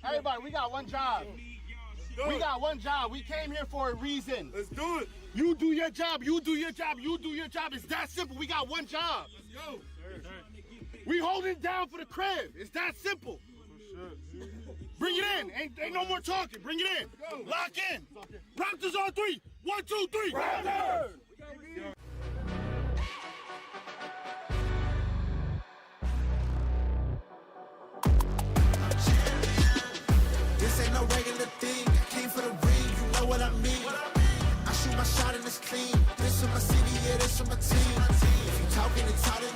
Everybody, we got one job. We got one job. We came here for a reason. Let's do it. You do your job. You do your job. You do your job. It's that simple. We got one job. Let's go. We hold it down for the crib. It's that simple. Bring it in. Ain't no more talking. Bring it in. Lock in. Raptors on 3. 1, 2, 3. Raptors! This ain't no regular thing. I came for the ring, you know what I mean. I shoot my shot and it's clean. This for my city, yeah, this for my team. If you talking, it's how to.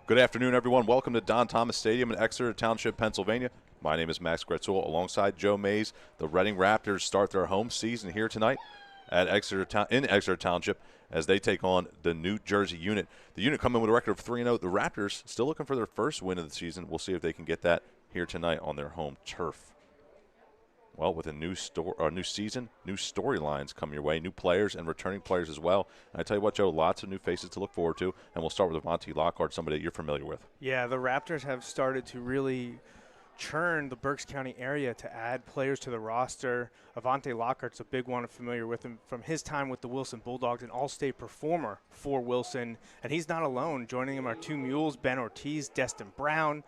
Good afternoon, everyone. Welcome to Don Thomas Stadium in Exeter Township, Pennsylvania. My name is Max Gretzel alongside Joe Mays. The Reading Raptors start their home season here tonight at Exeter Township as they take on the New Jersey unit. The unit coming with a record of 3-0. The Raptors still looking for their first win of the season. We'll see if they can get that here tonight on their home turf. Well, with a new season, new storylines come your way, new players and returning players as well. And I tell you what, Joe, lots of new faces to look forward to. And we'll start with Avante Lockhart, somebody that you're familiar with. Yeah, the Raptors have started to really churn the Berks County area to add players to the roster. Avante Lockhart's a big one. I'm familiar with him from his time with the Wilson Bulldogs, an all-state performer for Wilson. And he's not alone. Joining him are two mules, Ben Ortiz, Destin Brown,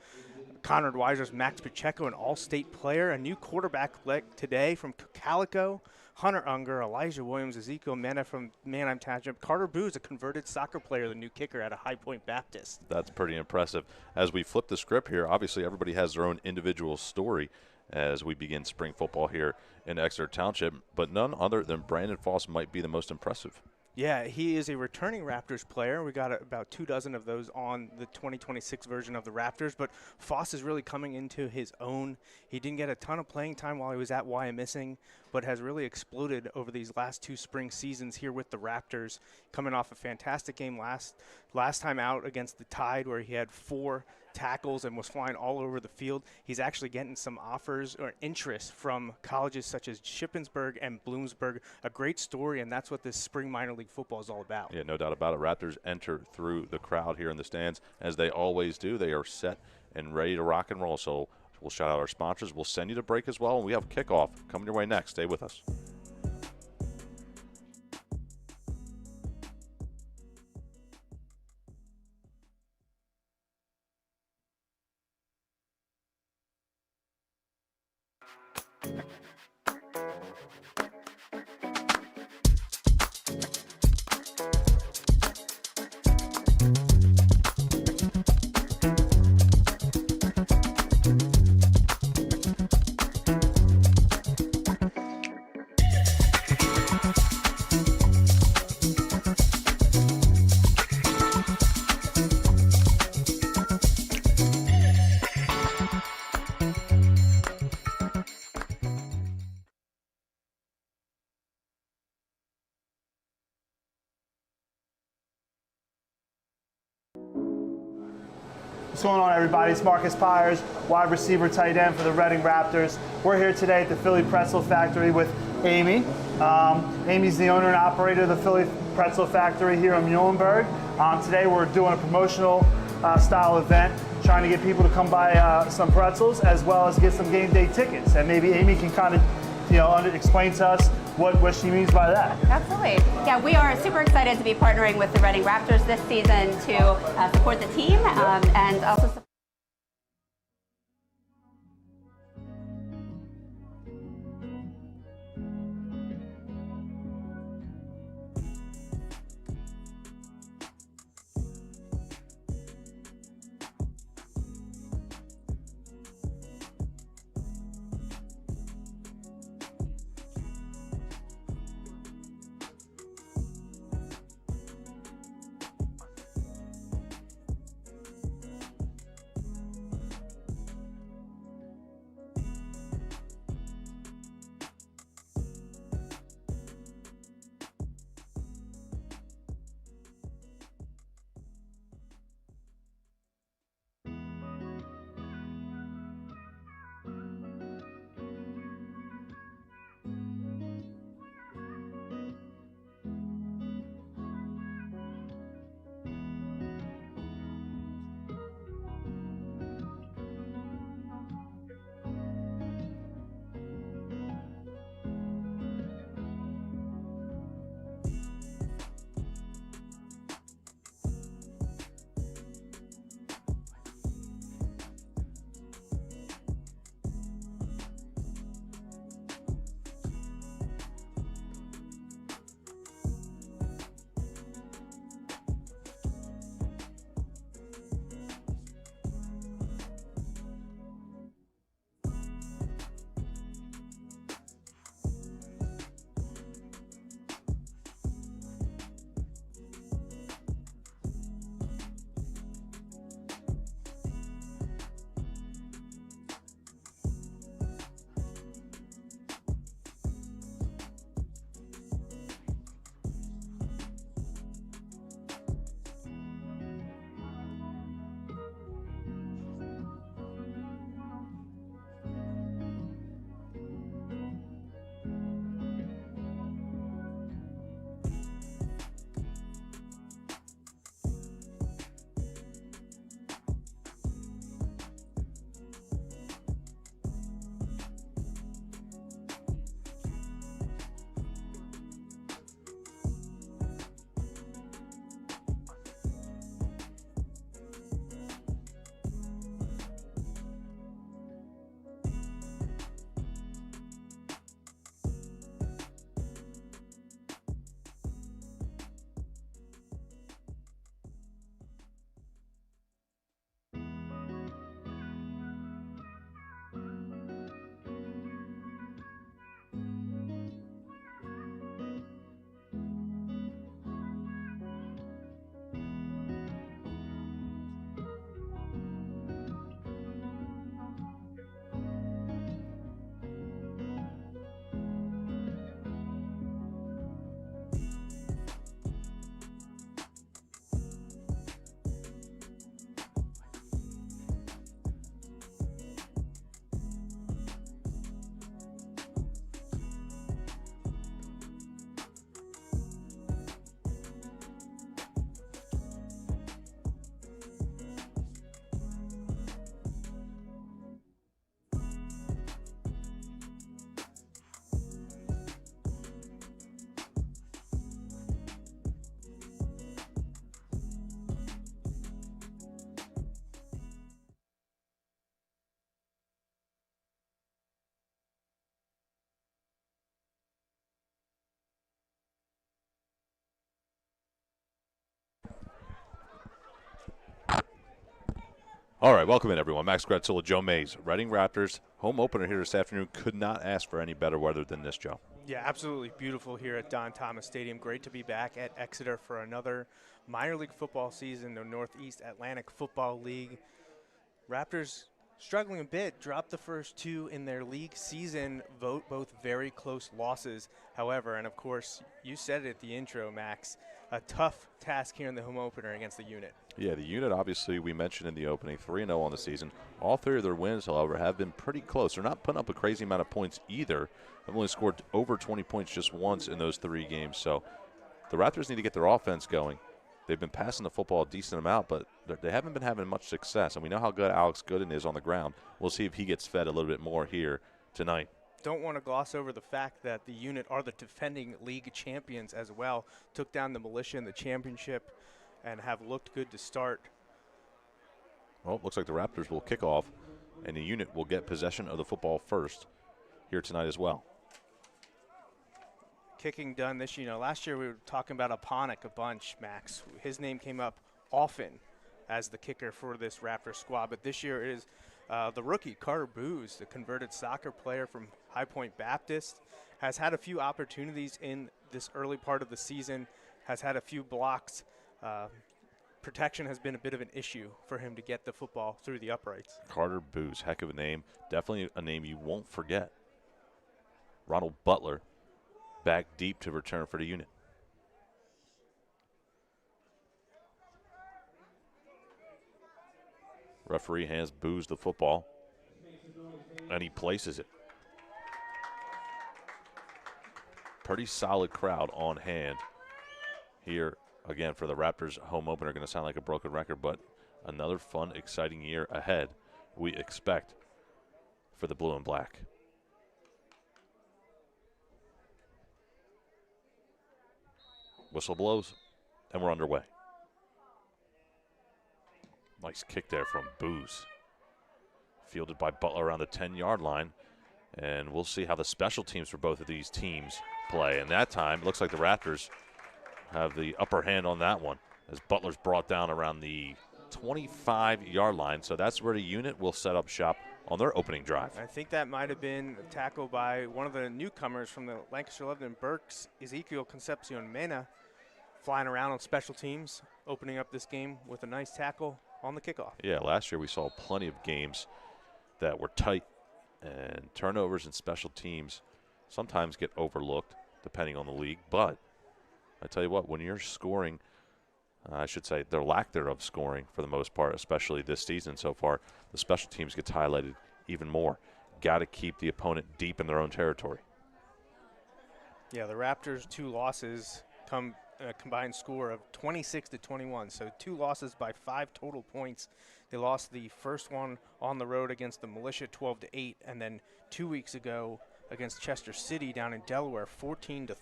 Conrad Weiser's Max Pacheco, an all-state player, a new quarterback today from Calico, Hunter Unger, Elijah Williams, Ezekiel Mena from Manheim Township, Carter Booz, a converted soccer player, the new kicker at a High Point Baptist. That's pretty impressive. As we flip the script here, obviously everybody has their own individual story as we begin spring football here in Exeter Township, but none other than Brandon Foss might be the most impressive. Yeah, he is a returning Raptors player. We got about 24 of those on the 2026 version of the Raptors, but Foss is really coming into his own. He didn't get a ton of playing time while he was at Wyomissing, but has really exploded over these last two spring seasons here with the Raptors, coming off a fantastic game last time out against the Tide where he had 4 tackles and was flying all over the field. He's actually getting some offers or interest from colleges such as Shippensburg and Bloomsburg. A great story, and that's what this spring minor league football is all about. Yeah, no doubt about it. Raptors enter through the crowd here in the stands, as they always do. They are set and ready to rock and roll. So we'll shout out our sponsors. We'll send you to break as well, and we have kickoff coming your way next. Stay with us. What's going on, everybody? It's Marcus Pyers, wide receiver tight end for the Reading Raptors. We're here today at the Philly Pretzel Factory with Amy. Amy's the owner and operator of the Philly Pretzel Factory here in Muhlenberg. Today we're doing a promotional style event, trying to get people to come buy some pretzels as well as get some game day tickets. And maybe Amy can kind of explain to us what she means by that. Absolutely. Yeah, we are super excited to be partnering with the Reading Raptors this season to support the team and also support All right, welcome in, everyone. Max Gretzilla, Joe Mays. Reading Raptors, home opener here this afternoon. Could not ask for any better weather than this, Joe. Yeah, absolutely beautiful here at Don Thomas Stadium. Great to be back at Exeter for another minor league football season, the Northeast Atlantic Football League. Raptors struggling a bit, dropped the first two in their league season, both very close losses. However, and of course, you said it at the intro, Max, a tough task here in the home opener against the Unit. Yeah, the Unit, obviously, we mentioned in the opening, 3-0 on the season. All three of their wins, however, have been pretty close. They're not putting up a crazy amount of points either. They've only scored over 20 points just once in those 3 games. So the Raptors need to get their offense going. They've been passing the football a decent amount, but they haven't been having much success. And we know how good Alex Gooden is on the ground. We'll see if he gets fed a little bit more here tonight. Don't want to gloss over the fact that the Unit are the defending league champions as well. Took down the Militia in the championship and have looked good to start. Well, it looks like the Raptors will kick off, and the Unit will get possession of the football first here tonight as well. Kicking done this, last year we were talking about Aponic a bunch, Max. His name came up often as the kicker for this Raptor squad, but this year it is the rookie, Carter Booz, the converted soccer player from High Point Baptist, has had a few opportunities in this early part of the season, has had a few blocks. Protection has been a bit of an issue for him to get the football through the uprights. Carter Booz, heck of a name. Definitely a name you won't forget. Ronald Butler back deep to return for the Unit. Referee hands Booz the football, and he places it. Pretty solid crowd on hand here. Again, for the Raptors home opener, going to sound like a broken record, but another fun, exciting year ahead we expect for the blue and black. Whistle blows, and we're underway. Nice kick there from Booz. Fielded by Butler around the 10-yard line, and we'll see how the special teams for both of these teams play. And that time, it looks like the Raptors have the upper hand on that one as Butler's brought down around the 25-yard line. So that's where the Unit will set up shop on their opening drive. I think that might have been a tackle by one of the newcomers from the Lancaster Lebanon Berks, Ezekiel Concepcion Mena, flying around on special teams, opening up this game with a nice tackle on the kickoff. Yeah, last year we saw plenty of games that were tight, and turnovers and special teams sometimes get overlooked depending on the league, but I tell you what, when you're scoring, I should say their lack thereof scoring for the most part, especially this season so far, the special teams gets highlighted even more. Got to keep the opponent deep in their own territory. Yeah, the Raptors' 2 losses come a combined score of 26-21, so 2 losses by 5 total points. They lost the first one on the road against the Militia 12-8, and then 2 weeks ago against Chester City down in Delaware 14-13.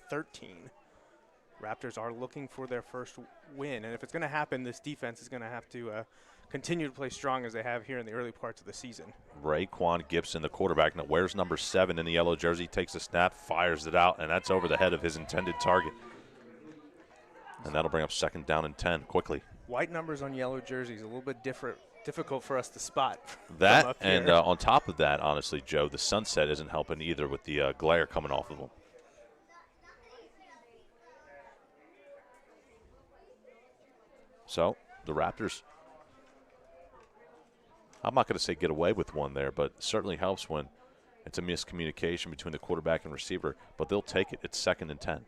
Raptors are looking for their first win, and if it's going to happen, this defense is going to have to continue to play strong as they have here in the early parts of the season. Raekwon Gibson, the quarterback, now wears number 7 in the yellow jersey, takes a snap, fires it out, and that's over the head of his intended target. And that'll bring up 2nd down and 10 quickly. White numbers on yellow jerseys, a little bit difficult for us to spot. That, and on top of that, honestly, Joe, the sunset isn't helping either with the glare coming off of them. So the Raptors, I'm not going to say get away with one there, but it certainly helps when it's a miscommunication between the quarterback and receiver, but they'll take it. It's 2nd and 10.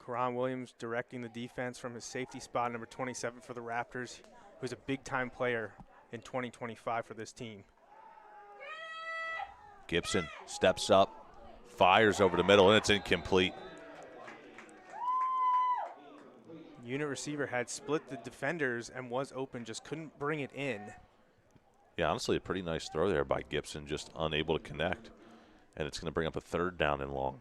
Karan Williams directing the defense from his safety spot, number 27 for the Raptors, who's a big-time player in 2025 for this team. Gibson steps up, fires over the middle, and it's incomplete. Unit receiver had split the defenders and was open, just couldn't bring it in. Yeah, honestly, a pretty nice throw there by Gibson, just unable to connect. And it's going to bring up a 3rd down and long.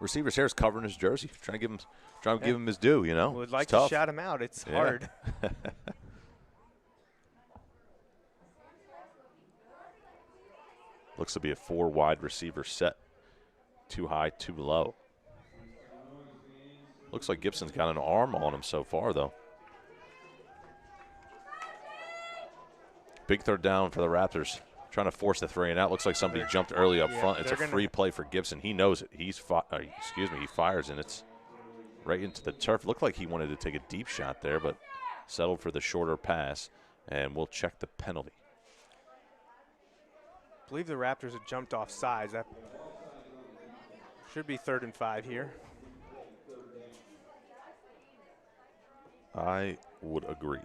receiver's hair is covering his jersey, trying to give him his due. You know, Would like it's to tough. shout him out. It's hard. Looks to be a 4 wide receiver set. Too high, too low. Looks like Gibson's got an arm on him so far, though. Big third down for the Raptors. Trying to force the 3 and out. Looks like somebody jumped early up front. It's a free play for Gibson. He knows it. He fires, and it's right into the turf. Looked like he wanted to take a deep shot there, but settled for the shorter pass, and we'll check the penalty. I believe the Raptors had jumped off sides. That should be 3rd and 5 here. I would agree.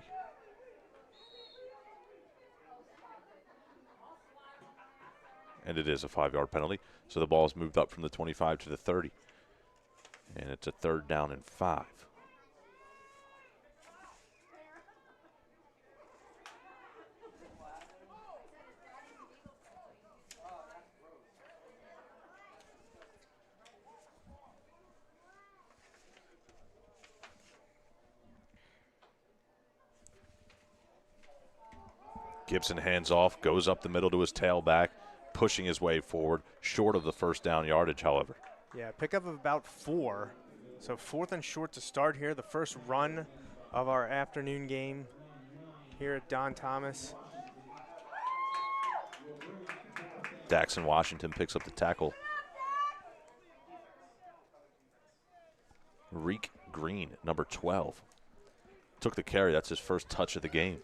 And it is a 5-yard penalty. So the ball is moved up from the 25 to the 30. And it's a 3rd down and 5. Gibson hands off, goes up the middle to his tailback, pushing his way forward, short of the 1st down yardage, however. Yeah, pickup of about 4. So 4th and short to start here. The first run of our afternoon game here at Don Thomas. Daxon Washington picks up the tackle. Reek Green, number 12, took the carry. That's his first touch of the game.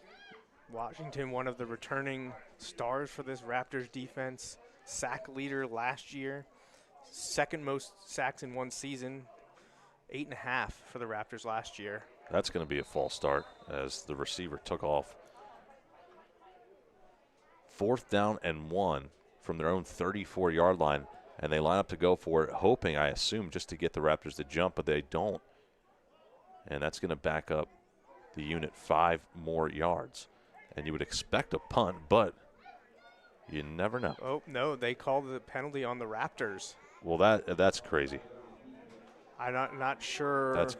Washington, one of the returning stars for this Raptors defense, sack leader last year, 2nd most sacks in one season, 8.5 for the Raptors last year. That's going to be a false start as the receiver took off. 4th down and 1 from their own 34-yard line, and they line up to go for it, hoping, I assume, just to get the Raptors to jump, but they don't. And that's going to back up the unit 5 more yards. And you would expect a punt, but you never know. Oh, no, they called the penalty on the Raptors. Well, that's crazy. I'm not sure. That's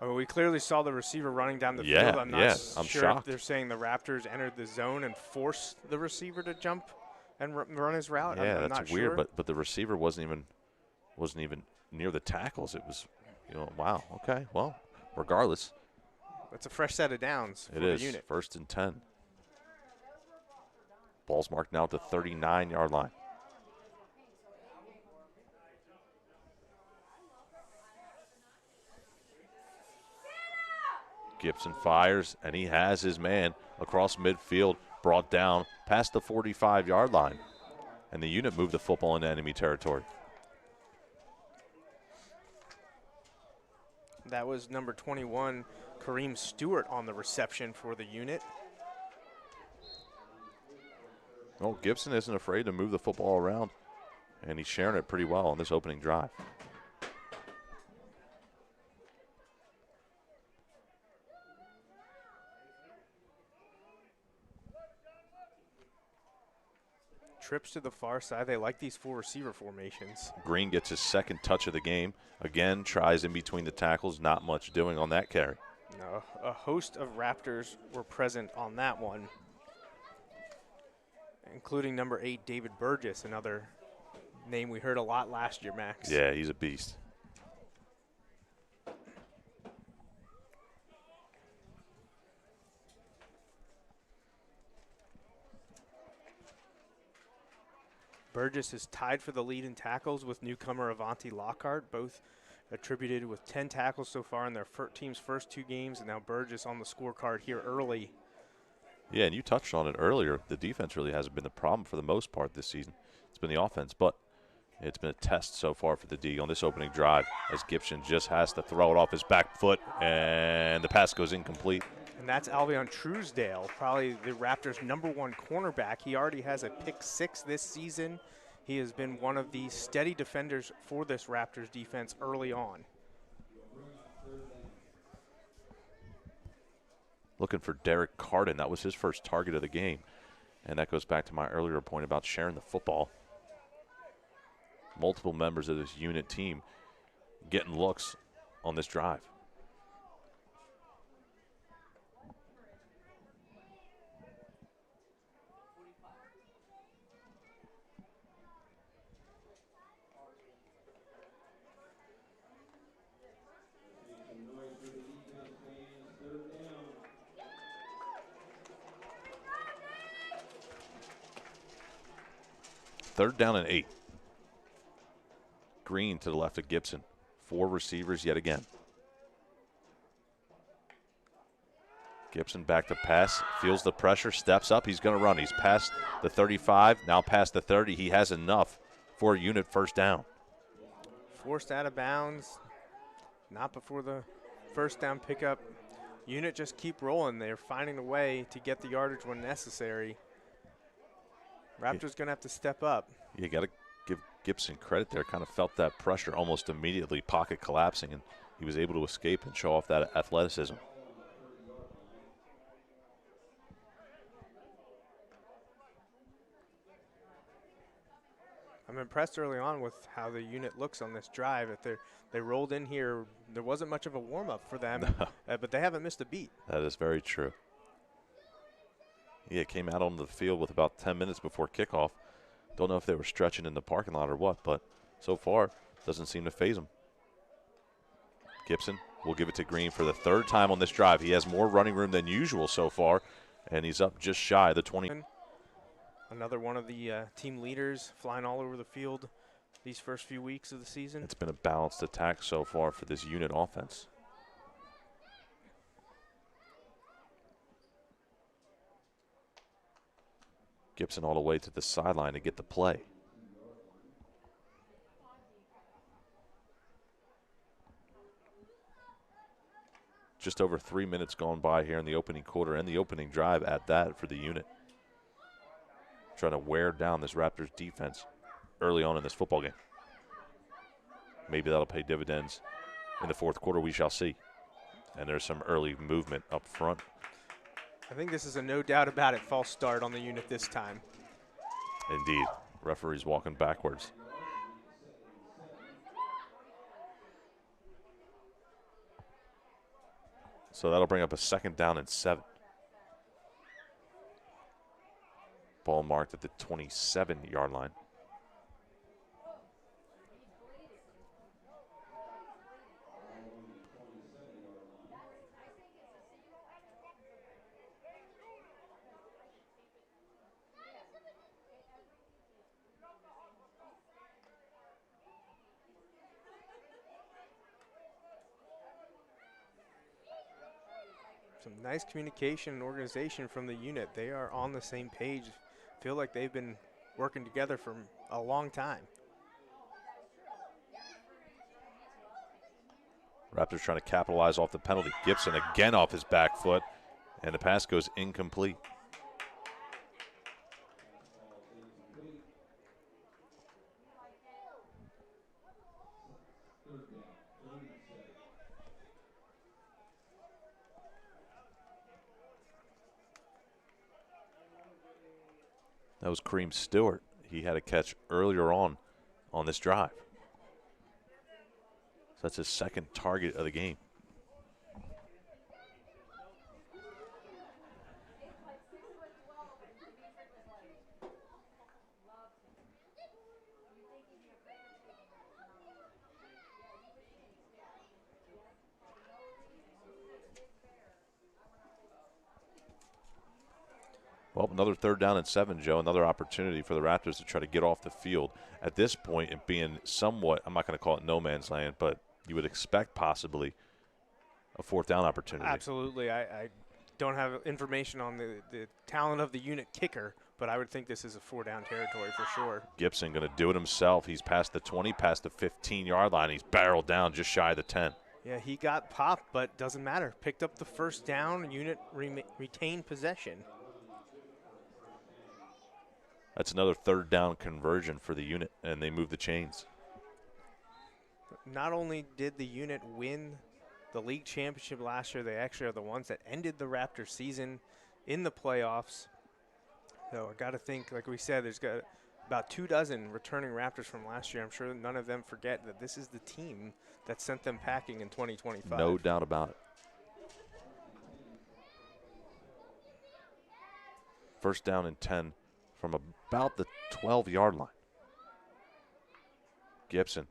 I mean, we clearly saw the receiver running down the Yeah, field. I'm not yeah, sure I'm if shocked. they're saying the Raptors entered the zone and forced the receiver to jump and run his route. Yeah, I'm that's not weird. sure. But the receiver wasn't even near the tackles. It was, wow. Okay, well, regardless, It's a fresh set of downs for it the is unit. 1st and 10. Ball's marked now at the 39-yard line. Gibson fires, and he has his man across midfield, brought down past the 45-yard line. And the unit moved the football into enemy territory. That was number 21, Kareem Stewart, on the reception for the unit. Well, Gibson isn't afraid to move the football around, and he's sharing it pretty well on this opening drive. Trips to the far side. They like these 4 receiver formations. Green gets his 2nd touch of the game. Again, tries in between the tackles. Not much doing on that carry. No, a host of Raptors were present on that one, including number 8, David Burgess, another name we heard a lot last year, Max. Yeah, he's a beast. Burgess is tied for the lead in tackles with newcomer Avanti Lockhart, both attributed with 10 tackles so far in their team's first 2 games, and now Burgess on the scorecard here early. Yeah, and you touched on it earlier. The defense really hasn't been the problem for the most part this season. It's been the offense, but it's been a test so far for the D on this opening drive as Gibson just has to throw it off his back foot, and the pass goes incomplete. And that's Albion Truesdale, probably the Raptors' #1 cornerback. He already has a pick-6 this season. He has been one of the steady defenders for this Raptors defense early on. Looking for Derek Carden. That was his first target of the game. And that goes back to my earlier point about sharing the football. Multiple members of this unit team getting looks on this drive. Third down and 8. Green to the left of Gibson. 4 receivers yet again. Gibson back to pass, feels the pressure, steps up. He's going to run. He's past the 35, now past the 30. He has enough for a unit first down. Forced out of bounds. Not before the first down pickup. Unit just keep rolling. They're finding a way to get the yardage when necessary. Raptors going to have to step up. You got to give Gibson credit there. Kind of felt that pressure almost immediately, pocket collapsing, and he was able to escape and show off that athleticism. I'm impressed early on with how the unit looks on this drive. If they rolled in here, there wasn't much of a warm-up for them, but they haven't missed a beat. That is very true. Yeah, came out onto the field with about 10 minutes before kickoff. Don't know if they were stretching in the parking lot or what, but so far doesn't seem to phase them. Gibson will give it to Green for the 3rd time on this drive. He has more running room than usual so far, and he's up just shy of the 20. Another one of the team leaders flying all over the field these first few weeks of the season. It's been a balanced attack so far for this unit offense. Gibson all the way to the sideline to get the play. Just over 3 minutes gone by here in the opening quarter and the opening drive at that for the unit. Trying to wear down this Raptors defense early on in this football game. Maybe that'll pay dividends in the 4th quarter, we shall see. And there's some early movement up front. I think this is a no doubt about it false start on the unit this time. Indeed. Referee's walking backwards. So that'll bring up a 2nd down and 7. Ball marked at the 27-yard line. Some nice communication and organization from the unit. They are on the same page. Feel like they've been working together for a long time. Raptors trying to capitalize off the penalty. Gibson again off his back foot, and the pass goes incomplete. That was Kareem Stewart. He had a catch earlier on this drive. So that's his 2nd target of the game. Well, another 3rd down and 7, Joe. Another opportunity for the Raptors to try to get off the field. At this point, it being somewhat, I'm not going to call it no man's land, but you would expect possibly a 4th down opportunity. Absolutely. I don't have information on the talent of the unit kicker, but I would think this is a 4-down territory for sure. Gibson going to do it himself. He's past the 20, past the 15-yard line. He's barreled down just shy of the 10. Yeah, he got popped, but doesn't matter. Picked up the first down. Unit retained possession. That's another 3rd down conversion for the unit, and they move the chains. Not only did the unit win the league championship last year, they actually are the ones that ended the Raptors season in the playoffs. So I got to think, like we said, there's got about 24 returning Raptors from last year. I'm sure none of them forget that this is the team that sent them packing in 2025. No doubt about it. First down and 10 from about the 12-yard line. Gibson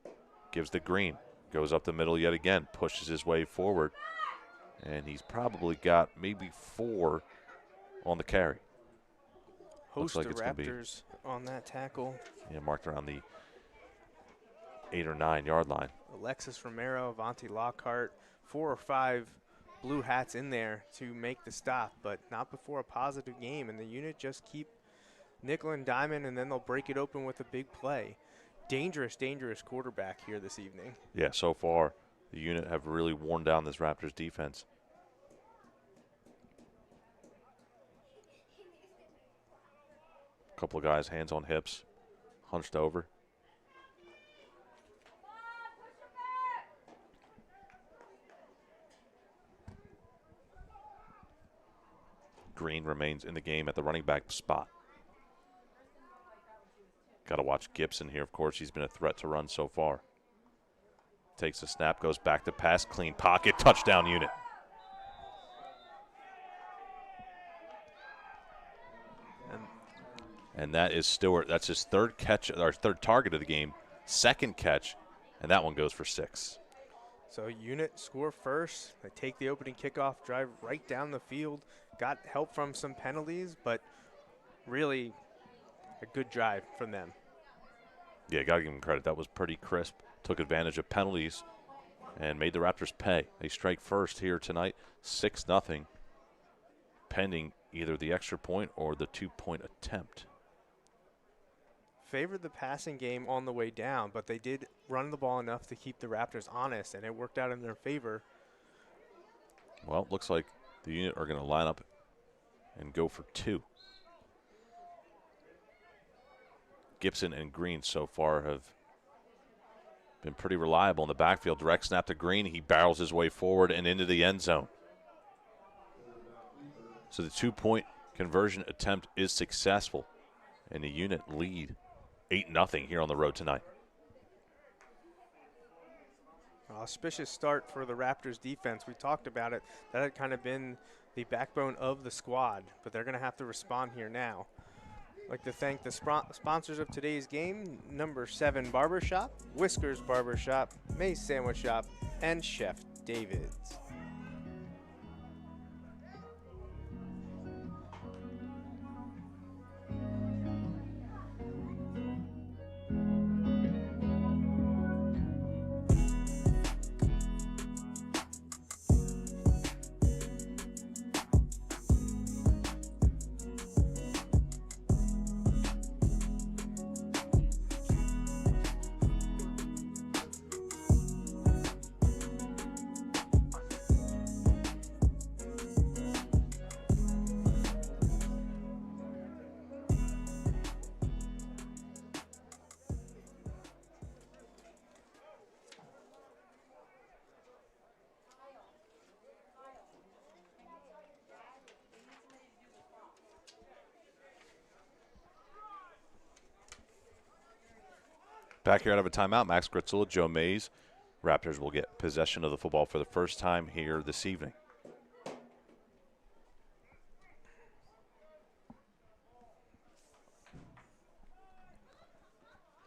gives the green, goes up the middle yet again, pushes his way forward, and he's probably got maybe 4 on the carry. Host Looks like of it's going to be Raptors on that tackle. Yeah, marked around the 8 or 9 yard line. Alexis Romero, Avanti Lockhart, 4 or 5 blue hats in there to make the stop, but not before a positive game. And the unit just keep nickel and diamond, and then they'll break it open with a big play. Dangerous, dangerous quarterback here this evening. Yeah, so far the unit have really worn down this Raptors defense. A couple of guys, hands on hips, hunched over. Green remains in the game at the running back spot. Got to watch Gibson here, of course. He's been a threat to run so far. Takes a snap, goes back to pass, clean pocket, touchdown unit. And that is Stewart. That's his third catch, or third target of the game, second catch, and that one goes for 6. So unit score first. They take the opening kickoff, drive right down the field. Got help from some penalties, but really a good drive from them. Yeah, got to give him credit. That was pretty crisp. Took advantage of penalties and made the Raptors pay. They strike first here tonight, 6-0, pending either the extra point or the 2-point attempt. Favored the passing game on the way down, but they did run the ball enough to keep the Raptors honest, and it worked out in their favor. Well, looks like the unit are going to line up and go for 2. Gibson and Green so far have been pretty reliable in the backfield. Direct snap to Green. He barrels his way forward and into the end zone. So the 2-point conversion attempt is successful, and the unit lead 8-0 here on the road tonight. Auspicious start for the Raptors defense. We talked about it. That had kind of been the backbone of the squad, but they're going to have to respond here now. I'd like to thank the sponsors of today's game, Number 7 Barbershop, Whiskers Barbershop, May's Sandwich Shop, and Chef David's. Back here out of a timeout, Max Gritzula, Joe Mays. Raptors will get possession of the football for the first time here this evening.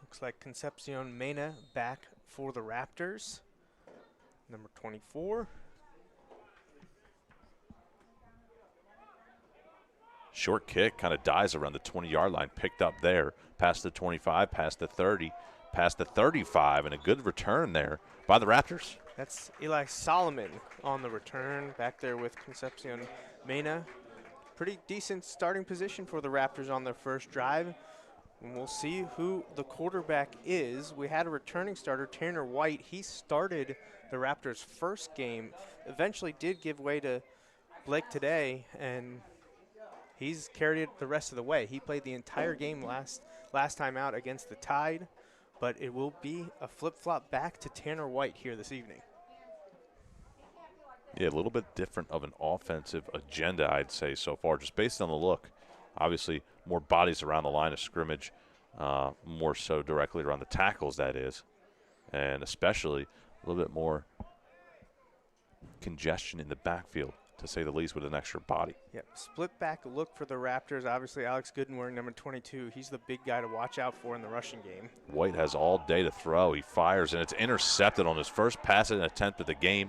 Looks like Concepcion Mena back for the Raptors. Number 24. Short kick kind of dies around the 20-yard line, picked up there, past the 25, past the 30, past the 35, and a good return there by the Raptors. That's Eli Solomon on the return back there with Concepcion Mena. Pretty decent starting position for the Raptors on their first drive. And we'll see who the quarterback is. We had a returning starter, Tanner White. He started the Raptors' first game, eventually did give way to Blake today, and he's carried it the rest of the way. He played the entire game last time out against the Tide, but it will be a flip-flop back to Tanner White here this evening. Yeah, a little bit different of an offensive agenda, I'd say, so far, just based on the look. Obviously, more bodies around the line of scrimmage more so directly around the tackles, that is, and especially a little bit more congestion in the backfield, to say the least, with an extra body. Yep, split back look for the Raptors. Obviously, Alex Gooden wearing number 22. He's the big guy to watch out for in the rushing game. White has all day to throw. He fires, and it's intercepted on his first passing attempt of the game.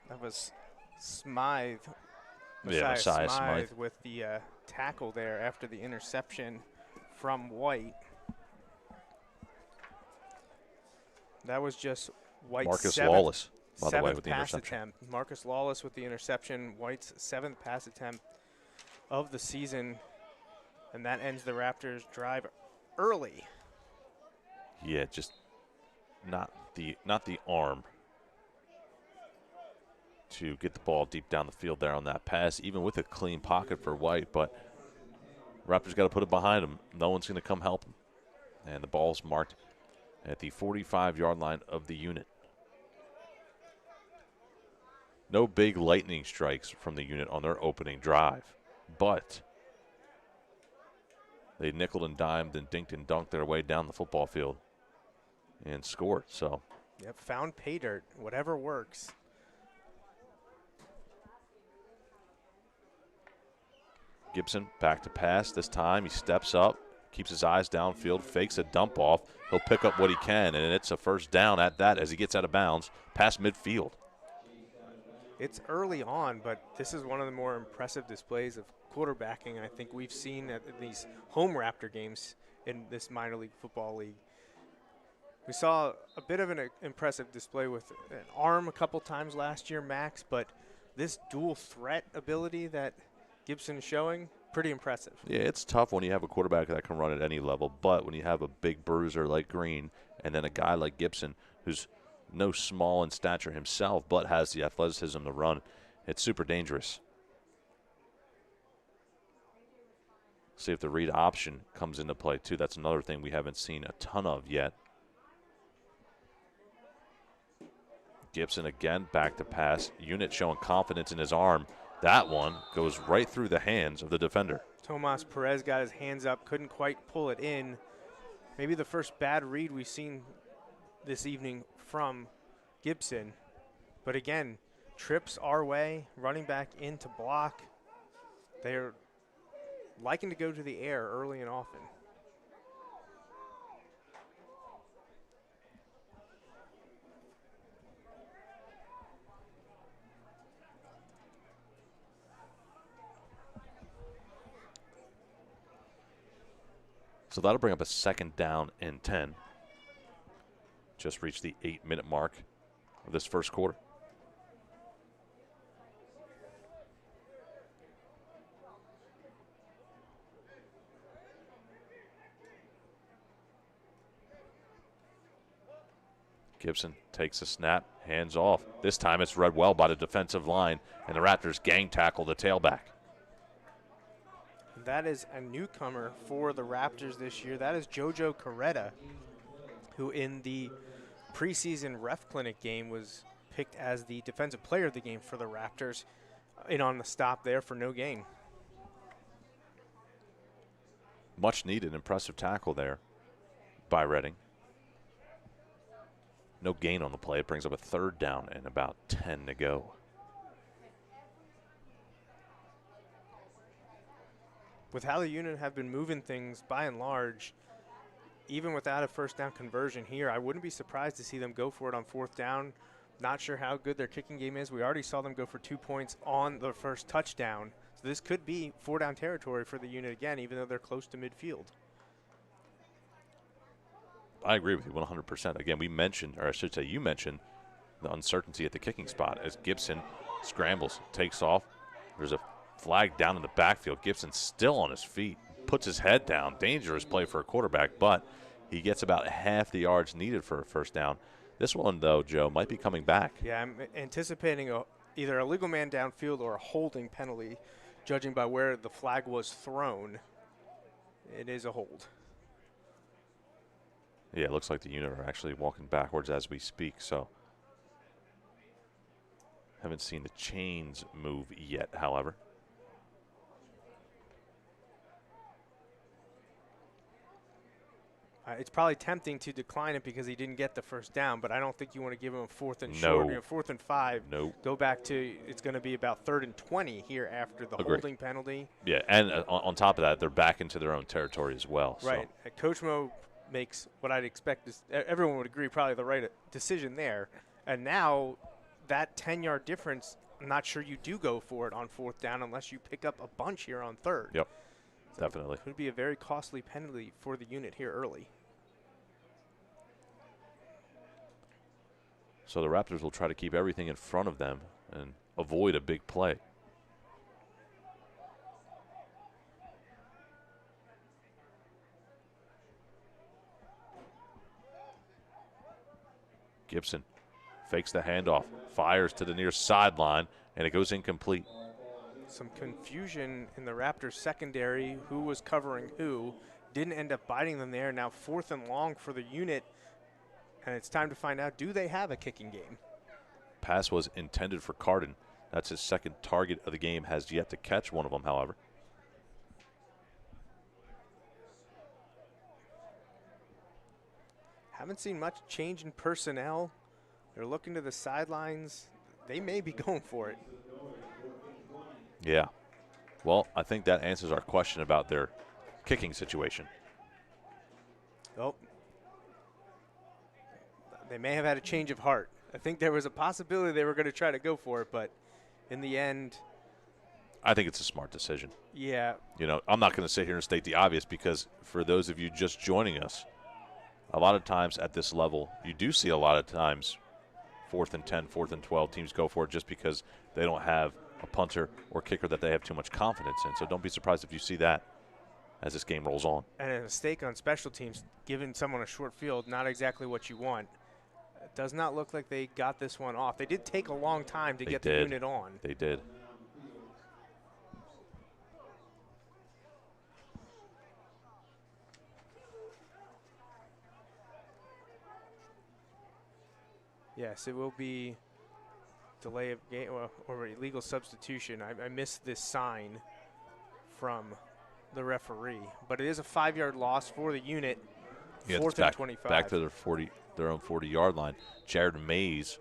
That was Smythe. Messiah Smythe. With the tackle there after the interception from White. That was just White's Marcus Lawless, by the way, seventh with the pass interception. attempt. Marcus Lawless with the interception. White's 7th pass attempt of the season, and that ends the Raptors' drive early. Yeah, just not the arm to get the ball deep down the field there on that pass, even with a clean pocket for White. But Raptors got to put it behind him. No one's going to come help him. And the ball's marked at the 45-yard line of the unit. No big lightning strikes from the unit on their opening drive, but they nickeled and dimed and dinked and dunked their way down the football field and scored. So, yep, found pay dirt, whatever works. Gibson back to pass. This time he steps up, keeps his eyes downfield, fakes a dump off. He'll pick up what he can, and it's a first down at that as he gets out of bounds past midfield. It's early on, but this is one of the more impressive displays of quarterbacking I think we've seen at these home Raptor games in this minor league football league. We saw a bit of an impressive display with an arm a couple times last year, Max, but this dual threat ability that Gibson is showing, pretty impressive. Yeah, it's tough when you have a quarterback that can run at any level, but when you have a big bruiser like Green and then a guy like Gibson who's no small in stature himself but has the athleticism to run, it's super dangerous. See if the read option comes into play too. That's another thing we haven't seen a ton of yet. Gibson again back to pass. Unit showing confidence in his arm. That one goes right through the hands of the defender. Tomas Perez got his hands up, couldn't quite pull it in. Maybe the first bad read we've seen this evening from Gibson. But again, trips our way, running back into block. They're liking to go to the air early and often. So that'll bring up a second down and 10. Just reached the 8-minute mark of this first quarter. Gibson takes a snap, hands off. This time it's read well by the defensive line, and the Raptors gang tackle the tailback. That is a newcomer for the Raptors this year. That is JoJo Coretta, who in the preseason ref clinic game was picked as the defensive player of the game for the Raptors, in on the stop there for no gain. Much needed, impressive tackle there by Redding. No gain on the play. It brings up a third down and about 10 to go. With how the unit have been moving things by and large, even without a first down conversion here, I wouldn't be surprised to see them go for it on 4th down. Not sure how good their kicking game is. We already saw them go for 2 points on the first touchdown. So this could be 4-down territory for the unit again, even though they're close to midfield. I agree with you 100%. Again, we mentioned, or I should say you mentioned, the uncertainty at the kicking spot as Gibson scrambles, takes off. There's a flag down in the backfield. Gibson's still on his feet, puts his head down. Dangerous play for a quarterback, but he gets about half the yards needed for a first down. This one, though, Joe, might be coming back. Yeah, I'm anticipating either a legal man downfield or a holding penalty, judging by where the flag was thrown. It is a hold. Yeah, it looks like the unit are actually walking backwards as we speak, so haven't seen the chains move yet, however. It's probably tempting to decline it because he didn't get the first down, but I don't think you want to give him a 4th and short. No. 4th and 5. Nope. Go back to, it's going to be about 3rd and 20 here after the holding penalty. Yeah, and on top of that, they're back into their own territory as well. Right. So. Coach Mo makes what I'd expect is, everyone would agree, probably the right decision there. And now that 10-yard difference, I'm not sure you do go for it on 4th down unless you pick up a bunch here on 3rd. Yep, definitely. Could be a very costly penalty for the unit here early. So the Raptors will try to keep everything in front of them and avoid a big play. Gibson fakes the handoff, fires to the near sideline, and it goes incomplete. Some confusion in the Raptors secondary, who was covering who, didn't end up biting them there. Now 4th and long for the unit, and it's time to find out, do they have a kicking game? Pass was intended for Carden. That's his second target of the game, has yet to catch one of them, however. Haven't seen much change in personnel. They're looking to the sidelines. They may be going for it. Yeah. Well, I think that answers our question about their kicking situation. Oh. They may have had a change of heart. I think there was a possibility they were going to try to go for it, but in the end. I think it's a smart decision. Yeah. You know, I'm not going to sit here and state the obvious because for those of you just joining us, a lot of times at this level, you do see a lot of times 4th and 10, 4th and 12 teams go for it just because they don't have a punter or kicker that they have too much confidence in. So don't be surprised if you see that as this game rolls on. And a mistake on special teams, giving someone a short field, not exactly what you want. It does not look like they got this one off. They did take a long time to get the unit on. They did. Yes, it will be delay of game or illegal substitution. I missed this sign from the referee, but it is a 5-yard loss for the unit. Yeah, 4th and 25. Back to their own 40-yard line. Jared Mays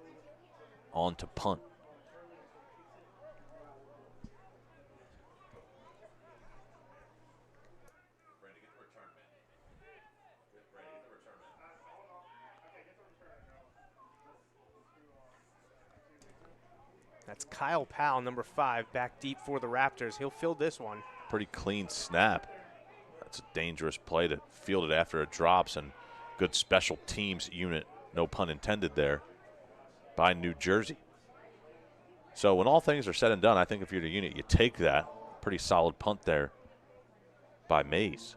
on to punt. That's Kyle Powell, number 5, back deep for the Raptors. He'll fill this one. Pretty clean snap. That's a dangerous play to field it after it drops, and good special teams unit, no pun intended there, by New Jersey. So when all things are said and done, I think if you're the unit, you take that. Pretty solid punt there by Mays.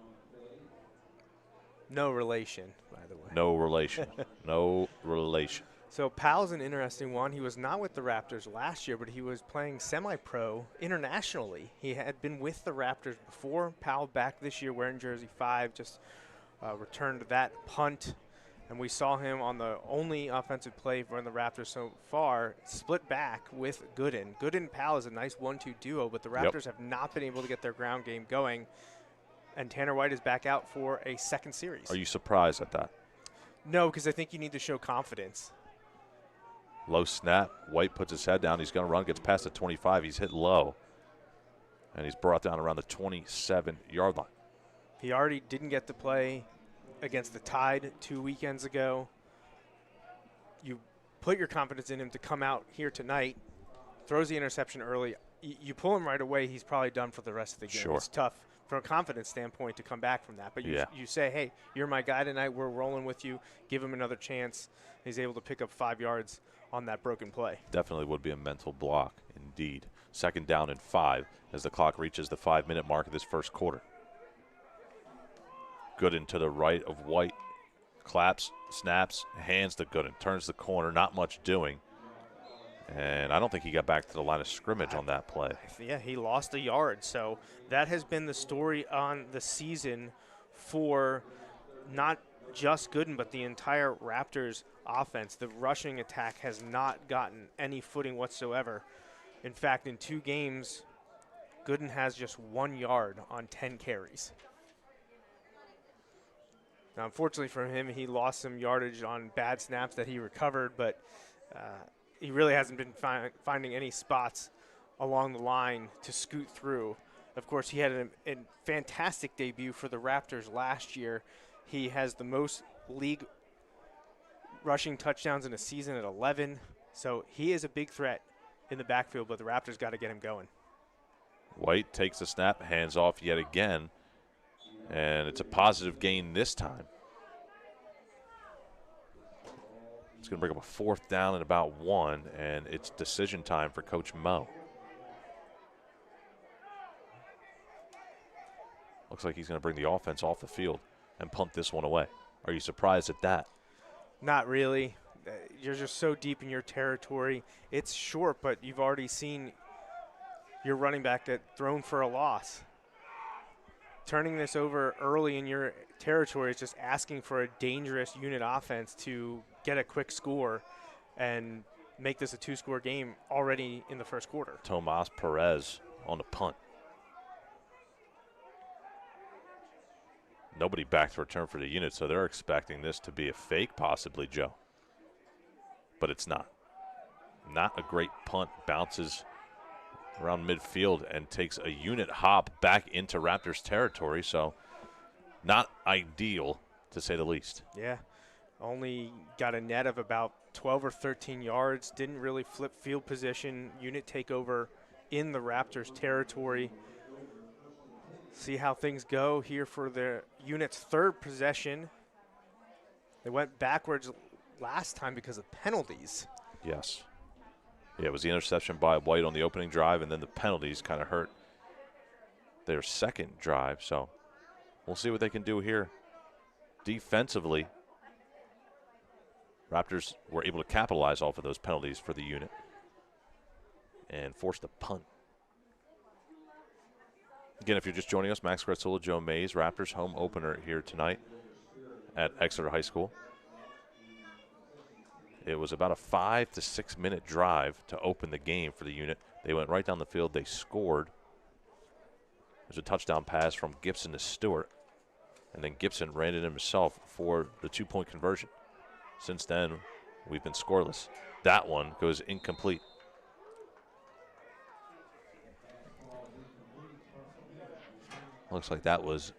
No relation, by the way. No relation. No relation. So Powell's an interesting one. He was not with the Raptors last year, but he was playing semi-pro internationally. He had been with the Raptors before. Powell back this year wearing jersey 5, just returned that punt. And we saw him on the only offensive play for the Raptors so far, split back with Gooden. Gooden and Powell is a nice 1-2 duo, but the Raptors have not been able to get their ground game going. And Tanner White is back out for a second series. Are you surprised at that? No, because I think you need to show confidence. Low snap. White puts his head down. He's going to run, gets past the 25. He's hit low. And he's brought down around the 27-yard line. He already didn't get to play against the Tide 2 weekends ago. You put your confidence in him to come out here tonight, throws the interception early. You pull him right away, he's probably done for the rest of the game. Sure. It's tough from a confidence standpoint to come back from that. But you say, hey, you're my guy tonight. We're rolling with you. Give him another chance. He's able to pick up 5 yards on that broken play. Definitely would be a mental block, indeed. 2nd down and 5 as the clock reaches the 5-minute mark of this first quarter. Gooden to the right of White. Claps, snaps, hands to Gooden. Turns the corner, not much doing. And I don't think he got back to the line of scrimmage on that play. Yeah, he lost a yard. So that has been the story on the season for not just Gooden, but the entire Raptors offense. The rushing attack has not gotten any footing whatsoever. In fact, in 2 games, Gooden has just 1 yard on 10 carries. Now, unfortunately for him, he lost some yardage on bad snaps that he recovered, but he really hasn't been finding any spots along the line to scoot through. Of course, he had a fantastic debut for the Raptors last year. He has the most league rushing touchdowns in a season at 11. So he is a big threat in the backfield, but the Raptors got to get him going. White takes the snap, hands off yet again, and it's a positive gain this time. It's going to bring up a 4th down and about 1, and it's decision time for Coach Mo. Looks like he's going to bring the offense off the field and punt this one away. Are you surprised at that? Not really. You're just so deep in your territory. It's short, but you've already seen your running back get thrown for a loss. Turning this over early in your territory is just asking for a dangerous unit offense to get a quick score and make this a 2-score game already in the first quarter. Tomas Perez on the punt. Nobody back to return for the unit, so they're expecting this to be a fake, possibly, Joe. But it's not. Not a great punt. Bounces around midfield and takes a unit hop back into Raptors territory, so not ideal, to say the least. Yeah, only got a net of about 12 or 13 yards. Didn't really flip field position. Unit takeover in the Raptors territory. See how things go here for the unit's 3rd possession. They went backwards last time because of penalties. Yes. Yeah, it was the interception by White on the opening drive, and then the penalties kind of hurt their 2nd drive. So we'll see what they can do here. Defensively, Raptors were able to capitalize off of those penalties for the unit and forced a punt. Again, if you're just joining us, Max Gretzula, Joe Mays, Raptors home opener here tonight at Exeter High School. It was about a 5 to 6 minute drive to open the game for the unit. They went right down the field. They scored. There's a touchdown pass from Gibson to Stewart, and then Gibson ran it himself for the 2-point conversion. Since then, we've been scoreless. That one goes incomplete. Looks like that was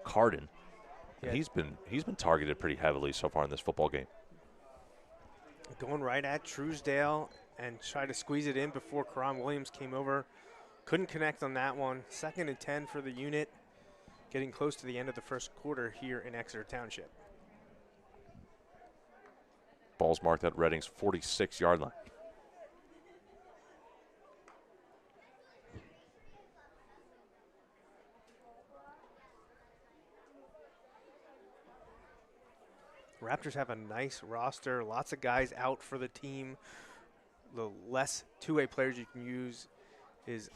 Carden. Yeah. He's been targeted pretty heavily so far in this football game. Going right at Truesdale and try to squeeze it in before Karan Williams came over. Couldn't connect on that one. 2nd and 10 for the unit. Getting close to the end of the first quarter here in Exeter Township. Ball's marked at Reading's 46-yard line. Raptors have a nice roster, lots of guys out for the team. The less two-way players you can use is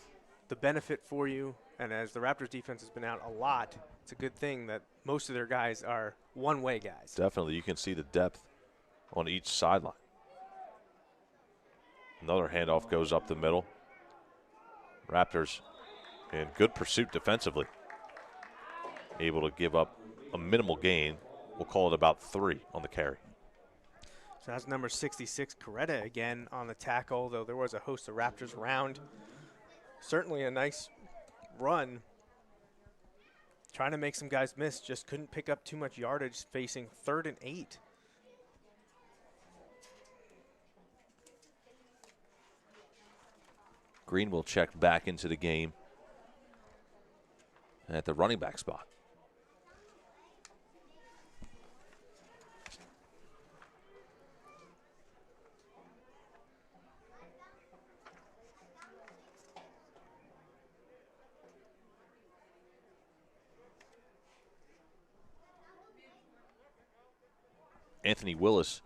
the benefit for you. And as the Raptors defense has been out a lot, it's a good thing that most of their guys are one-way guys. Definitely, you can see the depth on each sideline. Another handoff goes up the middle. Raptors in good pursuit defensively. Able to give up a minimal gain. We'll call it about 3 on the carry. So that's number 66, Coretta, again on the tackle, though there was a host of Raptors around. Certainly a nice run. Trying to make some guys miss, just couldn't pick up too much yardage, facing 3rd and 8. Green will check back into the game at the running back spot. Anthony Willis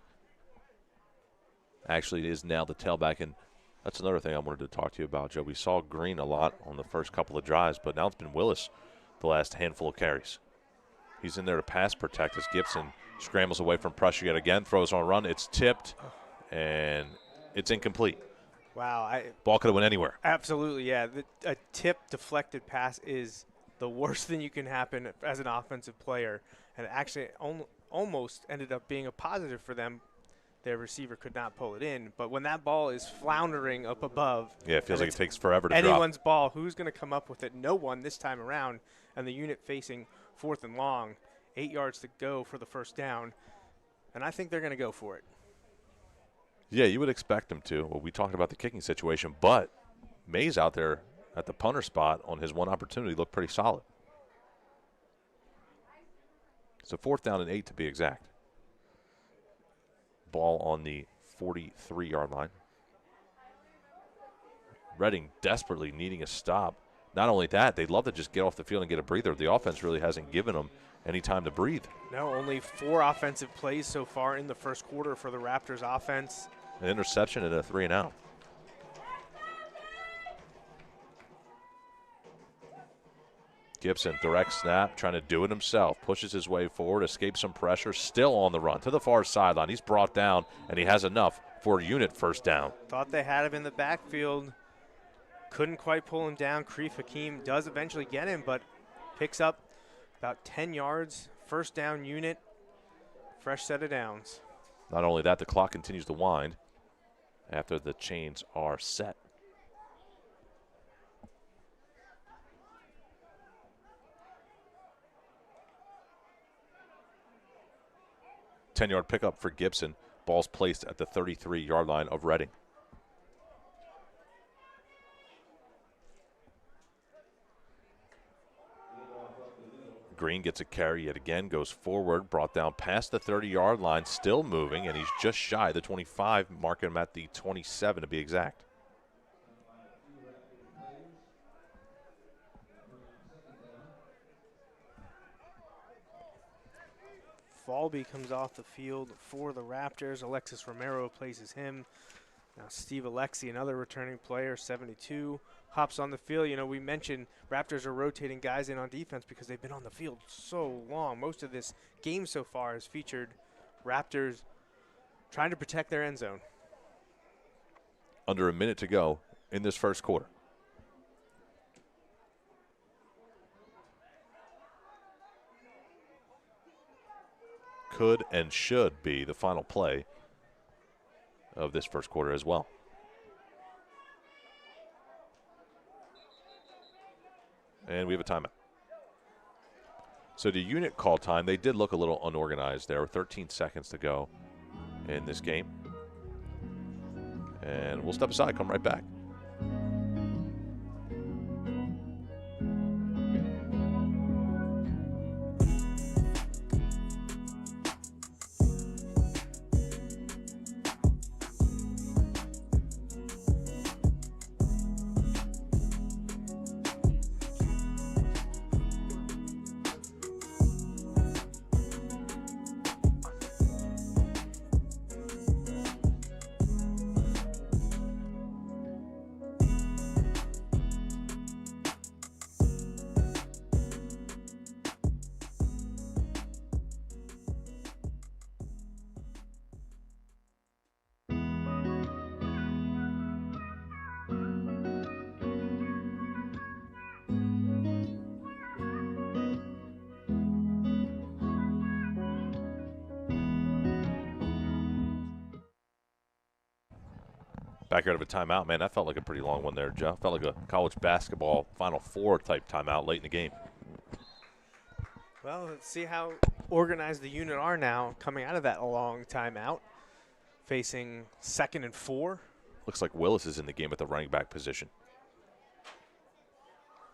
actually is now the tailback, and that's another thing I wanted to talk to you about, Joe. We saw Green a lot on the first couple of drives, but now it's been Willis the last handful of carries. He's in there to pass protect as Gibson scrambles away from pressure yet again, throws on a run. It's tipped, and it's incomplete. Wow. Ball could have went anywhere. Absolutely, yeah. A tip deflected pass is the worst thing you can happen as an offensive player. and it actually almost ended up being a positive for them. Their receiver could not pull it in, but when that ball is floundering up above, Yeah, it feels like it takes forever to drop. Anyone's ball, who's going to come up with it? No one this time around, and the unit facing 4th and long, 8 yards to go for the first down, and I think they're going to go for it. Yeah, you would expect them to. Well, we talked about the kicking situation, but Mays out there at the punter spot on his one opportunity looked pretty solid. So 4th down and 8 to be exact. Ball on the 43-yard line. Reading desperately needing a stop. Not only that, they'd love to just get off the field and get a breather. The offense really hasn't given them any time to breathe. No, only 4 offensive plays so far in the first quarter for the Raptors offense. An interception and a 3-and-out. Gibson, direct snap, trying to do it himself. Pushes his way forward, escapes some pressure, still on the run to the far sideline. He's brought down, and he has enough for a unit first down. Thought they had him in the backfield. Couldn't quite pull him down. Kreef Hakeem does eventually get him, but picks up about 10 yards. First down unit. Fresh set of downs. Not only that, the clock continues to wind after the chains are set. Ten-yard pickup for Gibson. Ball's placed at the 33-yard line of Reading. Green gets a carry yet again, goes forward, brought down past the 30-yard line, still moving, and he's just shy of the 25, marking him at the 27 to be exact. Falby comes off the field for the Raptors. Alexis Romero places him. Now Steve Alexi, another returning player, 72, hops on the field. You know, we mentioned Raptors are rotating guys in on defense because they've been on the field so long. Most of this game so far has featured Raptors trying to protect their end zone. Under a minute to go in this first quarter. Could and should be the final play of this first quarter as well. And we have a timeout. So the unit call time, they did look a little unorganized there with 13 seconds to go in this game. And we'll step aside, come right back. Back out of a timeout, man. That felt like a pretty long one there, Joe. Felt like a college basketball Final Four type timeout late in the game. Well, let's see how organized the unit are now coming out of that long timeout. Facing 2nd and 4. Looks like Willis is in the game at the running back position.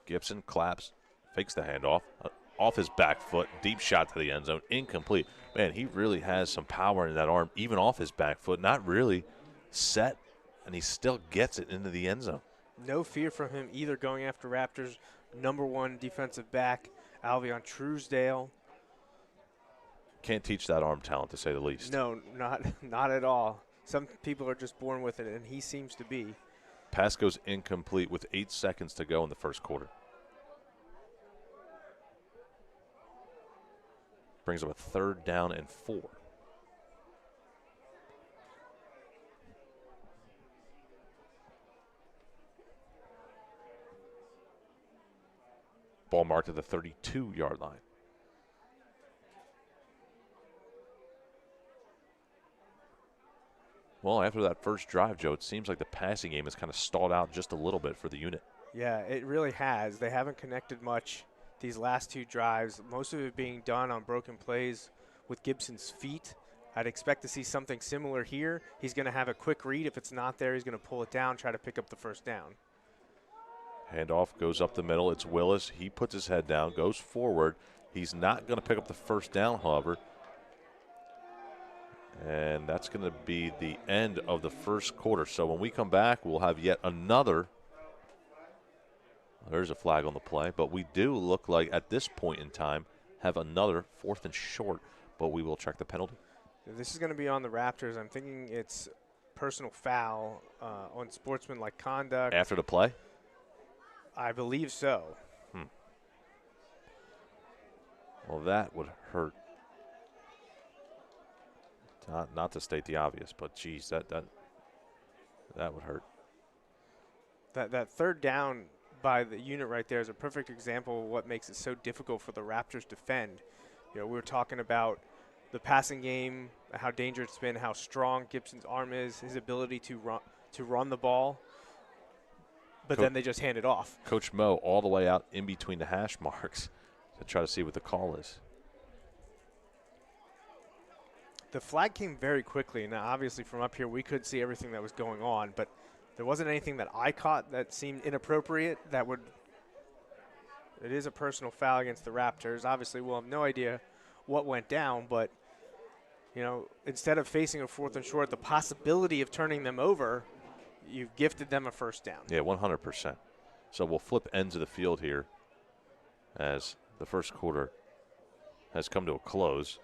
Gibson claps, fakes the handoff, off his back foot, deep shot to the end zone, incomplete. Man, he really has some power in that arm, even off his back foot, not really set, and he still gets it into the end zone. No fear from him either going after Raptors' #1 defensive back, Alvion Truesdale. Can't teach that arm talent, to say the least. No, not at all. Some people are just born with it, and he seems to be. Pass goes incomplete with 8 seconds to go in the first quarter. Brings up a 3rd down and 4. Ball marked at the 32-yard line. Well, after that first drive, Joe, it seems like the passing game has kind of stalled out just a little bit for the unit. Yeah, it really has. They haven't connected much these last 2 drives, most of it being done on broken plays with Gibson's feet. I'd expect to see something similar here. He's going to have a quick read. If it's not there, he's going to pull it down, try to pick up the first down. Handoff goes up the middle. It's Willis. He puts his head down, goes forward. He's not going to pick up the first down, however. And that's going to be the end of the first quarter. So when we come back, we'll have yet another. There's a flag on the play, but we do look like at this point in time have another 4th and short, but we will check the penalty. This is going to be on the Raptors. I'm thinking it's personal foul on sportsmanlike conduct. After the play? I believe so. Well, that would hurt. Not to state the obvious, but geez, that would hurt. That third down by the unit right there is a perfect example of what makes it so difficult for the Raptors to defend. You know, we were talking about the passing game, how dangerous it's been, how strong Gibson's arm is, his ability to run the ball, but then they just hand it off. Coach Mo all the way out in between the hash marks to try to see what the call is. The flag came very quickly. Now, obviously, from up here, we could see everything that was going on, but there wasn't anything that I caught that seemed inappropriate that would – it is a personal foul against the Raptors. Obviously, we'll have no idea what went down, but, you know, instead of facing a 4th and short, the possibility of turning them over, you've gifted them a first down. Yeah, 100%. So we'll flip ends of the field here as the first quarter has come to a close.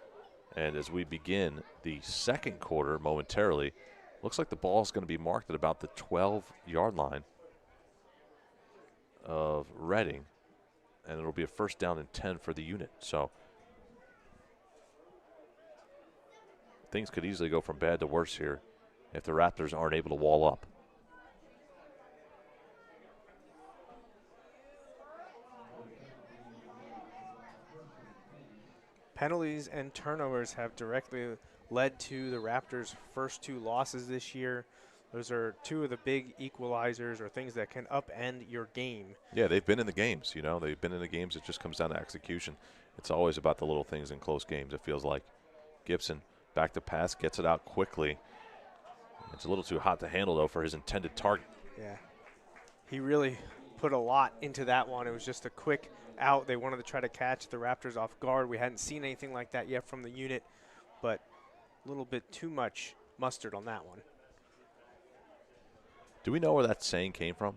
And as we begin the second quarter momentarily, looks like the ball is going to be marked at about the 12-yard line of Reading, and it'll be a first down and 10 for the unit. So things could easily go from bad to worse here if the Raptors aren't able to wall up. Penalties and turnovers have directly led to the Raptors' first 2 losses this year. Those are 2 of the big equalizers or things that can upend your game. Yeah, they've been in the games, you know. They've been in the games. It just comes down to execution. It's always about the little things in close games, it feels like. Gibson, back to pass, gets it out quickly. It's a little too hot to handle, though, for his intended target. Yeah. He really put a lot into that one. It was just a quick out. They wanted to try to catch the Raptors off guard. We hadn't seen anything like that yet from the unit, but a little bit too much mustard on that one. Do we know where that saying came from?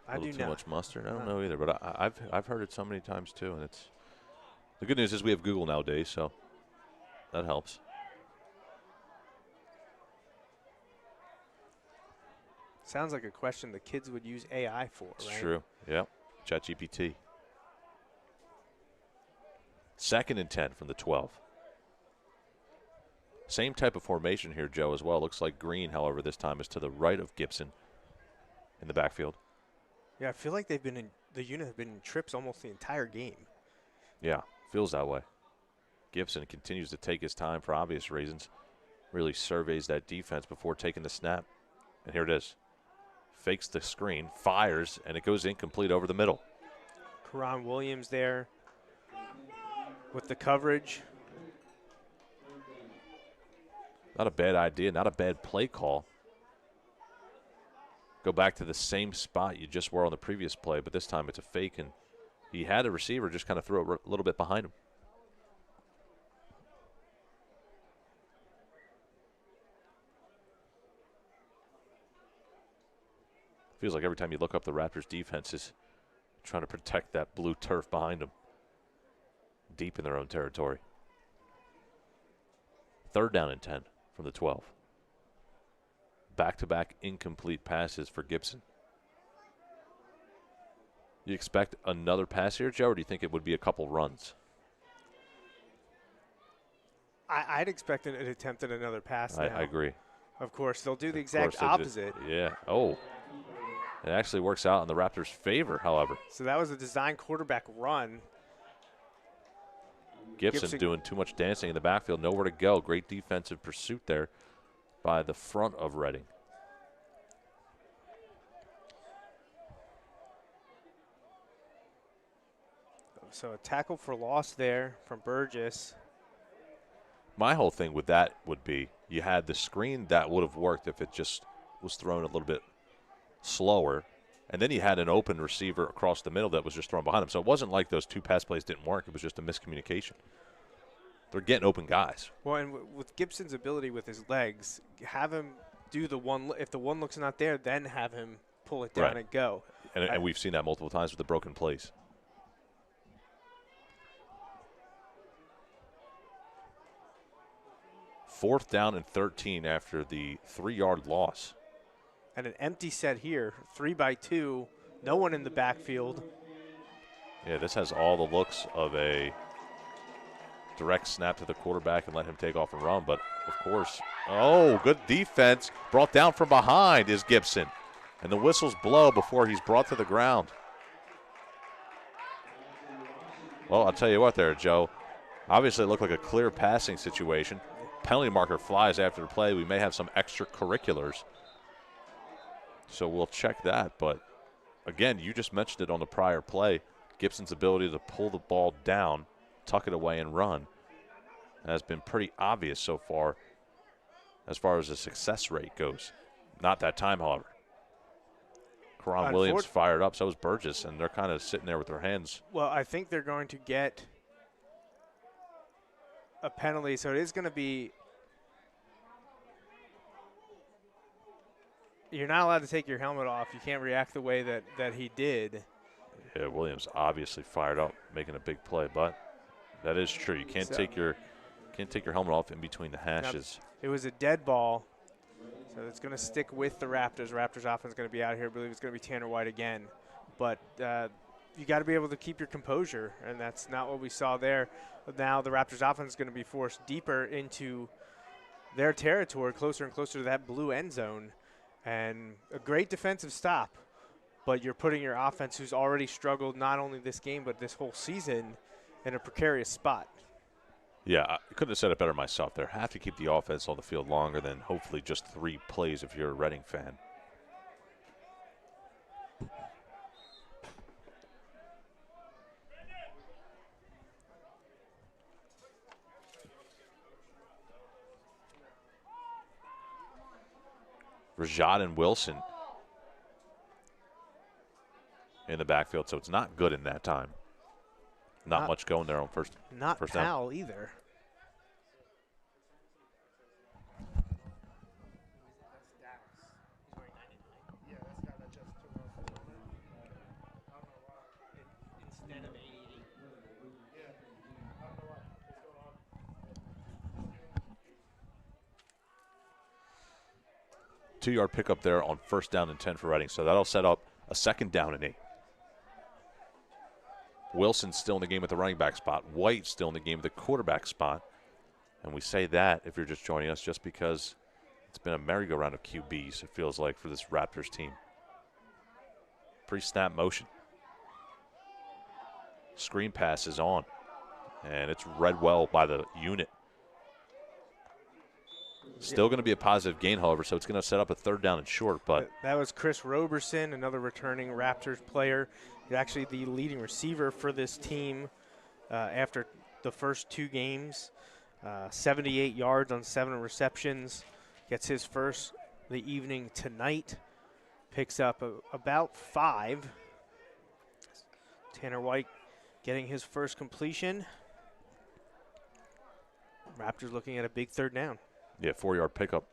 I do not. Too much mustard? I don't know either, but I've heard it so many times too, and it's the good news is we have Google nowadays, so that helps. Sounds like a question the kids would use AI for, right? It's true. Yep. ChatGPT. 2nd and 10 from the 12. Same type of formation here, Joe, as well. Looks like Green, however, this time is to the right of Gibson in the backfield. Yeah, I feel like the unit have been in trips almost the entire game. Yeah, feels that way. Gibson continues to take his time for obvious reasons. Really surveys that defense before taking the snap. And here it is. Fakes the screen, fires, and it goes incomplete over the middle. Karan Williams there with the coverage. Not a bad idea, not a bad play call. Go back to the same spot you just were on the previous play, but this time it's a fake, and he had a receiver just kind of throw it a little bit behind him. Feels like every time you look up, the Raptors' defense is trying to protect that blue turf behind them, deep in their own territory. 3rd down and 10 from the 12. Back-to-back incomplete passes for Gibson. You expect another pass here, Joe, or do you think it would be a couple runs? I'd expect an attempt at another pass now. I agree. Of course, they'll do the exact opposite. Yeah. Oh. It actually works out in the Raptors' favor, however. So that was a design quarterback run. Gibson doing too much dancing in the backfield, nowhere to go. Great defensive pursuit there by the front of Reading. So a tackle for loss there from Burgess. My whole thing with that would be you had the screen that would have worked if it just was thrown a little bit slower, and then you had an open receiver across the middle that was just thrown behind him. So it wasn't like those two pass plays didn't work. It was just a miscommunication. They're getting open guys. Well, and with Gibson's ability with his legs, have him do the one. If the one look's not there, then have him pull it down and go. And we've seen that multiple times with the broken plays. Fourth down and 13 after the 3-yard loss. And an empty set here, 3-by-2, no one in the backfield. Yeah, this has all the looks of a direct snap to the quarterback and let him take off and run. But, of course, good defense. Brought down from behind is Gibson. And the whistles blow before he's brought to the ground. Well, I'll tell you what there, Joe. Obviously, it looked like a clear passing situation. Penalty marker flies after the play. We may have some extracurriculars. So we'll check that. But, again, you just mentioned it on the prior play. Gibson's ability to pull the ball down, tuck it away, and run has been pretty obvious so far as the success rate goes. Not that time, however. Karan Williams fired up, so is Burgess, and they're kind of sitting there with their hands. Well, I think they're going to get a penalty, so it is going to be – you're not allowed to take your helmet off. You can't react the way that he did. Yeah, Williams obviously fired up, making a big play, but that is true. You can't take your helmet off in between the hashes. It was a dead ball, so it's going to stick with the Raptors. Raptors offense is going to be out here. I believe it's going to be Tanner White again. But you got to be able to keep your composure, and that's not what we saw there. Now the Raptors offense is going to be forced deeper into their territory, closer and closer to that blue end zone. And a great defensive stop, but you're putting your offense, who's already struggled not only this game but this whole season, in a precarious spot. Yeah, I couldn't have said it better myself there. Have to keep the offense on the field longer than hopefully just 3 plays if you're a Reading fan. Rajad and Wilson in the backfield, so it's not good in that time. Not much going there on first down. Not Powell either. Two-yard pickup there on first down and 10 for Reading, so that'll set up a second down and 8. Wilson's still in the game at the running back spot. White's still in the game at the quarterback spot. And we say that, if you're just joining us, just because it's been a merry-go-round of QBs, it feels like, for this Raptors team. Pre-snap motion. Screen pass is on, and it's read well by the unit. Still going to be a positive gain, however, so it's going to set up a third down and short. But that was Chris Roberson, another returning Raptors player. He's actually the leading receiver for this team after the first 2 games. 78 yards on 7 receptions. Gets his first the evening tonight. Picks up about 5. Tanner White getting his first completion. Raptors looking at a big third down. Yeah, 4-yard pickup.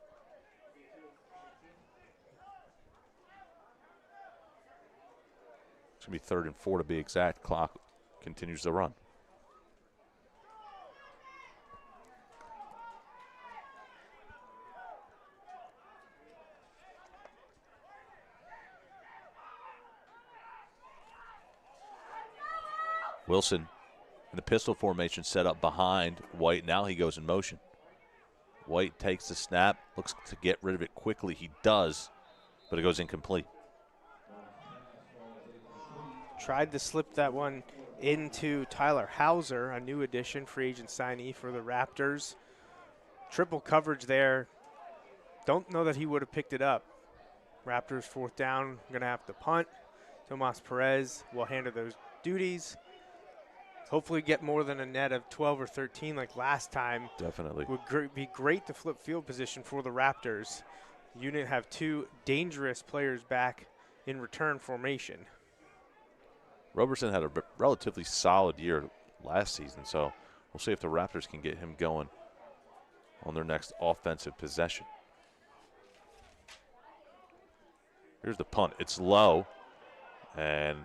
It's going to be 3rd and 4 to be exact. Clock continues to run. Wilson in the pistol formation set up behind White. Now he goes in motion. White takes the snap, looks to get rid of it quickly. He does, but it goes incomplete. Tried to slip that one into Tyler Hauser, a new addition, free agent signee for the Raptors. Triple coverage there. Don't know that he would have picked it up. Raptors 4th down, going to have to punt. Tomas Perez will handle those duties. Hopefully get more than a net of 12 or 13 like last time. Definitely. Would be great to flip field position for the Raptors. The unit have 2 dangerous players back in return formation. Roberson had a relatively solid year last season, so we'll see if the Raptors can get him going on their next offensive possession. Here's the punt. It's low, and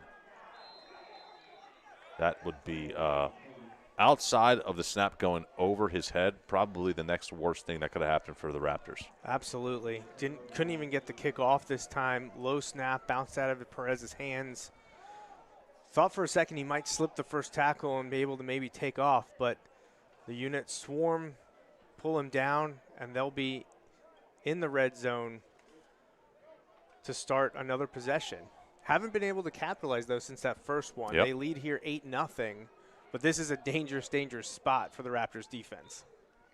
that would be outside of the snap going over his head, probably the next worst thing that could have happened for the Raptors. Absolutely. Couldn't even get the kick off this time. Low snap, bounced out of Perez's hands. Thought for a second he might slip the first tackle and be able to maybe take off, but the unit swarm, pull him down, and they'll be in the red zone to start another possession. Haven't been able to capitalize, though, since that first one. Yep. They lead here 8-0, but this is a dangerous, dangerous spot for the Raptors defense.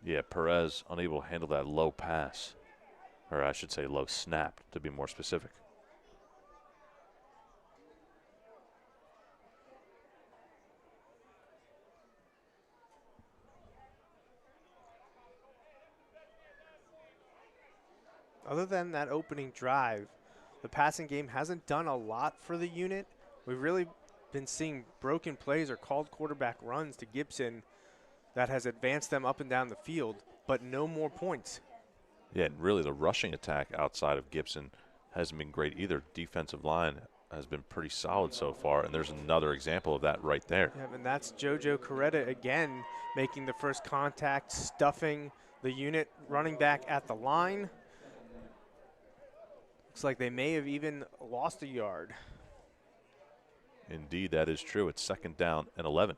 Yeah, Perez unable to handle that low pass, or I should say low snap, to be more specific. Other than that opening drive, the passing game hasn't done a lot for the unit. We've really been seeing broken plays or called quarterback runs to Gibson that has advanced them up and down the field, but no more points. Yeah, and really the rushing attack outside of Gibson hasn't been great either. Defensive line has been pretty solid so far, and there's another example of that right there. Yeah, and that's JoJo Coretta again making the first contact, stuffing the unit running back at the line. Looks like they may have even lost a yard. Indeed, that is true. It's 2nd down and 11.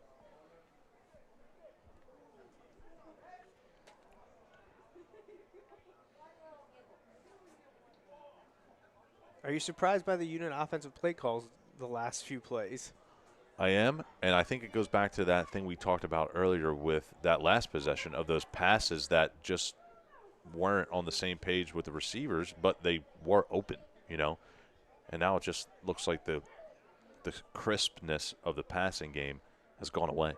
Are you surprised by the unit offensive play calls the last few plays? I am, and I think it goes back to that thing we talked about earlier with that last possession of those passes that just weren't on the same page with the receivers, but they were open, you know. And now it just looks like the crispness of the passing game has gone away.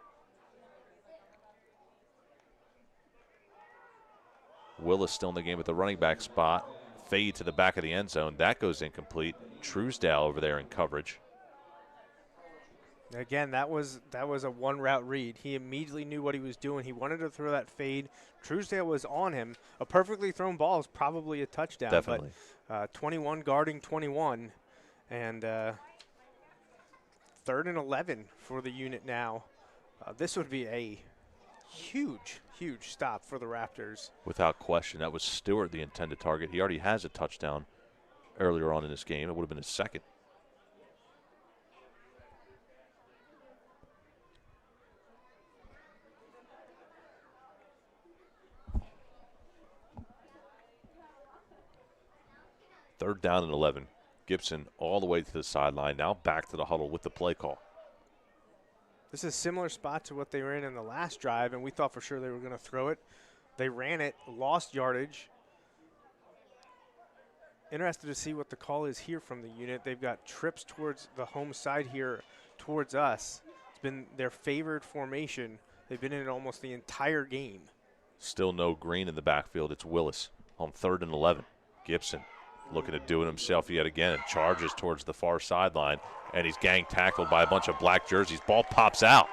Willis still in the game at the running back spot. Fade to the back of the end zone. That goes incomplete. Truesdale over there in coverage. Again, that was a one-route read. He immediately knew what he was doing. He wanted to throw that fade. Truesdale was on him. A perfectly thrown ball is probably a touchdown. Definitely. But 21 guarding 21. And 3rd and 11 for the unit now. This would be a huge, huge stop for the Raptors. Without question. That was Stewart, the intended target. He already has a touchdown earlier on in this game. It would have been his 2nd. Third down and 11. Gibson all the way to the sideline, now back to the huddle with the play call. This is a similar spot to what they were in the last drive, and we thought for sure they were going to throw it. They ran it, lost yardage. Interested to see what the call is here from the unit. They've got trips towards the home side here towards us. It's been their favored formation. They've been in it almost the entire game. Still no Green in the backfield. It's Willis on 3rd and 11. Gibson looking to do it himself yet again and charges towards the far sideline, and he's gang tackled by a bunch of black jerseys. Ball pops out,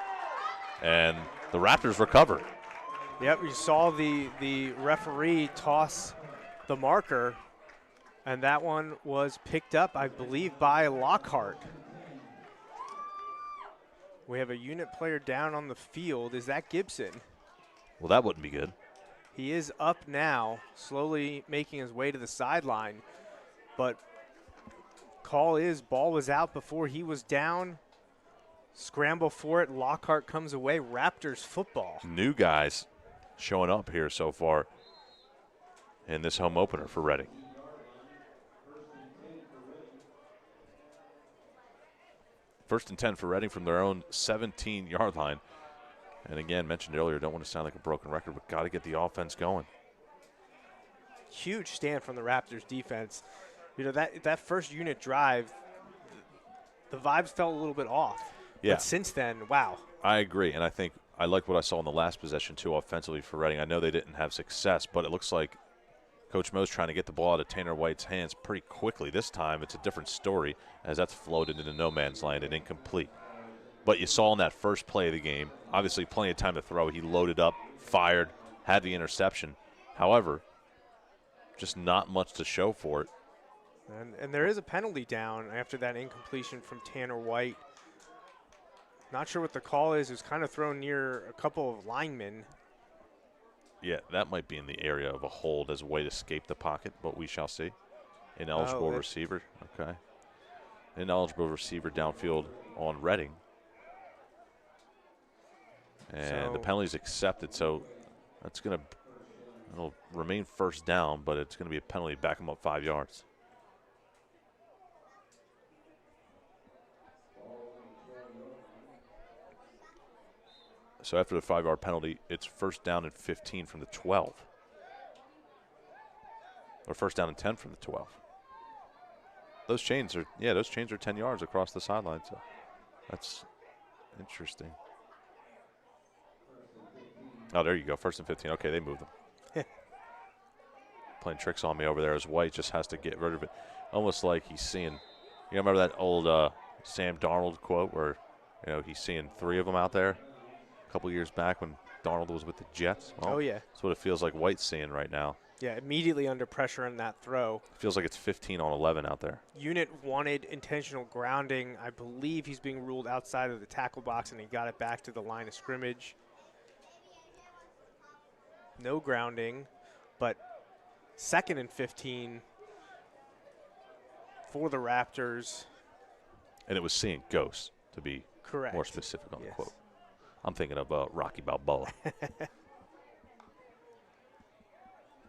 and the Raptors recover. Yep, you saw the referee toss the marker, and that one was picked up, I believe, by Lockhart. We have a unit player down on the field. Is that Gibson? Well, that wouldn't be good. He is up now, slowly making his way to the sideline. But call is ball was out before he was down. Scramble for it. Lockhart comes away. Raptors football. New guys showing up here so far in this home opener for Reading. First and 10 for Reading from their own 17-yard line. And again, mentioned earlier, don't want to sound like a broken record, but got to get the offense going. Huge stand from the Raptors defense. You know, that first unit drive, the vibes felt a little bit off. Yeah. But since then, wow. I agree, and I think I like what I saw in the last possession, too, offensively for Reading. I know they didn't have success, but it looks like Coach Mo's trying to get the ball out of Tanner White's hands pretty quickly. This time it's a different story, as that's floated into no man's land and incomplete. But you saw in that first play of the game, obviously plenty of time to throw. He loaded up, fired, had the interception. However, just not much to show for it. And there is a penalty down after that incompletion from Tanner White. Not sure what the call is. It was kind of thrown near a couple of linemen. Yeah, that might be in the area of a hold as a way to escape the pocket, but we shall see. Ineligible receiver. Okay. Ineligible receiver downfield on Reading. And the penalty's accepted, so that's going to – it'll remain first down, but it's going to be a penalty, back him up 5 yards. So after the 5-yard penalty, it's first down and 15 from the 12. Or first down and 10 from the 12. Those chains are 10 yards across the sideline, so that's interesting. Oh, there you go, first and 15. Okay, they moved them. Playing tricks on me over there as White just has to get rid of it. Almost like he's seeing, you remember that old Sam Darnold quote where, he's seeing 3 of them out there a couple years back when Darnold was with the Jets? Well, oh, yeah. That's what it feels like White's seeing right now. Yeah, immediately under pressure on that throw. It feels like it's 15 on 11 out there. Unit wanted intentional grounding. I believe he's being ruled outside of the tackle box, and he got it back to the line of scrimmage. No grounding, but second and 15 for the Raptors. And it was seeing ghosts, to be correct, more specific on the quote. I'm thinking of Rocky Balboa.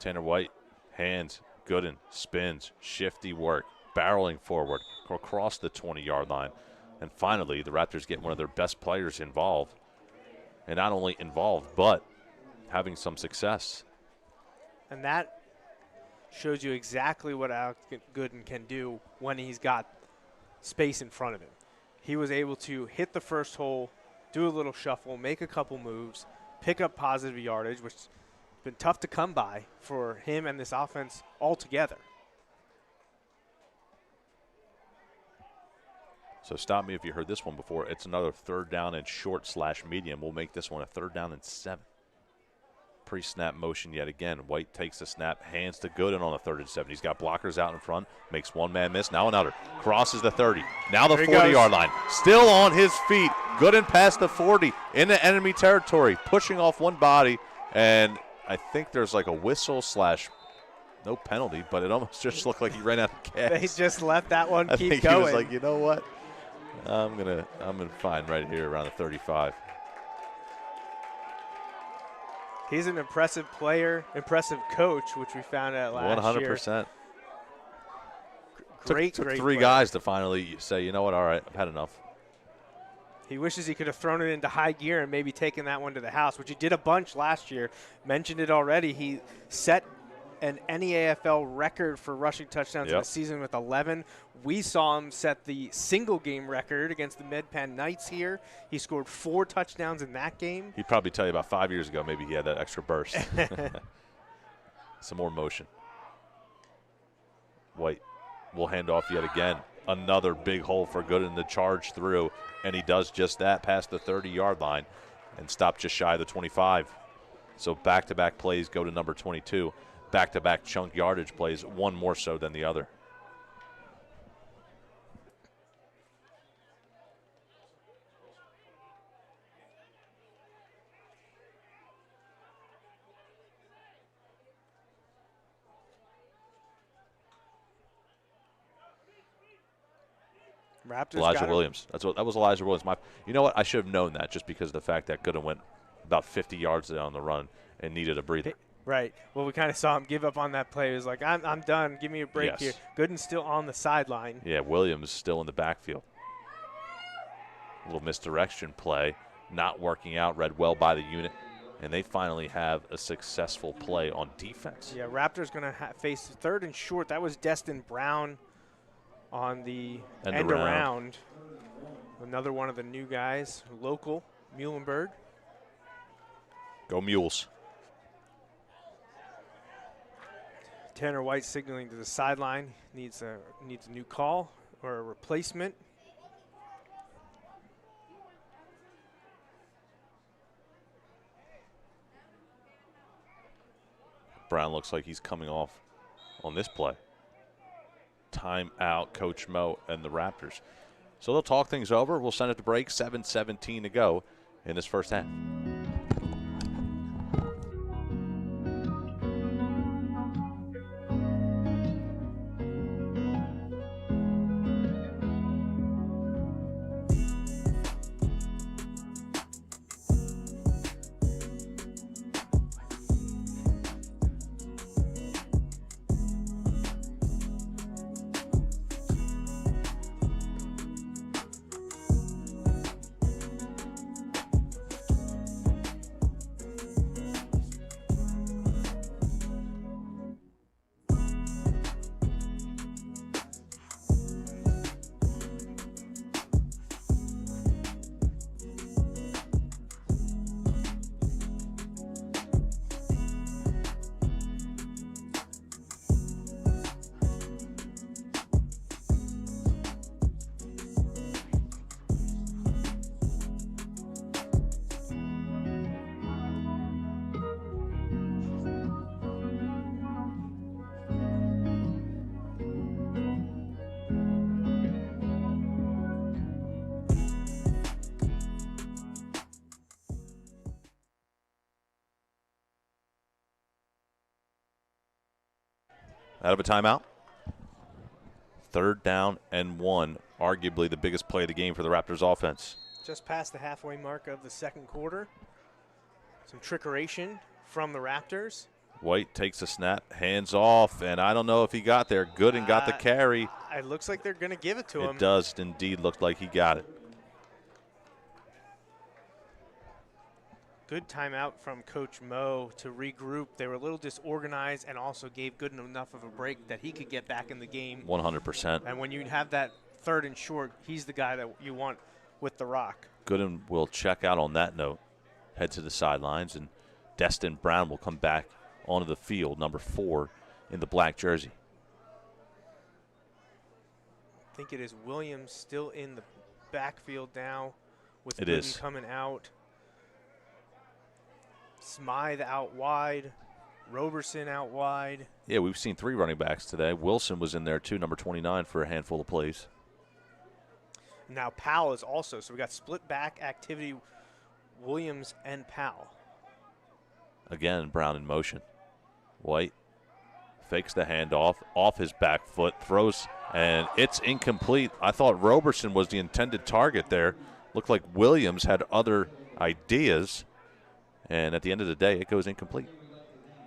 Tanner White, hands, Gooden, spins, shifty work, barreling forward across the 20-yard line. And finally, the Raptors get one of their best players involved. And not only involved, but having some success. And that shows you exactly what Alex Gooden can do when he's got space in front of him. He was able to hit the first hole, do a little shuffle, make a couple moves, pick up positive yardage, which has been tough to come by for him and this offense altogether. So stop me if you heard this one before. It's another third down and short / medium. We'll make this one a third down and 7. Pre-snap motion yet again. White takes the snap, hands to Gooden on the 3rd and 7. He's got blockers out in front, makes one man miss. Now another. Crosses the 30. Now the 40-yard line. Still on his feet. Gooden past the 40 into enemy territory, pushing off one body. And I think there's like a whistle / no penalty, but it almost just looked like he ran out of gas. They just let that one keep think going. He was like, you know what? I'm gonna find right here around the 35. He's an impressive player, impressive coach, which we found out last year. 100%. Great three player. guys to finally say, you know what, all right, I've had enough. He wishes he could have thrown it into high gear and maybe taken that one to the house, which he did a bunch last year. Mentioned it already. He set an NEAFL record for rushing touchdowns in the season with 11. We saw him set the single game record against the MedPen Knights here. He scored 4 touchdowns in that game. He'd probably tell you about 5 years ago maybe he had that extra burst. Some more motion. White will hand off yet again. Another big hole for Gooden to charge through, and he does just that past the 30-yard line and stop just shy of the 25. So back-to-back plays go to number 22. Back-to-back chunk yardage plays, one more so than the other. Raptors Elijah Williams. That was Elijah Williams. You know what? I should have known that just because of the fact that Gooden went about 50 yards down the run and needed a breather. Right. Well, we kind of saw him give up on that play. He was like, I'm done. Give me a break here. Gooden's still on the sideline. Yeah, Williams still in the backfield. A little misdirection play, not working out, read well by the unit, and they finally have a successful play on defense. Yeah, Raptors going to face 3rd and short. That was Destin Brown on the end around. Another one of the new guys, local, Muhlenberg. Go Mules. Tanner White signaling to the sideline. Needs a new call or a replacement. Brown looks like he's coming off on this play. Timeout, Coach Mo and the Raptors. So they'll talk things over. We'll send it to break. 7:17 to go in this first half. Out of a timeout. 3rd down and 1, arguably the biggest play of the game for the Raptors offense. Just past the halfway mark of the 2nd quarter. Some trickeration from the Raptors. White takes a snap, hands off, and I don't know if he got there. Gooden got the carry. It looks like they're going to give it to him. It does indeed look like he got it. Good timeout from Coach Mo to regroup. They were a little disorganized and also gave Gooden enough of a break that he could get back in the game. 100%. And when you have that 3rd and short, he's the guy that you want with the rock. Gooden will check out on that note, head to the sidelines, and Destin Brown will come back onto the field, number 4 in the black jersey. I think it is Williams still in the backfield now with It Gooden is. coming out. Smythe out wide. Roberson out wide. Yeah, we've seen 3 running backs today. Wilson was in there too, number 29, for a handful of plays. Now Powell is also. So we got split back activity, Williams and Powell. Again, Brown in motion. White fakes the handoff, off his back foot, throws, and it's incomplete. I thought Roberson was the intended target there. Looked like Williams had other ideas, and at the end of the day, it goes incomplete.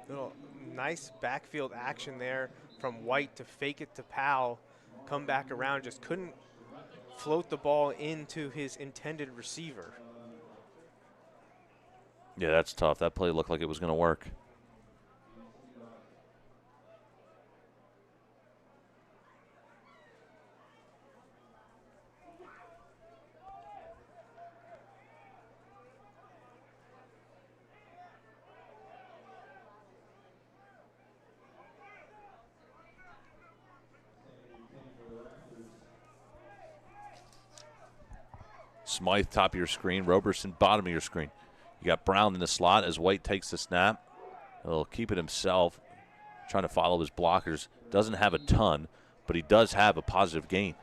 Little nice backfield action there from White to fake it to Powell, come back around, just couldn't float the ball into his intended receiver. Yeah, that's tough. That play looked like it was going to work. Smythe, top of your screen. Roberson, bottom of your screen. You got Brown in the slot as White takes the snap. He'll keep it himself, trying to follow his blockers. Doesn't have a ton, but he does have a positive gain.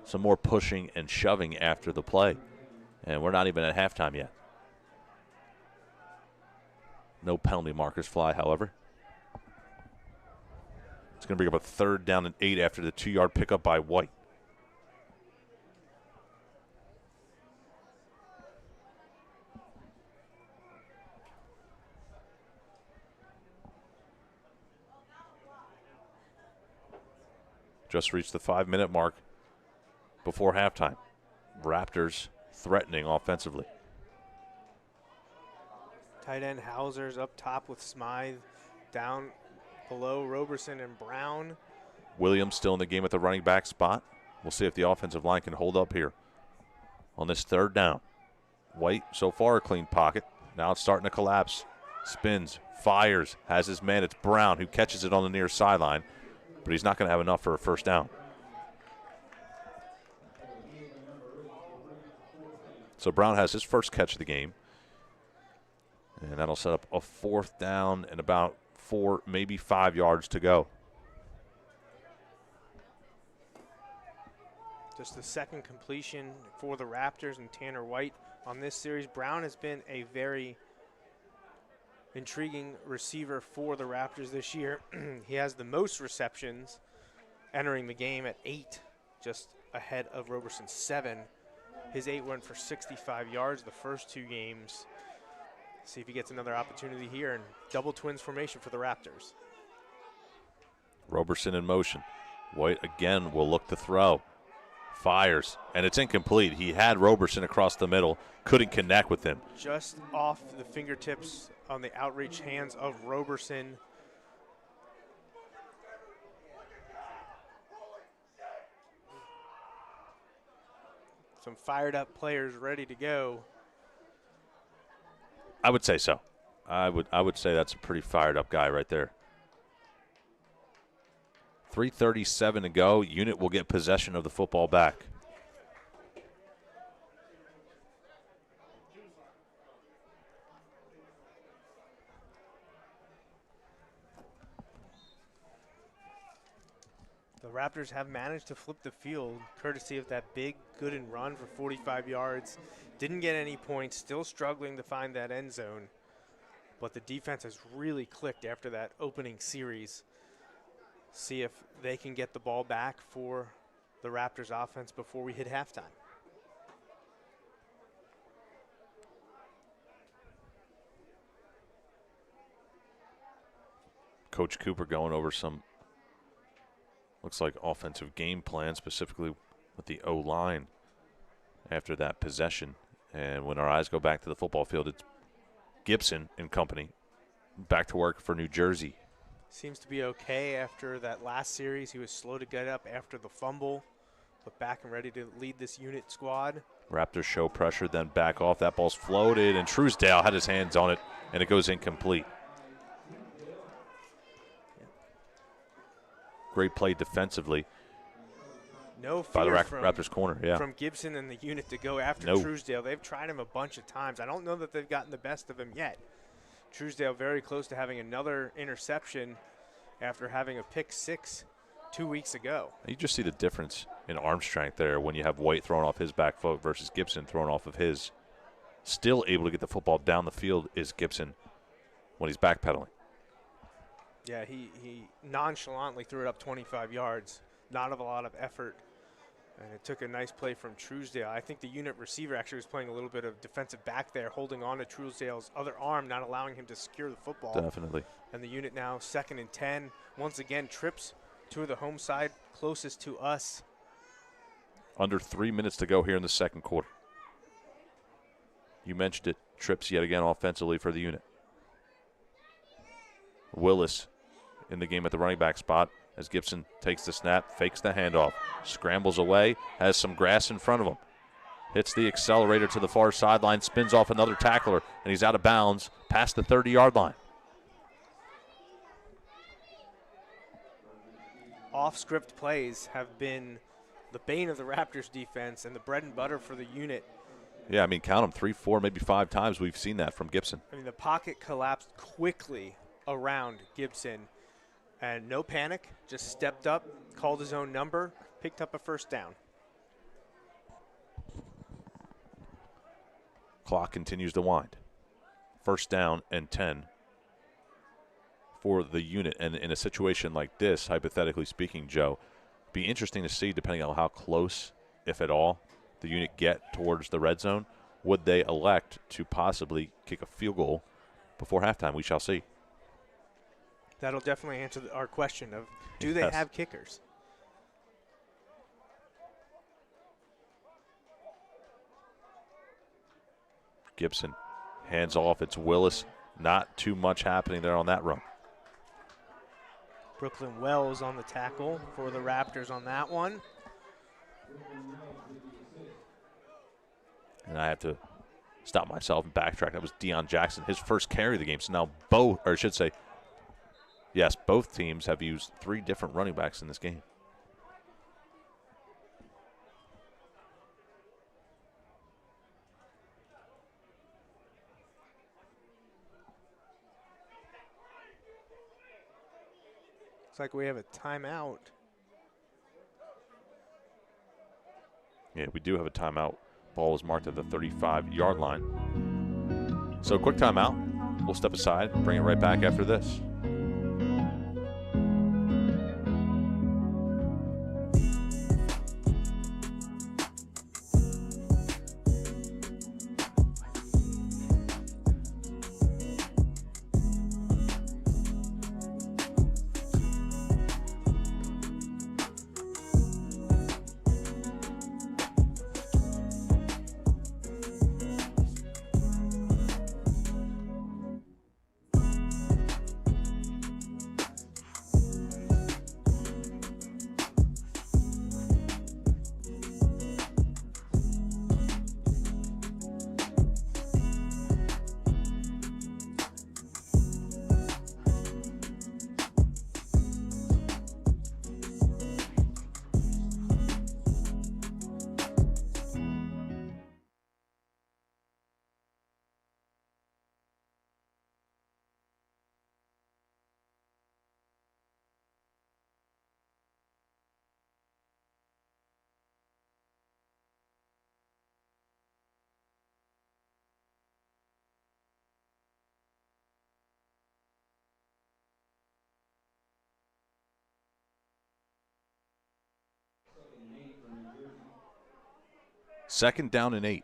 Some more pushing and shoving after the play. And we're not even at halftime yet. No penalty markers fly, however. It's going to bring up a 3rd down and 8 after the 2-yard pickup by White. Just reached the 5-minute mark. before halftime. Raptors threatening offensively. Tight end Hauser's up top with Smythe. Down below Roberson and Brown. Williams still in the game at the running back spot. We'll see if the offensive line can hold up here on this third down. White, so far a clean pocket. Now it's starting to collapse. Spins, fires, has his man. It's Brown who catches it on the near sideline, but he's not going to have enough for a first down. So Brown has his first catch of the game, and that'll set up a fourth down and about 4, maybe 5 yards to go. Just the second completion for the Raptors and Tanner White on this series. Brown has been a very intriguing receiver for the Raptors this year. He has the most receptions entering the game at 8, just ahead of Roberson's 7. His 8 went for 65 yards the first 2 games. See if he gets another opportunity here, and double twins formation for the Raptors. Roberson in motion. White again will look to throw. Fires, and it's incomplete. He had Roberson across the middle, couldn't connect with him. Just off the fingertips on the outreach hands of Roberson. Some fired up players ready to go. I would say so. I would say that's a pretty fired up guy right there. 3:37 to go. Unit will get possession of the football back. The Raptors have managed to flip the field courtesy of that big Gooden run for 45 yards. Didn't get any points, still struggling to find that end zone. But the defense has really clicked after that opening series. See if they can get the ball back for the Raptors offense before we hit halftime. Coach Cooper going over some, looks like offensive game plan, specifically with the O-line after that possession. And when our eyes go back to the football field, it's Gibson and company back to work for New Jersey. Seems to be okay after that last series. He was slow to get up after the fumble, but back and ready to lead this unit squad. Raptors show pressure, then back off. That ball's floated, and Truesdale had his hands on it, and it goes incomplete. Great play defensively. No by the fear from Raptors corner, yeah. From Gibson and the unit to go after Truesdale. They've tried him a bunch of times. I don't know that they've gotten the best of him yet. Truesdale very close to having another interception after having a pick 6 2 weeks ago. You just see the difference in arm strength there when you have White throwing off his back foot versus Gibson throwing off of his. Still able to get the football down the field is Gibson when he's backpedaling. Yeah, he nonchalantly threw it up 25 yards. Not of a lot of effort. And it took a nice play from Truesdale. I think the unit receiver actually was playing a little bit of defensive back there, holding on to Truesdale's other arm, not allowing him to secure the football. Definitely. And the unit now 2nd and 10. Once again, trips to the home side closest to us. Under 3 minutes to go here in the second quarter. You mentioned it. Trips yet again offensively for the unit. Willis in the game at the running back spot as Gibson takes the snap, fakes the handoff, scrambles away, has some grass in front of him. Hits the accelerator to the far sideline, spins off another tackler, and he's out of bounds past the 30-yard line. Off-script plays have been the bane of the Raptors defense and the bread and butter for the unit. Yeah, I mean, count them 3, 4, maybe 5 times we've seen that from Gibson. I mean, the pocket collapsed quickly around Gibson. And no panic, just stepped up, called his own number, picked up a first down. Clock continues to wind. First down and 10 for the unit. And in a situation like this, hypothetically speaking, Joe, be interesting to see, depending on how close, if at all, the unit get towards the red zone. Would they elect to possibly kick a field goal before halftime? We shall see. That'll definitely answer our question of, do they have kickers? Gibson hands off. It's Willis. Not too much happening there on that run. Brooklyn Wells on the tackle for the Raptors on that one. And I have to stop myself and backtrack. That was Deion Jackson, his first carry of the game. So now both, or I should say, yes, both teams have used 3 different running backs in this game. Looks like we have a timeout. Yeah, we do have a timeout. Ball is marked at the 35-yard line. So quick timeout. We'll step aside and bring it right back after this. Second down and 8.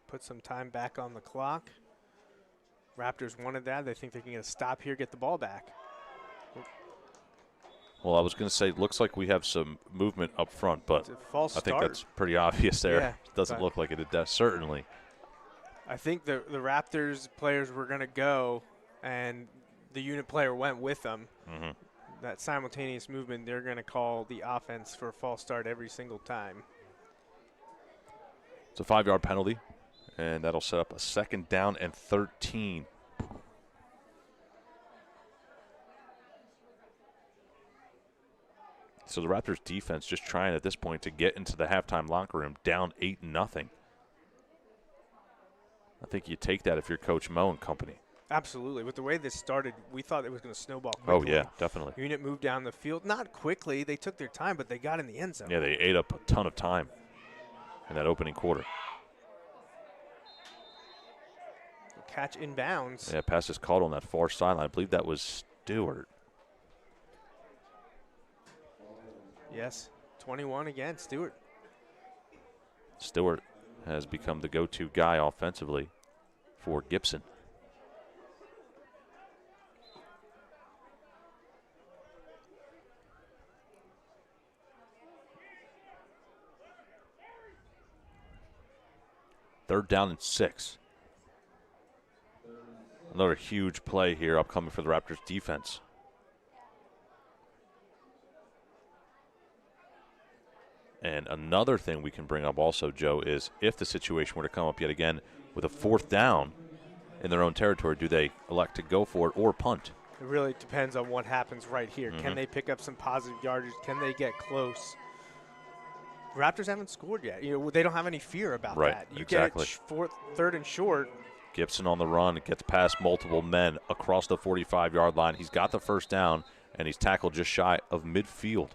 Put some time back on the clock. Raptors wanted that. They think they can get a stop here, get the ball back. Well, I was going to say, looks like we have some movement up front, but It's a false I think start. that's pretty obvious there. Yeah, It doesn't but look like it. It does, certainly. I think the Raptors players were going to go, and the unit player went with them. Mm-hmm. That simultaneous movement, they're going to call the offense for a false start every single time. It's a 5-yard penalty, and that'll set up a second down and 13. So the Raptors defense just trying at this point to get into the halftime locker room down 8-0. I think you take that if you're Coach Mo and company. Absolutely. With the way this started, we thought it was going to snowball Oh, quickly. yeah, definitely. Unit moved down the field. Not quickly. They took their time, but they got in the end zone. Yeah, they ate up a ton of time in that opening quarter. Catch inbounds. Yeah, pass is called on that far sideline. I believe that was Stewart. Yes, 21 again, Stewart. Stewart has become the go-to guy offensively for Gibson. Third down and 6. Another huge play here upcoming for the Raptors defense. And another thing we can bring up also, Joe, is if the situation were to come up yet again with a 4th down in their own territory, do they elect to go for it or punt? It really depends on what happens right here. Can they pick up some positive yardage? Can they get close? Raptors haven't scored yet. You know, they don't have any fear about that. You exactly. get it third and short. Gibson on the run, gets past multiple men across the 45-yard line. He's got the first down, and he's tackled just shy of midfield.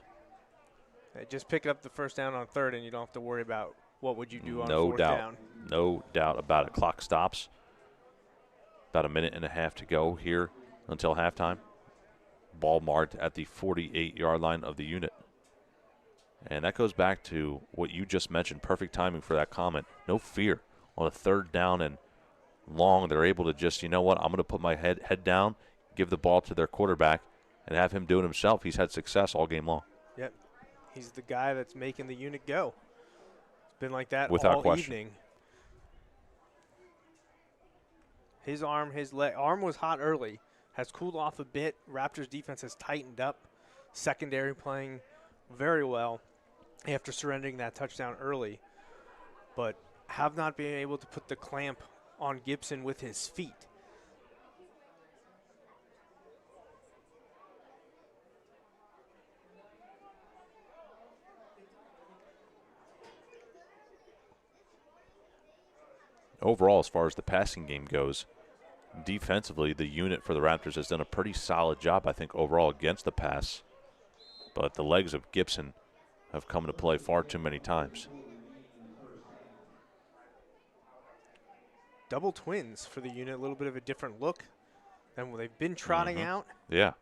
Just pick up the first down on third, and you don't have to worry about what would you do on No fourth doubt. down. No doubt about it. Clock stops. About a minute and a half to go here until halftime. Ball marked at the 48-yard line of the unit. And that goes back to what you just mentioned. Perfect timing for that comment. No fear. On a third down and long, they're able to just, you know what, I'm going to put my head down, give the ball to their quarterback, and have him do it himself. He's had success all game long. Yep. He's the guy that's making the unit go. It's been like that Without all question. evening. His arm, arm was hot early, has cooled off a bit. Raptors defense has tightened up. Secondary playing very well after surrendering that touchdown early, but have not been able to put the clamp on Gibson with his feet. Overall, as far as the passing game goes, defensively, the unit for the Raptors has done a pretty solid job, I think, overall against the pass. But the legs of Gibson have come into play far too many times. Double twins for the unit, a little bit of a different look than what they've been trotting out. Yeah.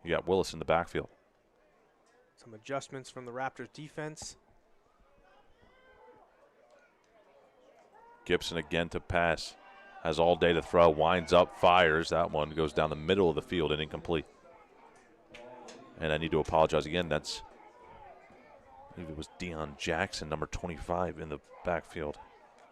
You got Willis in the backfield. Some adjustments from the Raptors defense. Gibson again to pass. Has all day to throw. Winds up, fires. That one goes down the middle of the field and incomplete. And I need to apologize again. I believe it was Deion Jackson, number 25, in the backfield.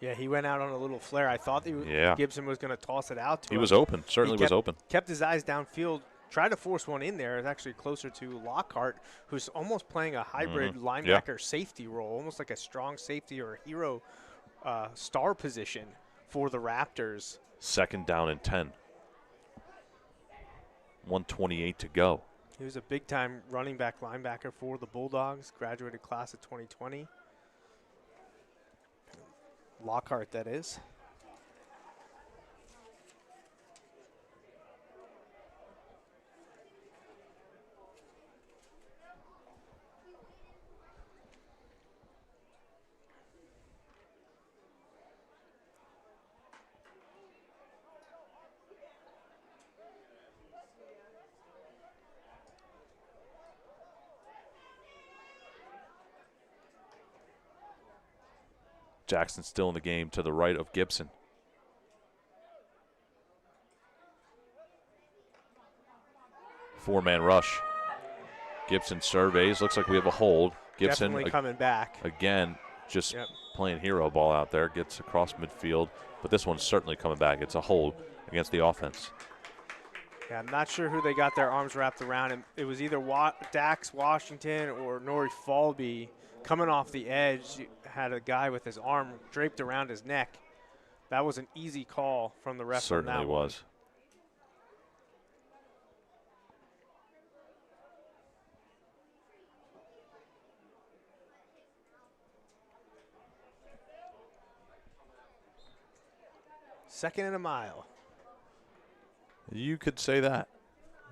Yeah, he went out on a little flare. I thought Gibson was going to toss it out to him. He was open. Certainly was open. Kept his eyes downfield. Tried to force one in there. It's actually closer to Lockhart, who's almost playing a hybrid linebacker safety role, almost like a strong safety or a hero star position for the Raptors. 2nd down and 10. 1:28 to go. He was a big-time running back linebacker for the Bulldogs, graduated class of 2020. Lockhart, that is. Jackson still in the game to the right of Gibson. Four-man rush. Gibson surveys. Looks like we have a hold. Gibson definitely coming back. Again, just playing hero ball out there. Gets across midfield. But this one's certainly coming back. It's a hold against the offense. Yeah, I'm not sure who they got their arms wrapped around. It was either Dax Washington or Nori Falby coming off the edge. Had a guy with his arm draped around his neck. That was an easy call from the ref. Certainly on that was. One. 2nd and a mile. You could say that.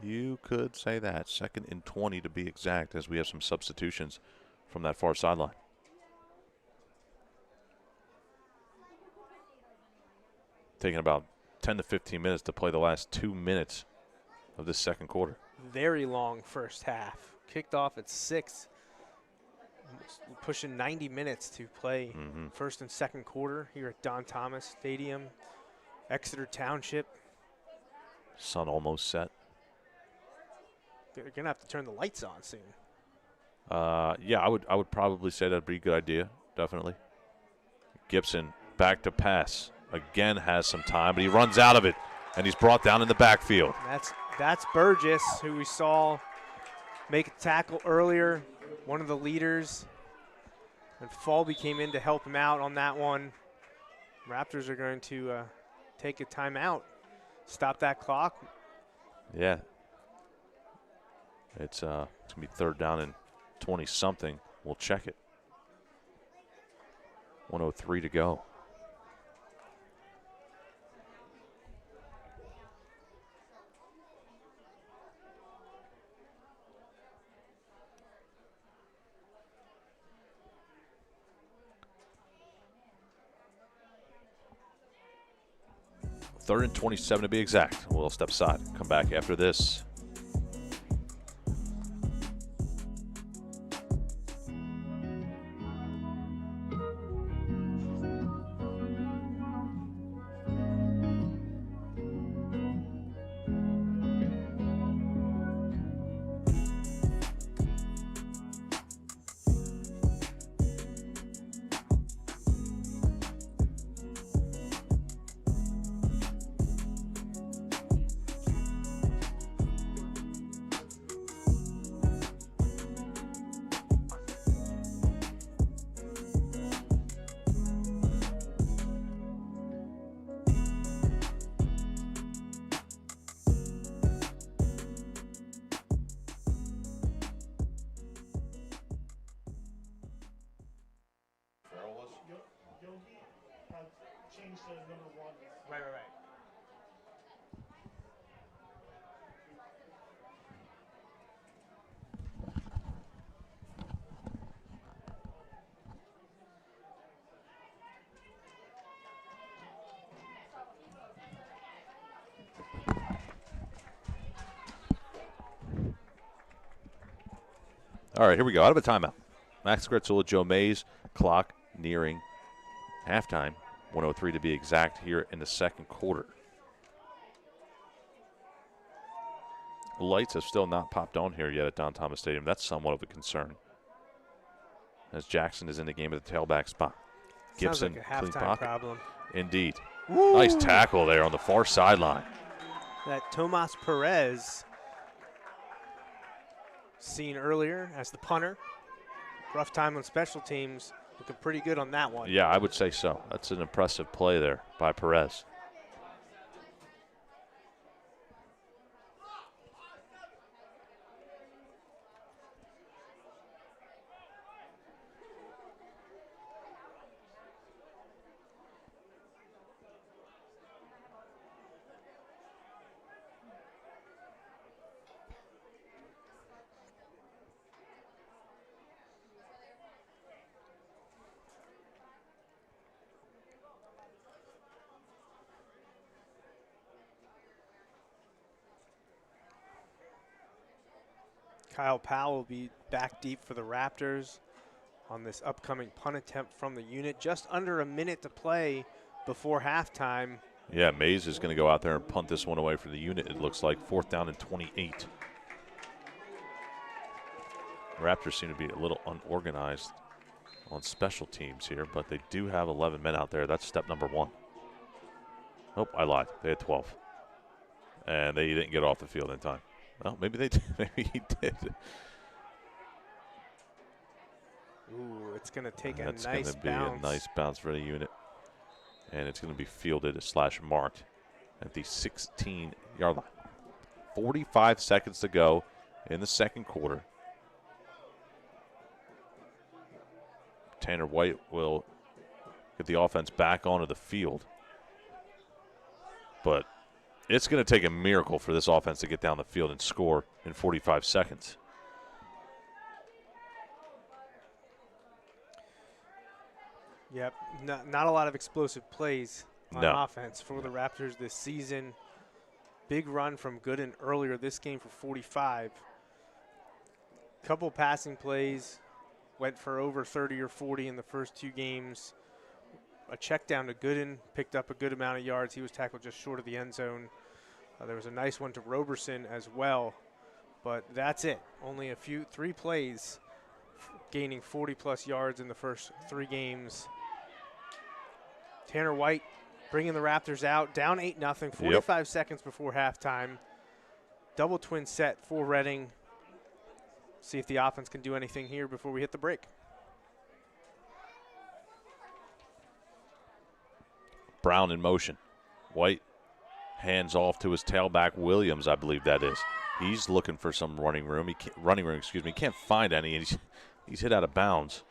You could say that. 2nd and 20 to be exact, as we have some substitutions from that far sideline. Taking about 10 to 15 minutes to play the last 2 minutes of this 2nd quarter. Very long first half. Kicked off at 6. Pushing 90 minutes to play 1st and 2nd quarter here at Don Thomas Stadium, Exeter Township. Sun almost set. They're going to have to turn the lights on soon. Yeah, I would probably say that'd be a good idea, definitely. Gibson back to pass. Again has some time, but he runs out of it, and he's brought down in the backfield. That's Burgess, who we saw make a tackle earlier, one of the leaders. And Falby came in to help him out on that one. Raptors are going to take a timeout, stop that clock. Yeah. It's going to be 3rd down and 20-something. We'll check it. 1:03 to go. Third and 27 to be exact. We'll step aside. Come back after this. All right, here we go. Out of a timeout. Max Gretzula, Joe Mays, clock nearing halftime. 1:03 to be exact here in the second quarter. The lights have still not popped on here yet at Don Thomas Stadium. That's somewhat of a concern, as Jackson is in the game at the tailback spot. Gibson, Sounds like a clean halftime pocket. problem. Indeed. Nice tackle there on the far sideline. That Tomas Perez, seen earlier as the punter. Rough time on special teams. Looking pretty good on that one. Yeah, I would say so. That's an impressive play there by Perez. Kyle Powell will be back deep for the Raptors on this upcoming punt attempt from the unit. Just under a minute to play before halftime. Yeah, Mays is going to go out there and punt this one away for the unit. It looks like 4th down and 28. Raptors seem to be a little unorganized on special teams here, but they do have 11 men out there. That's step number 1. Oh, I lied. They had 12. And they didn't get off the field in time. Well, maybe they did. Maybe he did. Ooh, it's going to take That's a nice going to be bounce. a nice bounce for the unit. And it's going to be fielded / marked at the 16-yard line. 45 seconds to go in the second quarter. Tanner White will get the offense back onto the field. But it's going to take a miracle for this offense to get down the field and score in 45 seconds. Yep, not a lot of explosive plays on No. offense for the Raptors this season. Big run from Gooden earlier this game for 45. Couple passing plays, went for over 30 or 40 in the first 2 games. A check down to Gooden, picked up a good amount of yards. He was tackled just short of the end zone. There was a nice one to Roberson as well, but that's it. Only 3 plays, gaining 40-plus yards in the first 3 games. Tanner White bringing the Raptors out, down 8-0, 45 seconds before halftime. Double twin set for Reading. See if the offense can do anything here before we hit the break. Brown in motion. White hands off to his tailback, Williams, I believe that is. He's looking for some running room. He can't find any, and he's hit out of bounds.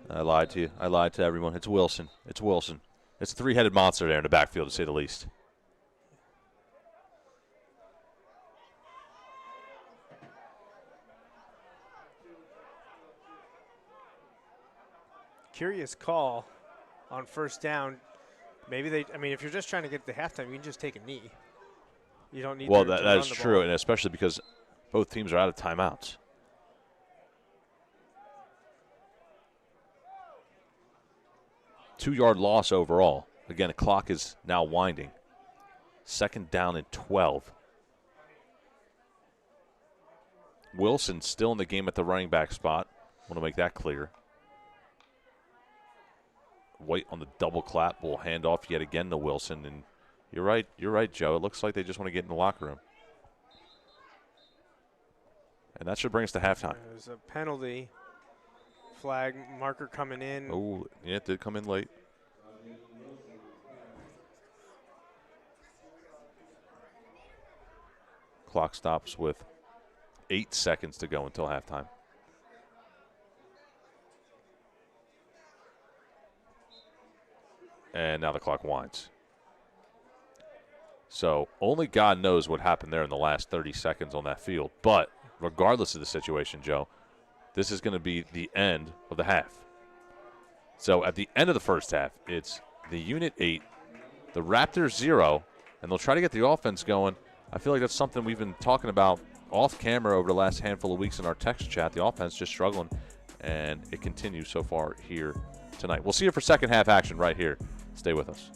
I lied to you. I lied to everyone. It's Wilson. It's Wilson. It's a 3-headed monster there in the backfield, to say the least. Curious call on first down. Maybe if you're just trying to get to halftime, you can just take a knee. You don't need Well, to that run is the true, ball. and especially because both teams are out of timeouts. Two-yard loss overall. Again, the clock is now winding. 2nd down and 12. Wilson still in the game at the running back spot. Want to make that clear. White on the double clap will hand off yet again to Wilson. And you're right, Joe. It looks like they just want to get in the locker room. And that should bring us to halftime. There's a penalty. Flag marker coming in. Oh, yeah, it did come in late. Clock stops with 8 seconds to go until halftime. And now the clock winds. So only God knows what happened there in the last 30 seconds on that field. But regardless of the situation, Joe, this is going to be the end of the half. So at the end of the first half, it's the unit 8, the Raptors 0, and they'll try to get the offense going. I feel like that's something we've been talking about off camera over the last handful of weeks in our text chat. The offense just struggling, and it continues so far here tonight. We'll see you for second half action right here. Stay with us.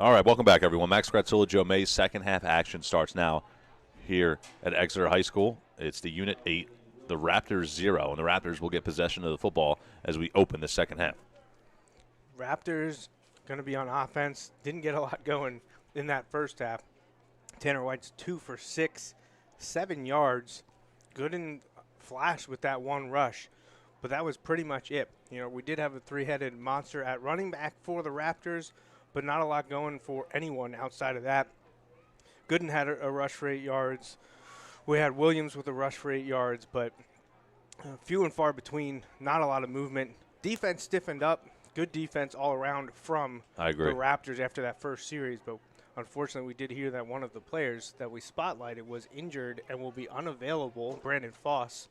All right, welcome back, everyone. Max Gratzula, Joe Mays. Second half action starts now here at Exeter High School. It's the Unit 8, the Raptors 0, and the Raptors will get possession of the football as we open the second half. Raptors going to be on offense. Didn't get a lot going in that first half. Tanner White's 2 for 6, 7 yards. Good in flash with that one rush, but that was pretty much it. You know, we did have a three-headed monster at running back for the Raptors, but not a lot going for anyone outside of that. Gooden had a rush for 8 yards. We had Williams with a rush for 8 yards, but few and far between, not a lot of movement. Defense stiffened up. Good defense all around from the Raptors after that first series, but unfortunately we did hear that one of the players that we spotlighted was injured and will be unavailable. Brandon Foss,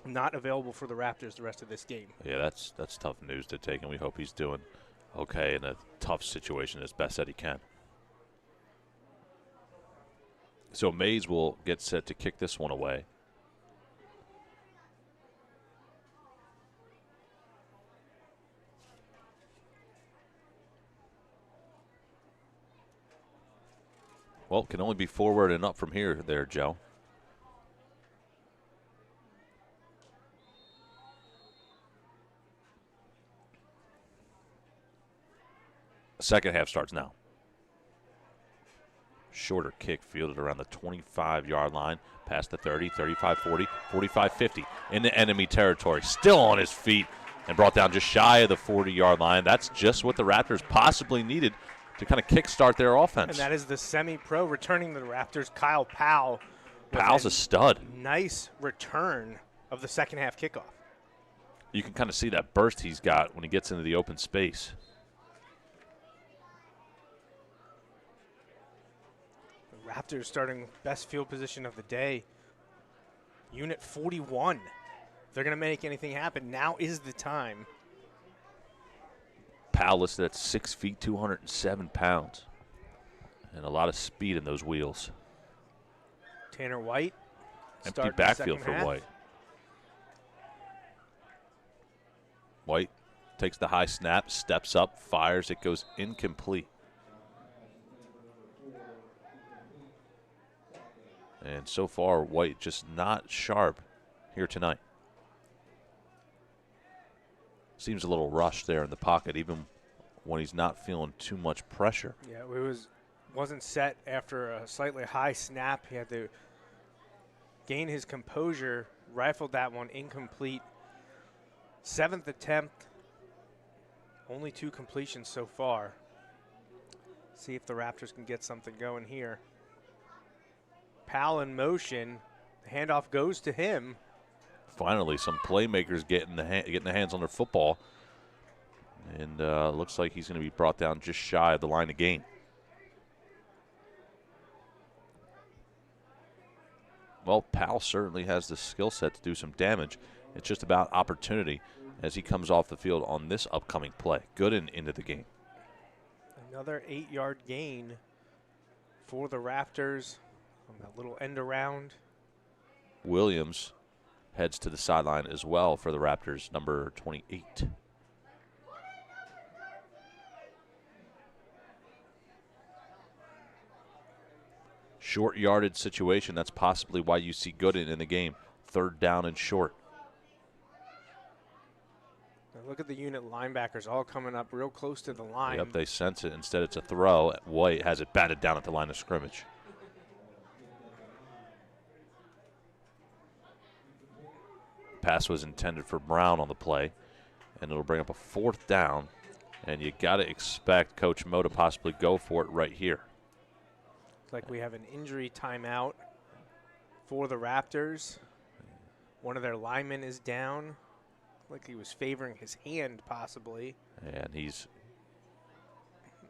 not available for the Raptors the rest of this game. Yeah, that's tough news to take, and we hope he's doing okay in a tough situation as best that he can. So Mays will get set to kick this one away. Well, can only be forward and up from here there, Joe. Second half starts now. Shorter kick fielded around the 25-yard line, past the 30, 35, 40, 45, 50. In the enemy territory, still on his feet and brought down just shy of the 40-yard line. That's just what the Raptors possibly needed to kind of kickstart their offense. And that is the semi-pro returning to the Raptors, Kyle Powell. Powell's a stud. Nice return of the second half kickoff. You can kind of see that burst he's got when he gets into the open space. The Raptors starting best field position of the day. Unit 41. If they're going to make anything happen, now is the time. Powell listed at 6 feet, 207 pounds. And a lot of speed in those wheels. Tanner White. Empty backfield for White. White takes the high snap, steps up, fires. It goes incomplete. And so far, White just not sharp here tonight. Seems a little rushed there in the pocket, even when he's not feeling too much pressure. Yeah, it wasn't set after a slightly high snap. He had to gain his composure, rifled that one incomplete. 7th attempt, only 2 completions so far. See if the Raptors can get something going here. Powell in motion, the handoff goes to him. Finally, some playmakers getting the hands on their football. And looks like he's going to be brought down just shy of the line of gain. Well, Powell certainly has the skill set to do some damage. It's just about opportunity as he comes off the field on this upcoming play. Good into the game. Another 8-yard gain for the Raptors on that little end around. Williams heads to the sideline as well for the Raptors, number 28. Short yardage situation. That's possibly why you see Gooden in the game. 3rd down and short. Now look at the unit linebackers all coming up real close to the line. Yep, they sense it. Instead, it's a throw. White has it batted down at the line of scrimmage. Pass was intended for Brown on the play, and it'll bring up a 4th down. And you got to expect Coach Mo to possibly go for it right here. It's like we have an injury timeout for the Raptors. One of their linemen is down. Like he was favoring his hand possibly. And he's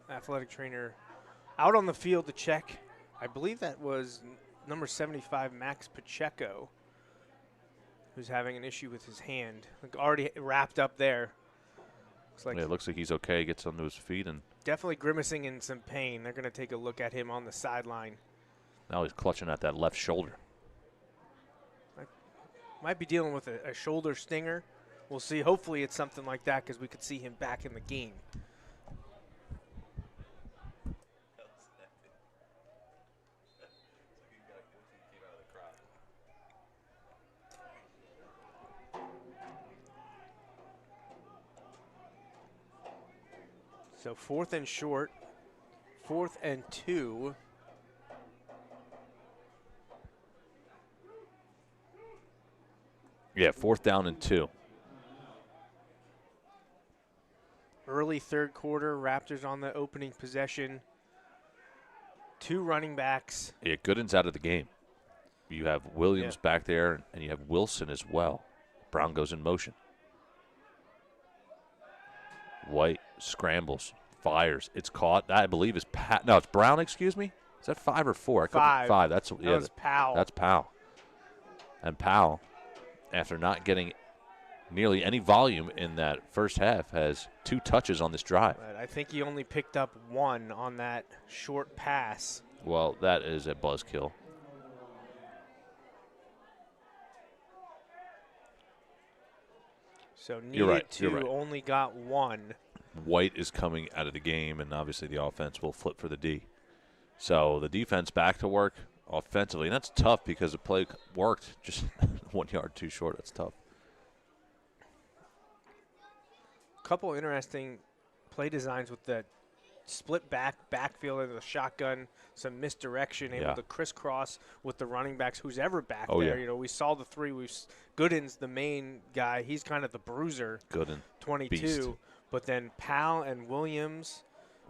athletic trainer out on the field to check. I believe that was number 75, Max Pacheco, who's having an issue with his hand. Like already wrapped up there. It looks like he's okay. Gets onto his feet and definitely grimacing in some pain. They're going to take a look at him on the sideline. Now he's clutching at that left shoulder. Might be dealing with a shoulder stinger. We'll see. Hopefully it's something like that because we could see him back in the game. So 4th and short, 4th and 2. Yeah, 4th down and 2. Early third quarter, Raptors on the opening possession. 2 running backs. Yeah, Gooden's out of the game. You have Williams back there, and you have Wilson as well. Brown goes in motion. White scrambles, fires. It's caught. I believe is Pat. No, it's Brown. Excuse me. Is that 5 or 4? 5. That was Powell. That's Powell. And Powell, after not getting nearly any volume in that first half, has 2 touches on this drive. But I think he only picked up 1 on that short pass. Well, that is a buzzkill. So needed You're right. 2, only got 1. White is coming out of the game, and obviously the offense will flip for the D. So the defense back to work offensively, and that's tough because the play worked, just 1 yard too short. That's tough. Couple interesting play designs with the split backfield and the shotgun, some misdirection, able to crisscross with the running backs, who's ever back there. Yeah. You know, we saw the 3. Gooden's the main guy. He's kind of the bruiser. Gooden, 22. beast. But then Powell and Williams.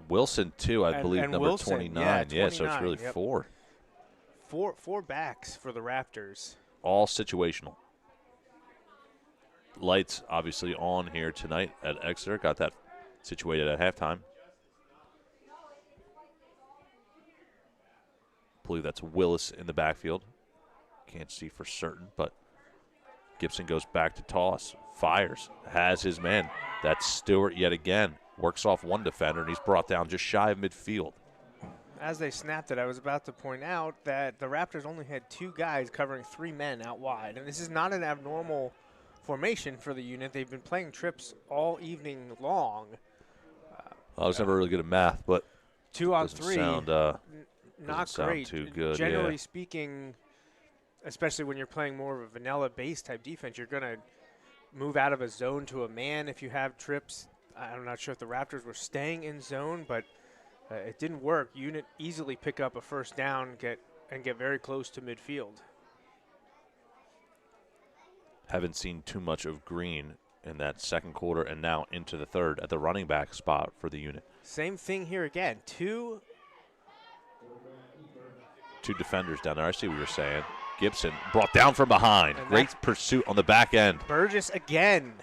Wilson, too, I believe, and number Wilson, 29. yeah, So it's really 4. Four backs for the Raptors. All situational. Lights obviously on here tonight at Exeter. Got that situated at halftime. I believe that's Willis in the backfield. Can't see for certain, but Gibson goes back to toss. Fires. Has his man. That's Stewart yet again. Works off 1 defender, and he's brought down just shy of midfield. As they snapped it, I was about to point out that the Raptors only had 2 guys covering 3 men out wide. And this is not an abnormal formation for the unit. They've been playing trips all evening long. I was never really good at math, but 2 on 3. Not great. Too good. Generally speaking, especially when you're playing more of a vanilla-based type defense, you're going to move out of a zone to a man if you have trips. I'm not sure if the Raptors were staying in zone, but it didn't work. Unit easily pick up a first down, get very close to midfield. Haven't seen too much of Green in that second quarter and now into the third at the running back spot for the unit. Same thing here again. Two defenders down there. I see what you're saying. Gibson brought down from behind. And Great pursuit on the back end. Burgess again.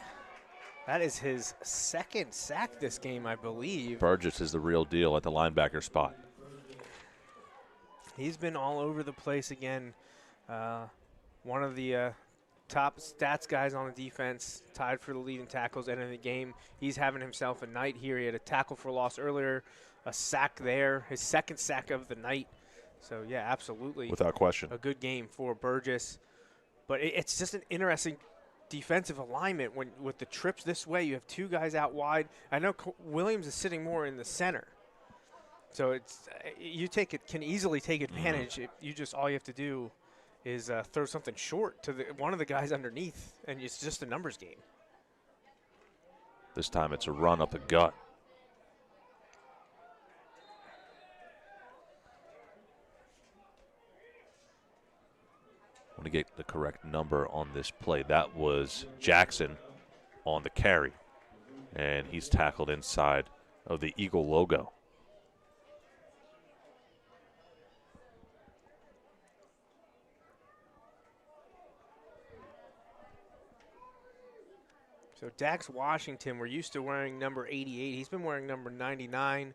That is his 2nd sack this game, I believe. Burgess is the real deal at the linebacker spot. He's been all over the place again. One of the top stats guys on the defense, tied for the lead in tackles, end of the game. He's having himself a night here. He had a tackle for loss earlier, a sack there, his 2nd sack of the night. So, yeah, absolutely. Without question. A good game for Burgess. But it's just an interesting defensive alignment when with the trips this way. You have 2 guys out wide. I know Williams is sitting more in the center. So it's can easily take advantage. You just all you have to do is throw something short to one of the guys underneath, and it's just a numbers game. This time it's a run up the gut. I want to get the correct number on this play. That was Jackson on the carry, and he's tackled inside of the Eagle logo. So Dax Washington, we're used to wearing number 88. He's been wearing number 99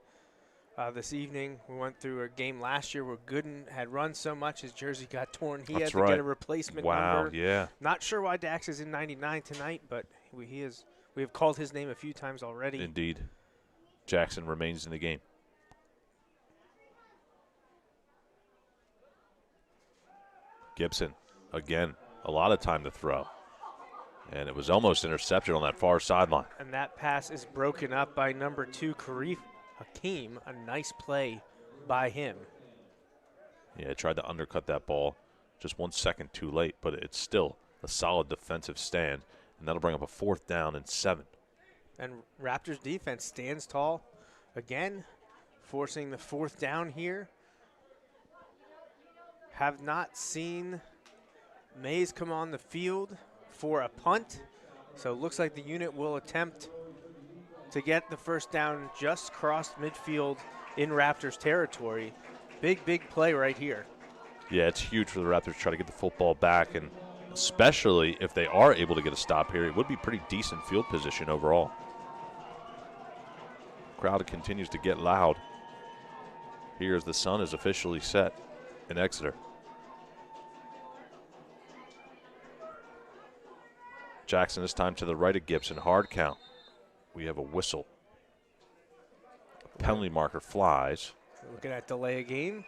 this evening. We went through a game last year where Gooden had run so much his jersey got torn. He had to get a replacement number. Wow, yeah. Not sure why Dax is in 99 tonight, but we have called his name a few times already. Indeed. Jackson remains in the game. Gibson, again, a lot of time to throw. And it was almost intercepted on that far sideline. And that pass is broken up by number 2, Karif Hakeem. A nice play by him. Yeah, tried to undercut that ball just 1 second too late, but it's still a solid defensive stand, and that'll bring up a 4th down and 7. And Raptors defense stands tall. Again, forcing the 4th down here. Have not seen Mays come on the field for a punt. So it looks like the unit will attempt to get the 1st down just crossed midfield in Raptors territory. Big play right here. Yeah, it's huge for the Raptors to try to get the football back, and especially if they are able to get a stop here, it would be pretty decent field position overall. Crowd continues to get loud here as the sun is officially set in Exeter. Jackson this time to the right of Gibson. Hard count. We have a whistle. A penalty marker flies. Looking at delay a game.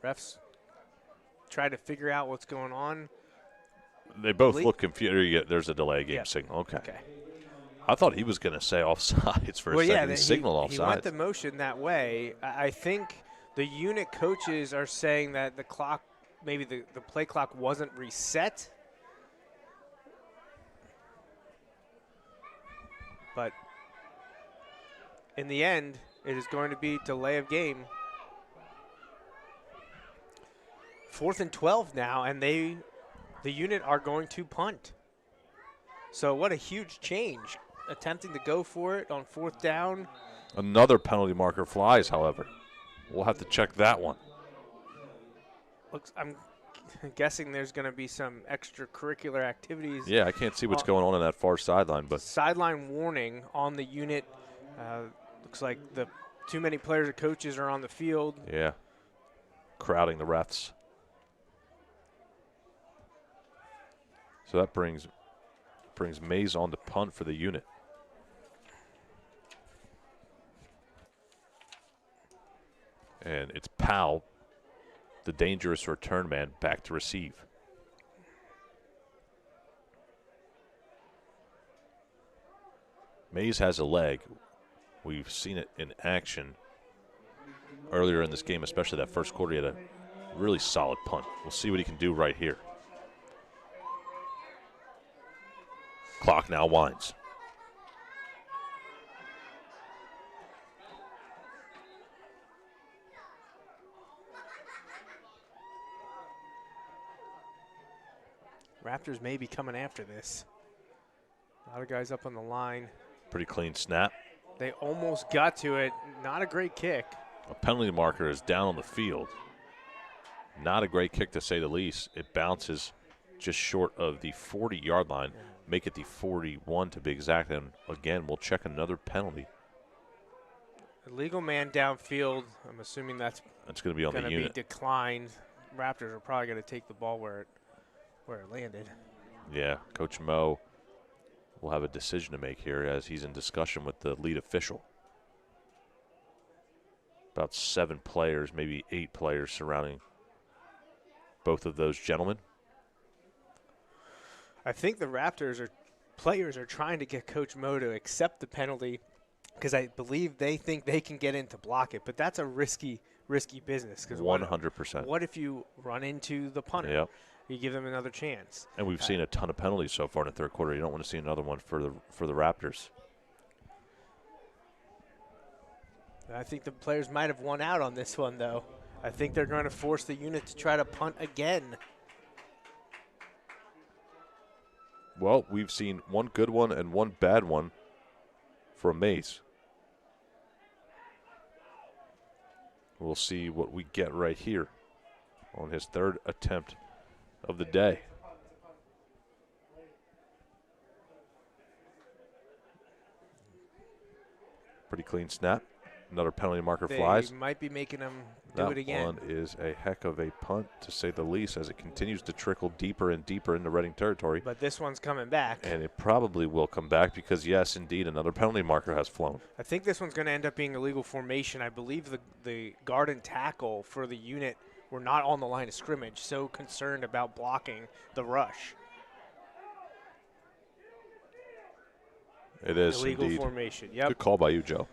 Refs try to figure out what's going on. They both look confused. There's a delay game signal. Okay. I thought he was going to say offsides for a second. He signaled offsides. He went the motion that way. I think the unit coaches are saying that the clock, maybe the play clock wasn't reset. But in the end, it is going to be delay of game. 4th and 12 now, and the unit are going to punt. So what a huge change. Attempting to go for it on 4th down. Another penalty marker flies, however. We'll have to check that one. I'm guessing there's going to be some extracurricular activities. Yeah, I can't see what's going on that far sideline, but sideline warning on the unit. Looks like too many players and coaches are on the field. Yeah, crowding the refs. So that brings Mays on to punt for the unit. And it's Powell, the dangerous return man, back to receive. Mays has a leg. We've seen it in action earlier in this game, especially that first quarter. He had a really solid punt. We'll see what he can do right here. Clock now winds. Raptors may be coming after this. A lot of guys up on the line. Pretty clean snap. They almost got to it. Not a great kick. A penalty marker is down on the field. Not a great kick, to say the least. It bounces just short of the 40-yard line. Make it the 41 to be exact. And again, we'll check another penalty. Illegal man downfield. I'm assuming that's going to be on the unit. Going to be declined. Raptors are probably going to take the ball where it landed. Yeah, Coach Mo will have a decision to make here as he's in discussion with the lead official. About 7 players, maybe 8 players surrounding both of those gentlemen. I think the Raptors players are trying to get Coach Mo to accept the penalty because I believe they think they can get in to block it. But that's a risky business. 100%. What if you run into the punter? Yep. You give them another chance. And we've seen a ton of penalties so far in the third quarter. You don't want to see another one for the Raptors. I think the players might have won out on this one, though. I think they're going to force the unit to try to punt again. Well, we've seen one good one and one bad one from Mays. We'll see what we get right here on his third attempt of the day. Pretty clean snap. Another penalty marker flies. They might be making them do it again. That one is a heck of a punt, to say the least, as it continues to trickle deeper and deeper into Reading territory. But this one's coming back. And it probably will come back because, yes, indeed, another penalty marker has flown. I think this one's going to end up being illegal formation. I believe the guard and tackle for the unit were not on the line of scrimmage, so concerned about blocking the rush. It is illegal indeed. Formation, yep. Good call by you, Joe.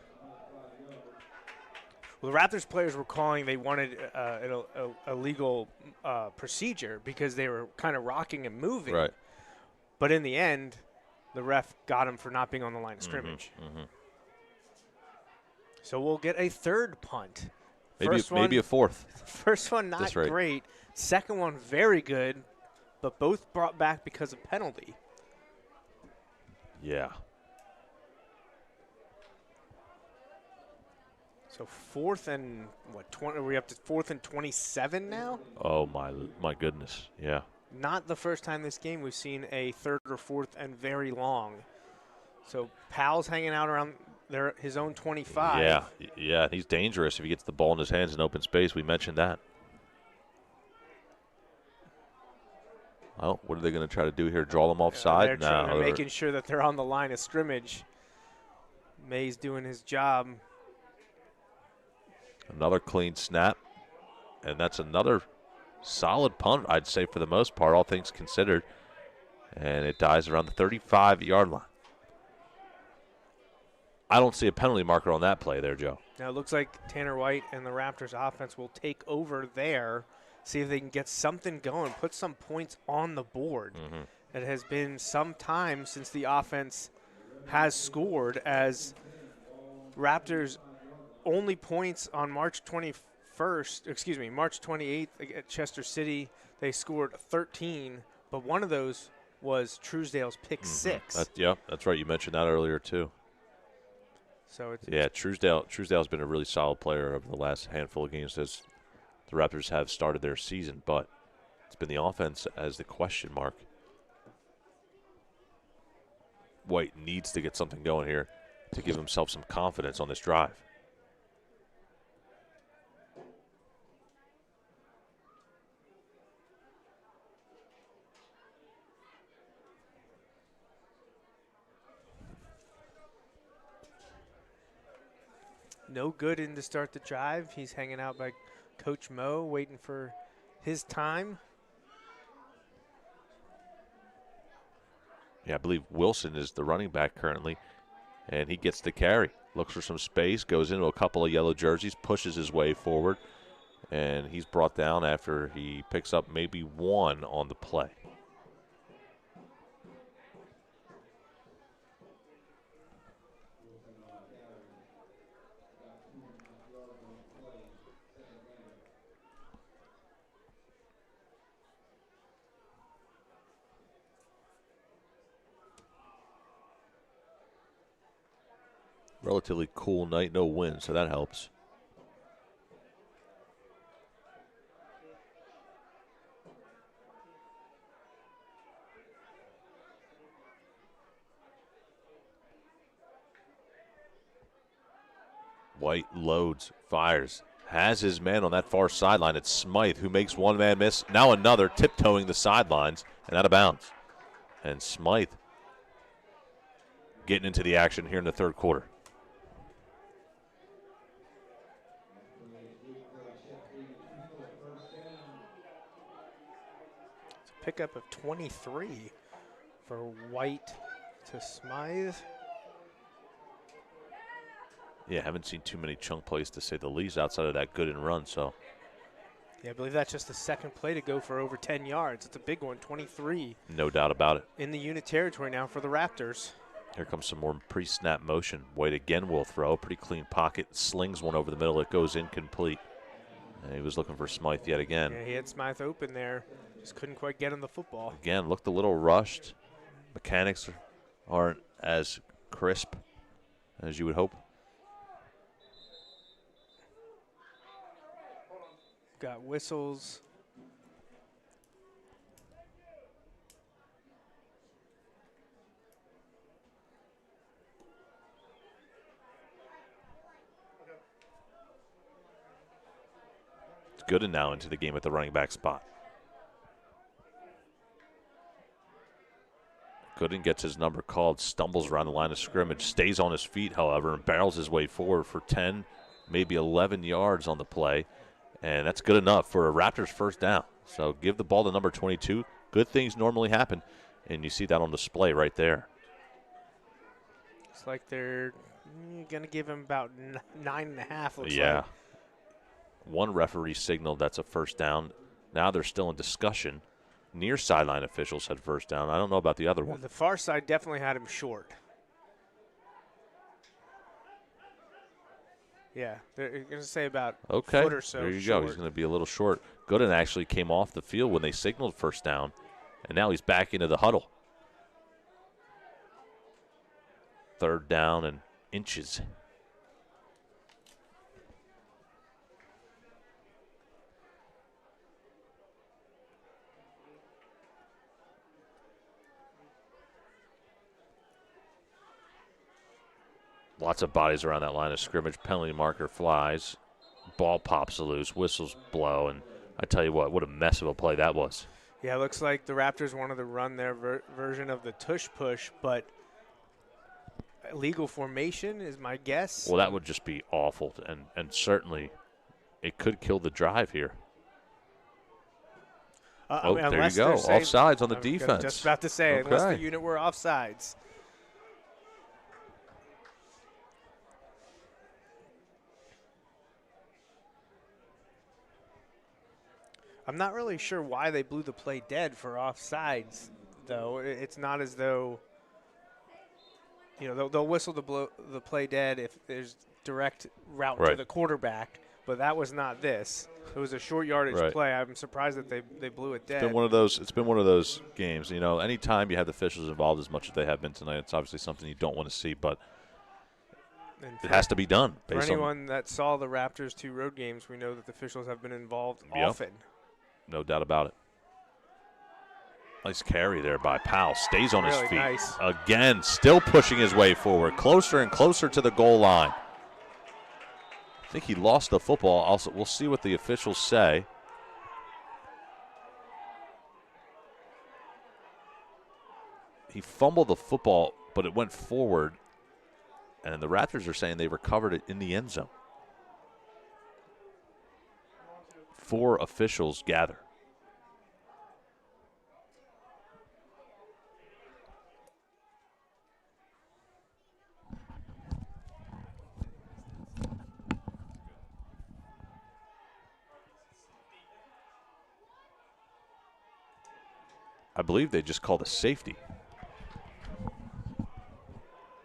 Well, the Raptors players were calling they wanted a legal procedure because they were kind of rocking and moving. Right. But in the end, the ref got him for not being on the line of scrimmage. So we'll get a third punt. Maybe a fourth. First one not great. Second one very good, but both brought back because of penalty. Yeah. So fourth and 20? Are we up to 4th and 27 now? Oh my goodness. Yeah. Not the first time this game we've seen a 3rd or 4th and very long. So Powell's hanging out around his own 25. Yeah. He's dangerous if he gets the ball in his hands in open space. We mentioned that. Oh, what are they going to try to do here? Draw them offside? They're making sure that they're on the line of scrimmage. May's doing his job. Another clean snap, and that's another solid punt, I'd say, for the most part, all things considered. And it dies around the 35-yard line. I don't see a penalty marker on that play there, Joe. Now it looks like Tanner White and the Raptors offense will take over there, see if they can get something going, put some points on the board. It has been some time since the offense has scored, as Raptors only points on March 28th at Chester City. They scored 13, but one of those was Truesdale's pick 6. That's right. You mentioned that earlier too. So Truesdale's been a really solid player over the last handful of games as the Raptors have started their season, but it's been the offense as the question mark. White needs to get something going here to give himself some confidence on this drive. No good in to start the drive. He's hanging out by Coach Mo, waiting for his time. Yeah, I believe Wilson is the running back currently, and he gets the carry. Looks for some space, goes into a couple of yellow jerseys, pushes his way forward, and he's brought down after he picks up maybe 1 on the play. Relatively cool night, no wind, so that helps. White loads, fires, has his man on that far sideline. It's Smythe who makes one man miss. Now another, tiptoeing the sidelines and out of bounds. And Smythe getting into the action here in the third quarter. Pickup of 23 for White to Smythe. Yeah, haven't seen too many chunk plays to say the least outside of that good and run. So, yeah, I believe that's just the second play to go for over 10 yards. It's a big one, 23. No doubt about it. In the unit territory now for the Raptors. Here comes some more pre-snap motion. White again will throw. Pretty clean pocket. Slings one over the middle. It goes incomplete. And he was looking for Smythe yet again. Yeah, he had Smythe open there. Just couldn't quite get him the football. Again, looked a little rushed. Mechanics aren't as crisp as you would hope. Got whistles. It's Gooden now into the game at the running back spot. Gooden gets his number called, stumbles around the line of scrimmage, stays on his feet, however, and barrels his way forward for 10, maybe 11 yards on the play. And that's good enough for a Raptors first down. So give the ball to number 22. Good things normally happen, and you see that on display right there. It's like they're going to give him about 9.5. Looks yeah, like. One referee signaled that's a first down. Now they're still in discussion. Near sideline officials had first down. I don't know about the other one. The far side definitely had him short. Yeah, they're going to say about a foot or so there you short. go. He's going to be a little short. Gooden actually came off the field when they signaled first down, and now he's back into the huddle. Third down and inches. Lots of bodies around that line of scrimmage. Penalty marker flies. Ball pops loose. Whistles blow. And I tell you what a mess of a play that was. Yeah, it looks like the Raptors wanted to run their version of the tush push, but illegal formation is my guess. Well, that would just be awful. And certainly it could kill the drive here. There you go. Offsides on the defense. Just about to say, unless the unit were offsides. I'm not really sure why they blew the play dead for offsides, though. It's not as though, they'll whistle the play dead if there's direct route to the quarterback, but that was not this. It was a short yardage play. I'm surprised that they blew it dead. It's been one of those games. Anytime you have the officials involved as much as they have been tonight, it's obviously something you don't want to see, but it has to be done. For anyone that saw the Raptors 2 road games, we know that the officials have been involved often. No doubt about it. Nice carry there by Powell. Stays on his feet. Nice. Again, still pushing his way forward. Closer and closer to the goal line. I think he lost the football. Also, we'll see what the officials say. He fumbled the football, but it went forward. And the Raptors are saying they recovered it in the end zone. 4 officials gather. I believe they just called a safety.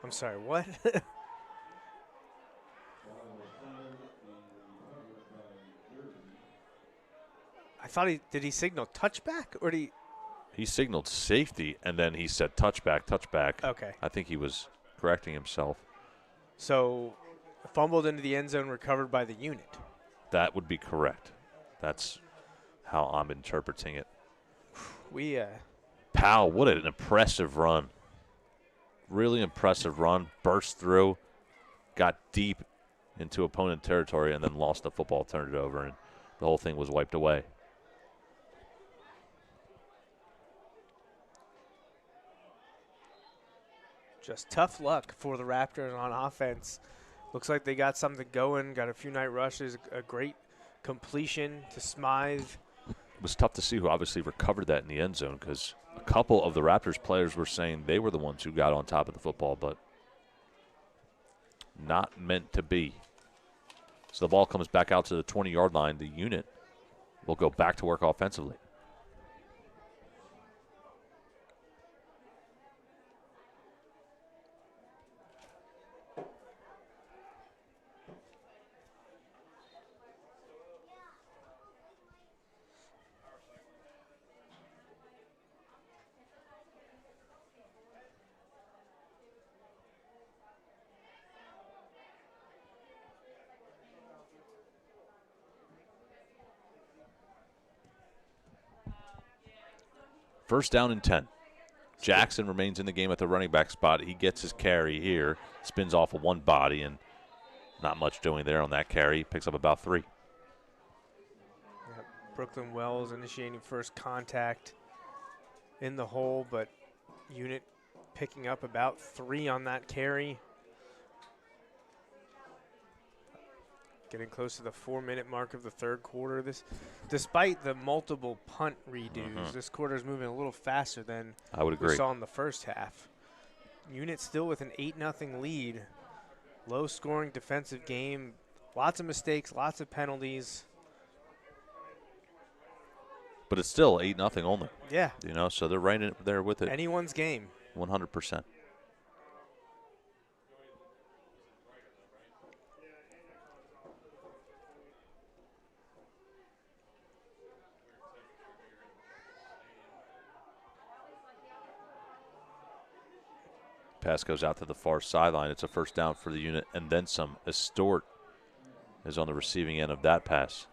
I'm sorry, what? I thought did he signal touchback or did he signaled safety and then he said touchback. Okay. I think he was correcting himself. So fumbled into the end zone, recovered by the unit. That would be correct. That's how I'm interpreting it. Powell, what an impressive run. Really impressive run. Burst through, got deep into opponent territory, and then lost the football, turned it over, and the whole thing was wiped away. Just tough luck for the Raptors on offense. Looks like they got something going, got a few night rushes, a great completion to Smythe. It was tough to see who obviously recovered that in the end zone because a couple of the Raptors players were saying they were the ones who got on top of the football, but not meant to be. So the ball comes back out to the 20-yard line. The unit will go back to work offensively. First down and 10. Jackson remains in the game at the running back spot. He gets his carry here, spins off of one body, and not much doing there on that carry. He picks up about 3. Yep. Brooklyn Wells initiating first contact in the hole, but unit picking up about 3 on that carry. Getting close to the 4-minute mark of the third quarter. Despite the multiple punt redos, this quarter is moving a little faster than I would agree. We saw in the first half. Unit still with an 8-0 lead. Low-scoring defensive game. Lots of mistakes, lots of penalties. But it's still 8-0 only. Yeah. You know, so they're right in there with it. Anyone's game. 100%. Pass goes out to the far sideline. It's a first down for the unit, and then some. Stewart is on the receiving end of that pass.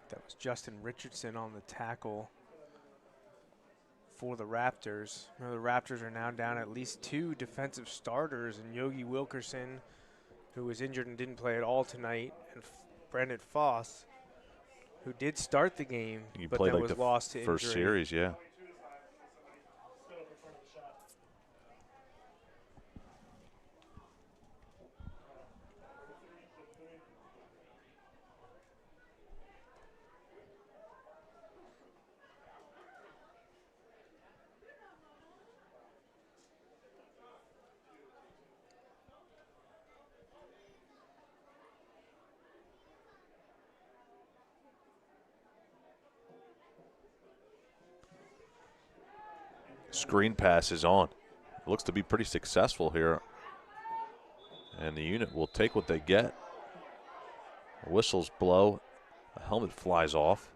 That was Justin Richardson on the tackle for the Raptors. You know, the Raptors are now down at least 2 defensive starters, and Yogi Wilkerson, who was injured and didn't play at all tonight, and Brandon Foss, who did start the game, but then was lost to first injury. Series, yeah. Screen pass is on. It looks to be pretty successful here. And the unit will take what they get. Whistles blow. The helmet flies off.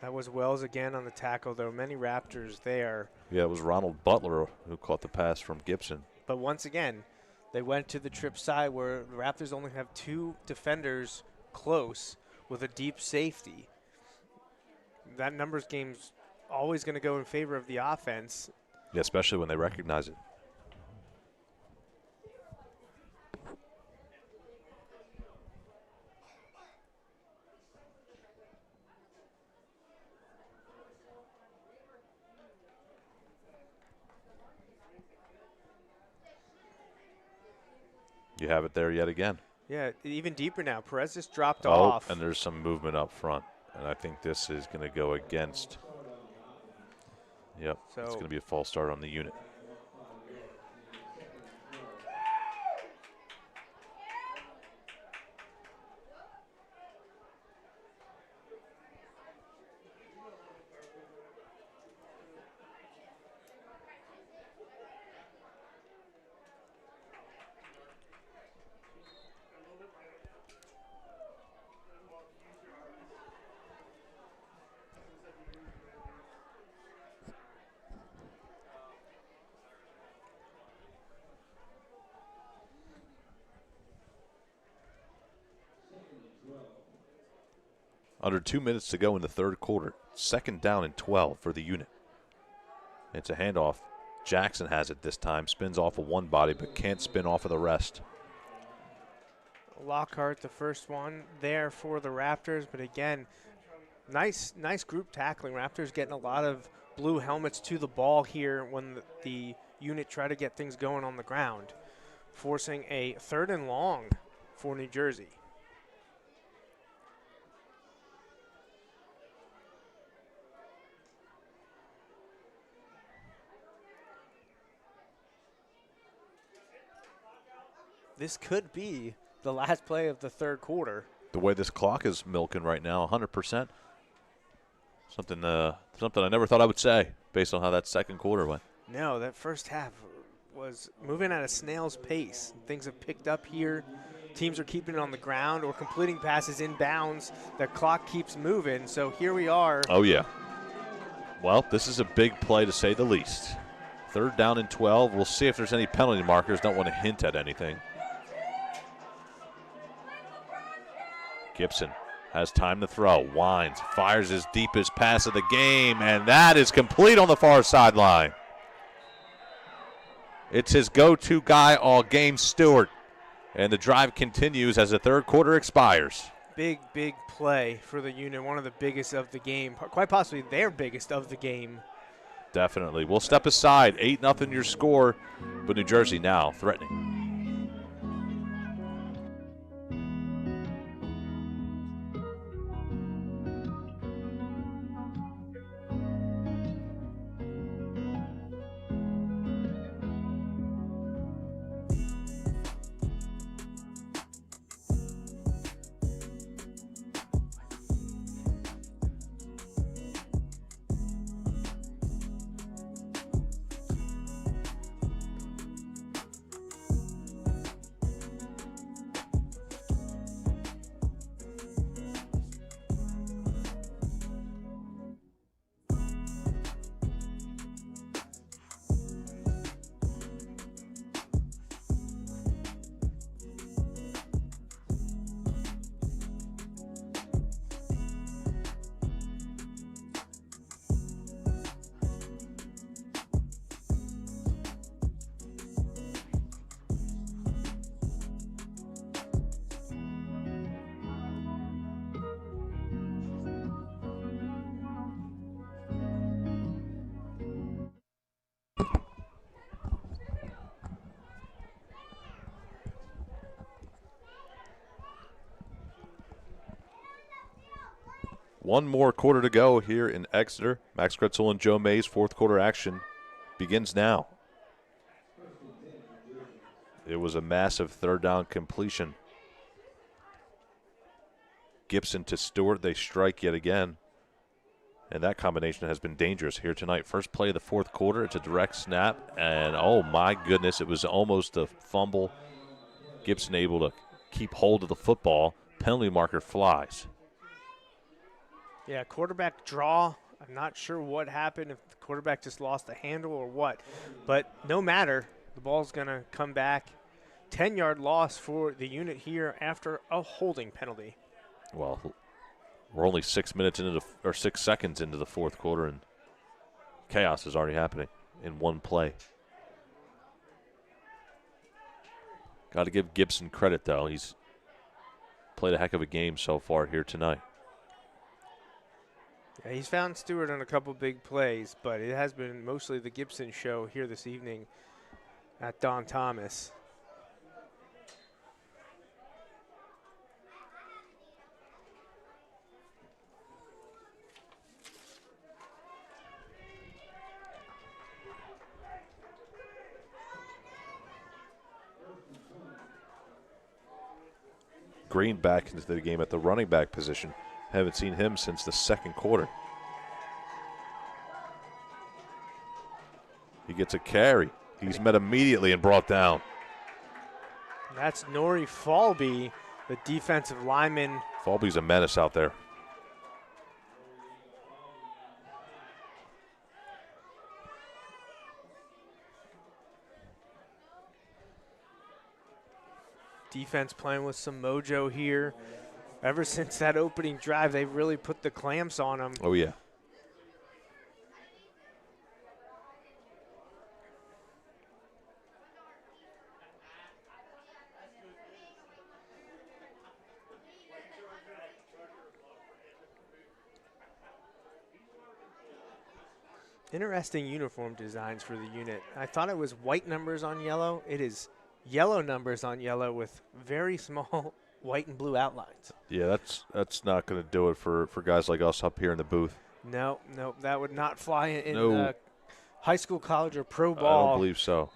That was Wells again on the tackle, though. Many Raptors there. Yeah, it was Ronald Butler who caught the pass from Gibson. But once again, they went to the trip side where the Raptors only have 2 defenders close with a deep safety. That numbers game's always going to go in favor of the offense. Yeah, especially when they recognize it. You have it there yet again. Yeah, even deeper now. Perez just dropped off. And there's some movement up front. And I think this is going to go against. Yep, So it's going to be a false start on the unit. Under 2 minutes to go in the third quarter. 2nd down and 12 for the unit. It's a handoff. Jackson has it this time. Spins off of one body, but can't spin off of the rest. Lockhart, the first one there for the Raptors. But again, nice group tackling. Raptors getting a lot of blue helmets to the ball here when the unit try to get things going on the ground. Forcing a 3rd and long for New Jersey. This could be the last play of the third quarter. The way this clock is milking right now, 100%. Something I never thought I would say based on how that second quarter went. No, that first half was moving at a snail's pace. Things have picked up here. Teams are keeping it on the ground or completing passes in bounds. The clock keeps moving, so here we are. Oh, yeah. Well, this is a big play to say the least. 3rd down and 12. We'll see if there's any penalty markers. Don't want to hint at anything. Gibson has time to throw. Winds, fires his deepest pass of the game, and that is complete on the far sideline. It's his go-to guy all game, Stewart. And the drive continues as the third quarter expires. Big play for the unit, one of the biggest of the game, quite possibly their biggest of the game. Definitely. We'll step aside. 8-0 your score, but New Jersey now threatening. One more quarter to go here in Exeter. Max Kretzel and Joe Mays, fourth quarter action begins now. It was a massive third down completion. Gibson to Stewart. They strike yet again. And that combination has been dangerous here tonight. First play of the fourth quarter. It's a direct snap. And, oh, my goodness, it was almost a fumble. Gibson able to keep hold of the football. Penalty marker flies. Yeah, quarterback draw. I'm not sure what happened, if the quarterback just lost the handle or what. But no matter, the ball's going to come back. 10-yard loss for the unit here after a holding penalty. Well, we're only 6 minutes into or 6 seconds into the fourth quarter, and chaos is already happening in one play. Got to give Gibson credit, though. He's played a heck of a game so far here tonight. Yeah, he's found Stewart on a couple big plays, but it has been mostly the Gibson show here this evening at Don Thomas. Green back into the game at the running back position. Haven't seen him since the second quarter. He gets a carry. He's met immediately and brought down. That's Nori Falby, the defensive lineman. Falby's a menace out there. Defense playing with some mojo here. Ever since that opening drive, they've really put the clamps on them. Oh, yeah. Interesting uniform designs for the unit. I thought it was white numbers on yellow. It is yellow numbers on yellow with very small white and blue outlines. Yeah, that's not going to do it for guys like us up here in the booth. No, that would not fly in high school, college, or pro ball. I don't believe so.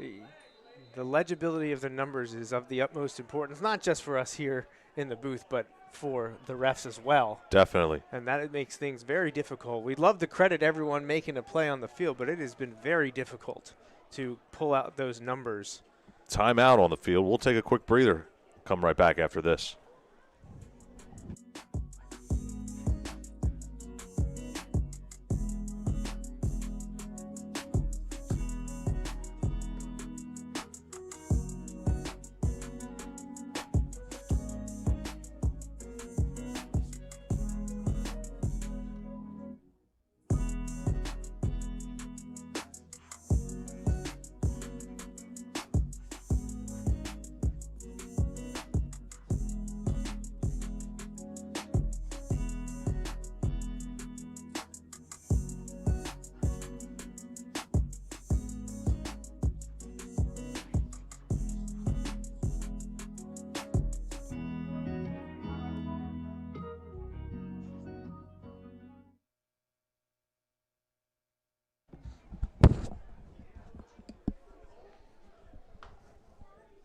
The legibility of the numbers is of the utmost importance, not just for us here in the booth, but for the refs as well. Definitely. And that makes things very difficult. We'd love to credit everyone making a play on the field, but it has been very difficult to pull out those numbers. Timeout on the field. We'll take a quick breather. Come right back after this.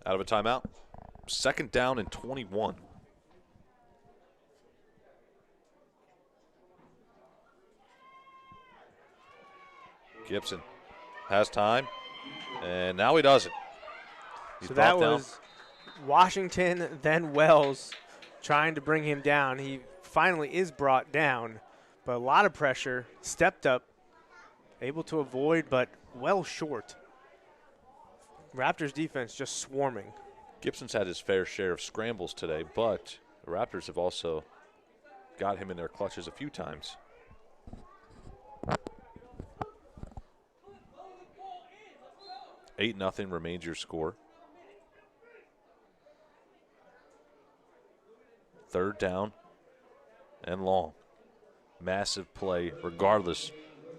Out of a timeout. Second down and 21. Gibson has time, and now he doesn't. He's so that brought was Washington, then Wells trying to bring him down. He finally is brought down, but a lot of pressure, stepped up, able to avoid, but well short. Raptors defense just swarming. Gibson's had his fair share of scrambles today, but the Raptors have also got him in their clutches a few times. $8-0 remains your score. Third down and long. Massive play regardless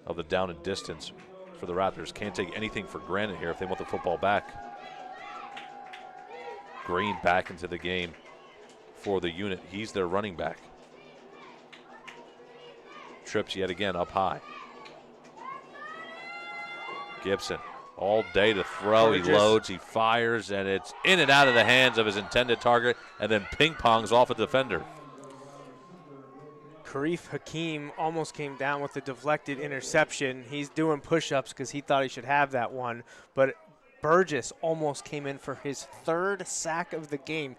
of the down and distance for the Raptors. Can't take anything for granted here if they want the football back. Green back into the game for the unit. He's their running back. trips yet again up high. Gibson all day to throw. He loads, he fires, and it's in and out of the hands of his intended target, and then ping-pongs off a defender. Kareem Hakeem almost came down with the deflected interception. He's doing push-ups because he thought he should have that one, but Burgess almost came in for his 3rd sack of the game,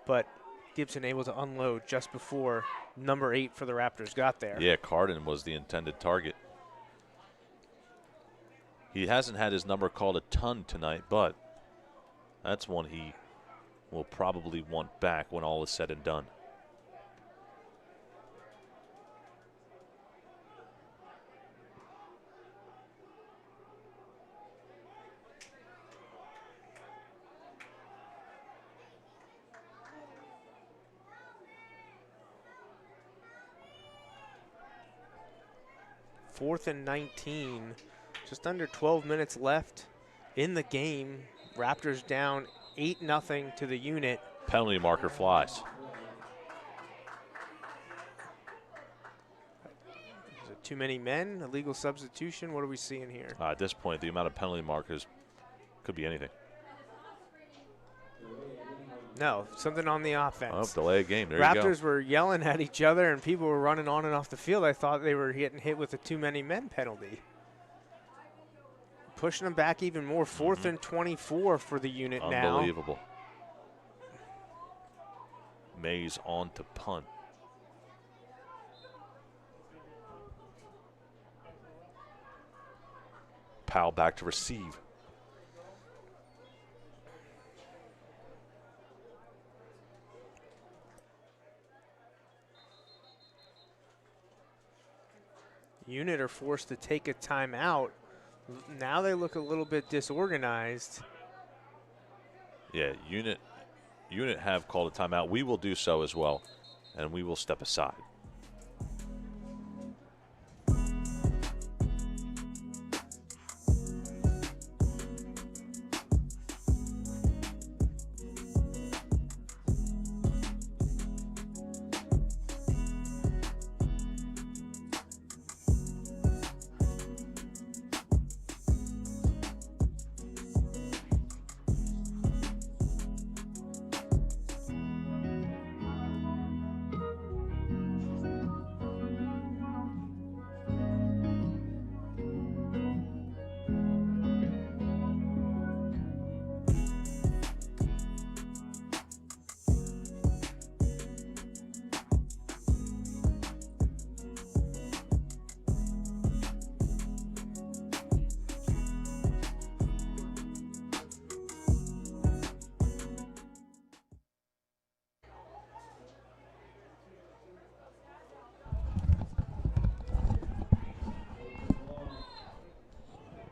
but Gibson able to unload just before number 8 for the Raptors got there. Yeah, Carden was the intended target. He hasn't had his number called a ton tonight, but that's one he will probably want back when all is said and done. Fourth and 19, just under 12 minutes left in the game. Raptors down 8-0 to the unit. Penalty marker flies. Is it too many men? Illegal substitution? What are we seeing here? At this point, the amount of penalty markers could be anything. No, something on the offense. Oh, delay a game. There you go. Raptors were yelling at each other, and people were running on and off the field. I thought they were getting hit with a too many men penalty. Pushing them back even more. 4th and 24 for the unit now. Unbelievable. Mays on to punt. Powell back to receive. Unit are forced to take a timeout. Now they look a little bit disorganized. Yeah, Unit have called a timeout. We will do so as well, and we will step aside.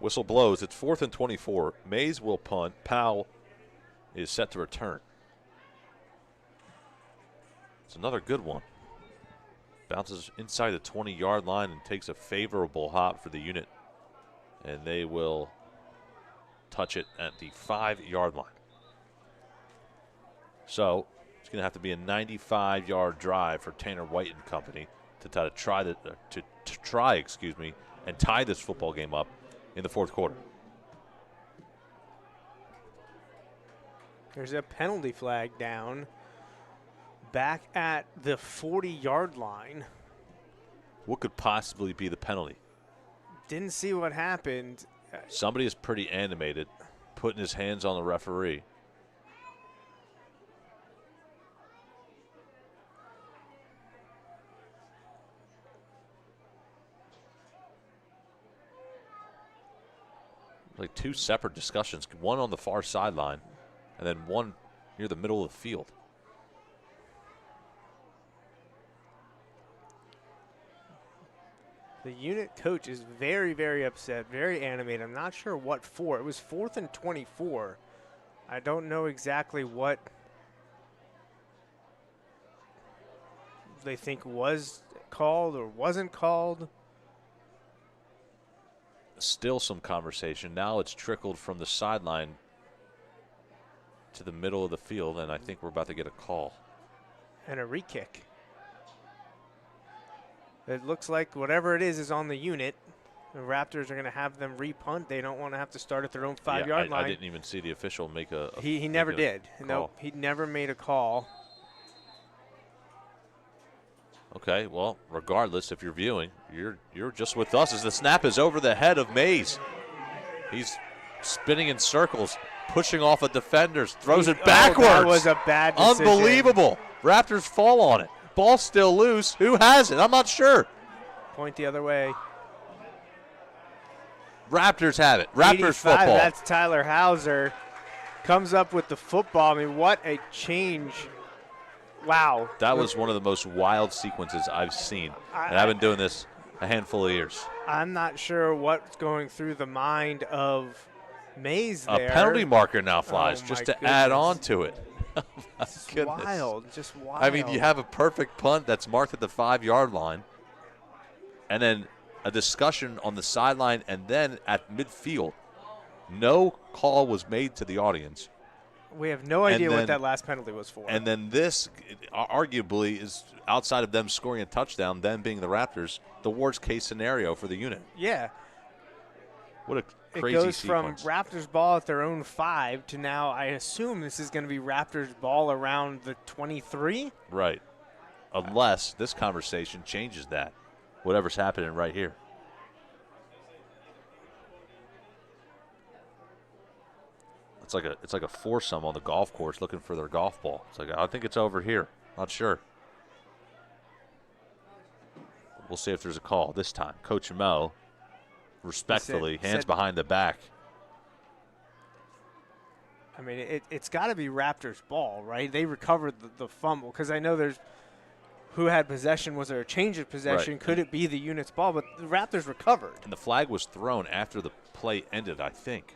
Whistle blows. It's 4th and 24. Mays will punt. Powell is set to return. It's another good one. Bounces inside the 20-yard line and takes a favorable hop for the unit. And they will touch it at the 5-yard line. So it's going to have to be a 95-yard drive for Tanner White and company to try and tie this football game up in the 4th quarter. There's a penalty flag down back at the 40-yard line. What could possibly be the penalty? Didn't see what happened. Somebody is pretty animated, putting his hands on the referee. Like 2 separate discussions, one on the far sideline and then one near the middle of the field. The unit coach is very, very upset, very animated. I'm not sure what for. It was 4th and 24. I don't know exactly what they think was called or wasn't called. Still some conversation. Now it's trickled from the sideline to the middle of the field, and I think we're about to get a call. And a re-kick. It looks like whatever it is on the unit. The Raptors are going to have them repunt. They don't want to have to start at their own 5-yard line. I didn't even see the official make a He never did. Call. No, he never made a call. Okay, well, regardless, if you're viewing, you're just with us as the snap is over the head of Mays. He's spinning in circles, pushing off of defenders, throws it backwards. That was a bad decision. Unbelievable. Raptors fall on it. Ball's still loose. Who has it? I'm not sure. Point the other way. Raptors have it. Raptors football. That's Tyler Hauser. Comes up with the football. I mean, what a change. Wow. That was one of the most wild sequences I've seen. And I've been doing this a handful of years. I'm not sure what's going through the mind of Mays there. A penalty marker now flies just to add on to it. Oh, my goodness. Wild. Just wild. I mean, you have a perfect punt that's marked at the 5-yard line. And then a discussion on the sideline, and then at midfield, no call was made to the audience. We have no idea what that last penalty was for. And then this, arguably, is outside of them scoring a touchdown, them being the Raptors, the worst case scenario for the unit. Yeah. What a crazy It goes sequence. from Raptors ball at their own 5 to now I assume this is going to be Raptors ball around the 23. Right. Unless this conversation changes that. Whatever's happening right here. It's like a foursome on the golf course looking for their golf ball. It's like, I think it's over here. Not sure. We'll see if there's a call this time. Coach Mo, respectfully, hands behind the back. I mean, it's got to be Raptors ball, right? They recovered the fumble because I know there's who had possession. Was there a change of possession? Right. Could it be the unit's ball? But the Raptors recovered. And the flag was thrown after the play ended, I think.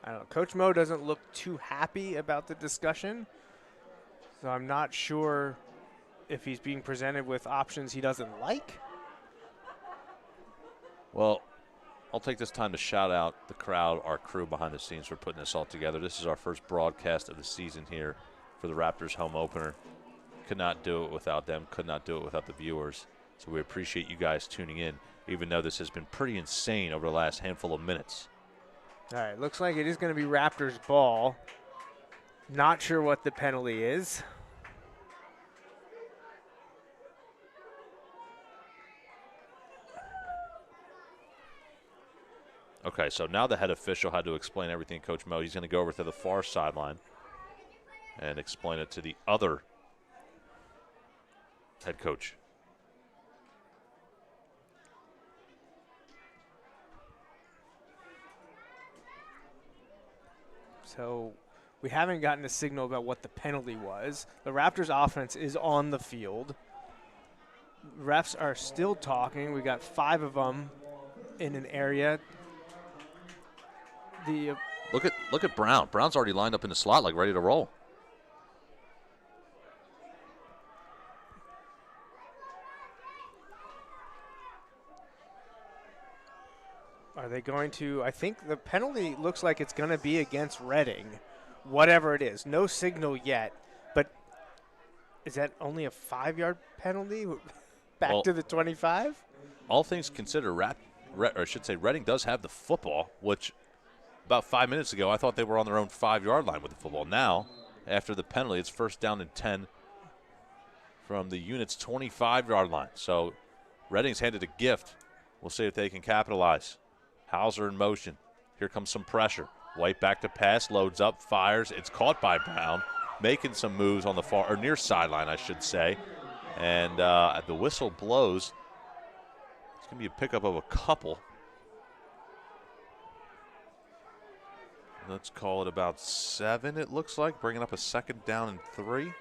I don't know. Coach Mo doesn't look too happy about the discussion, so I'm not sure if he's being presented with options he doesn't like. Well, I'll take this time to shout out the crowd, our crew behind the scenes for putting this all together. This is our first broadcast of the season here for the Raptors home opener. Could not do it without them, could not do it without the viewers. So we appreciate you guys tuning in, even though this has been pretty insane over the last handful of minutes. All right, looks like it is going to be Raptors ball. Not sure what the penalty is. Okay, so now the head official had to explain everything, Coach Mo. He's going to go over to the far sideline and explain it to the other head coach. So we haven't gotten a signal about what the penalty was. The Raptors offense is on the field. Refs are still talking. We got 5 of them in an area. Look at Brown. Brown's already lined up in the slot, like ready to roll. Are they going to? I think the penalty looks like it's going to be against Reading, whatever it is. No signal yet, but is that only a 5-yard penalty? Back to the 25? All things considered, Reading does have the football, which about 5 minutes ago I thought they were on their own 5-yard line with the football. Now, after the penalty, it's first down and 10 from the unit's 25-yard line. So Reading's handed a gift. We'll see if they can capitalize. Hauser in motion. Here comes some pressure. White back to pass, loads up, fires. It's caught by Brown, making some moves on the far or near sideline, I should say. And the whistle blows. It's going to be a pickup of a couple. Let's call it about 7, it looks like, bringing up a second down and 3.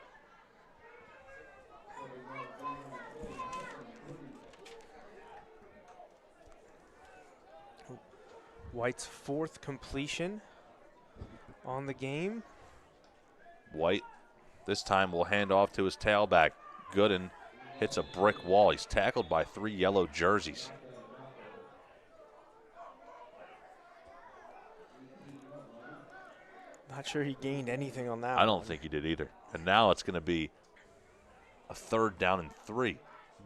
White's 4th completion on the game. White this time will hand off to his tailback. Gooden hits a brick wall. He's tackled by 3 yellow jerseys. Not sure he gained anything on that I don't one. think he did either. And now it's going to be a 3rd down and 3.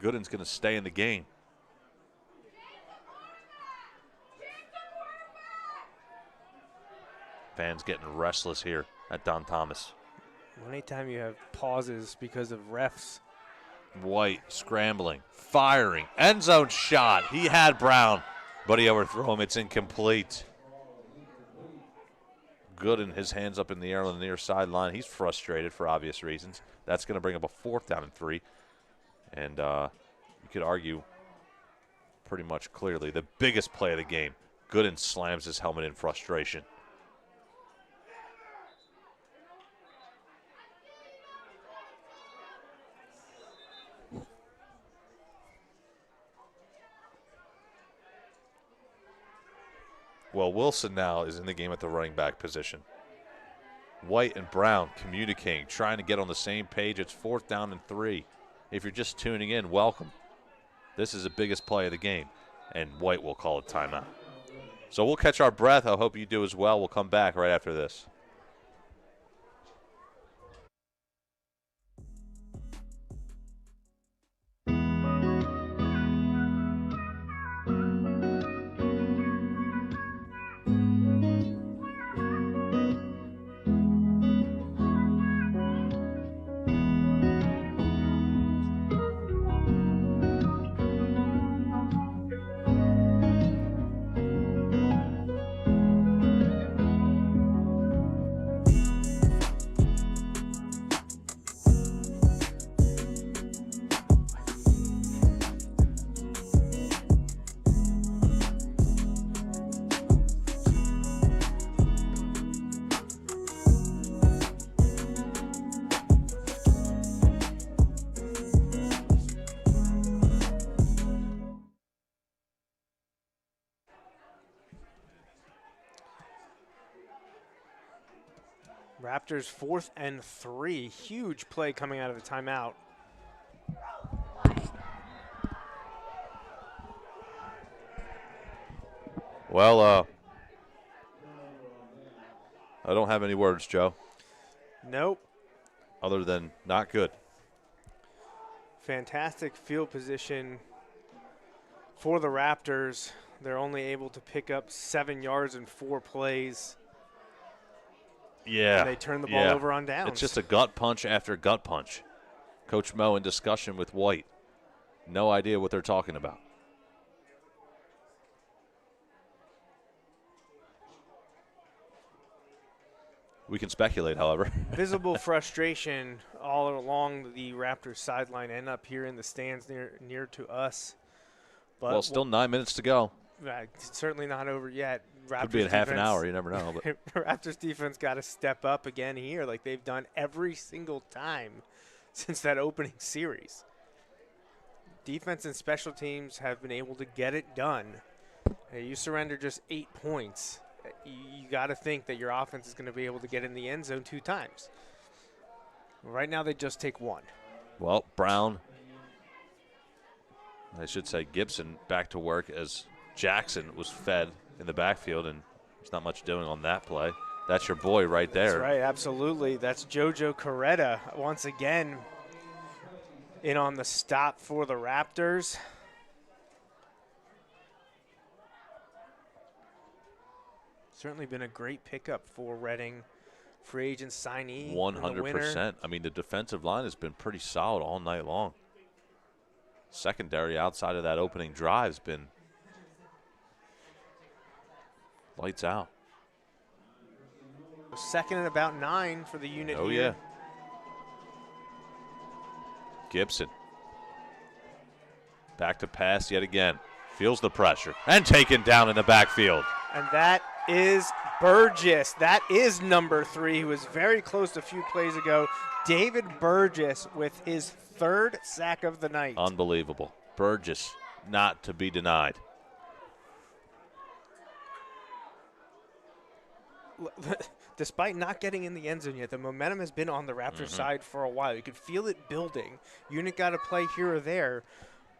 Gooden's going to stay in the game. Fans getting restless here at Don Thomas. Anytime you have pauses because of refs. White scrambling, firing, end zone shot. He had Brown, but he overthrew him. It's incomplete. Gooden, his hands up in the air on the near sideline. He's frustrated for obvious reasons. That's going to bring up a 4th down and 3. And you could argue pretty much clearly the biggest play of the game. Gooden slams his helmet in frustration. Well, Wilson now is in the game at the running back position. White and Brown communicating, trying to get on the same page. It's 4th down and 3. If you're just tuning in, welcome. This is the biggest play of the game, and White will call a timeout. So we'll catch our breath. I hope you do as well. We'll come back right after this. Raptors 4th and 3. Huge play coming out of the timeout. Well, I don't have any words, Joe, Nope. other than not good. Fantastic field position for the Raptors. They're only able to pick up 7 yards in 4 plays. Yeah. And they turn the ball over on downs. It's just a gut punch after gut punch. Coach Mo in discussion with White. No idea what they're talking about. We can speculate, however. Visible frustration all along the Raptors sideline and up here in the stands near to us. But Well, still 9 minutes to go. It's certainly not over yet. Raptors Could be in half an defense- hour. You never know. But Raptors defense got to step up again here like they've done every single time since that opening series. Defense and special teams have been able to get it done. You surrender just 8 points. You got to think that your offense is going to be able to get in the end zone 2 times. Right now they just take 1. well, Brown, I should say Gibson, back to work as Jackson was fed in the backfield, and there's not much doing on that play. That's your boy right there. That's right, absolutely. That's JoJo Coretta once again in on the stop for the Raptors. Certainly been a great pickup for Reading. Free agent signee. 100%. I mean, the defensive line has been pretty solid all night long. Secondary outside of that opening drive has been lights out. Second and about 9 for the unit Oh, here. yeah. Gibson. Back to pass yet again. Feels the pressure. And taken down in the backfield. And that is Burgess. That is number 3, who was very close a few plays ago. David Burgess with his 3rd sack of the night. Unbelievable. Burgess not to be denied. Despite not getting in the end zone yet, the momentum has been on the Raptors side for a while. You could feel it building. Unit got a play here or there,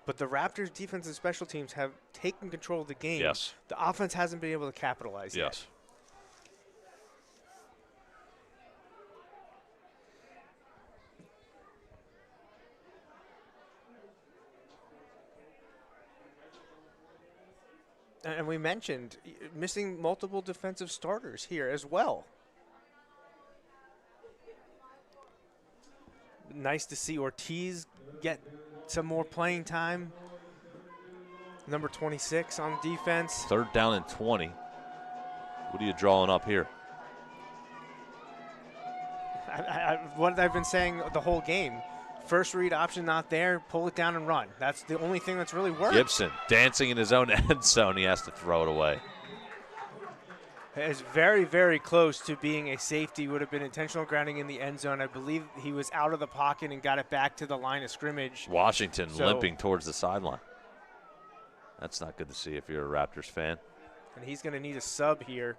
but the Raptors' defense and special teams have taken control of the game. Yes. The offense hasn't been able to capitalize yet. Yes. And we mentioned missing multiple defensive starters here as well. Nice to see Ortiz get some more playing time. Number 26 on defense. 3rd down and 20. What are you drawing up here? What I've been saying the whole game. First read option not there, pull it down and run. That's the only thing that's really worked. Gibson dancing in his own end zone. He has to throw it away. It's very, very close to being a safety. Would have been intentional grounding in the end zone. I believe he was out of the pocket and got it back to the line of scrimmage. Washington limping towards the sideline. That's not good to see if you're a Raptors fan. And he's going to need a sub here.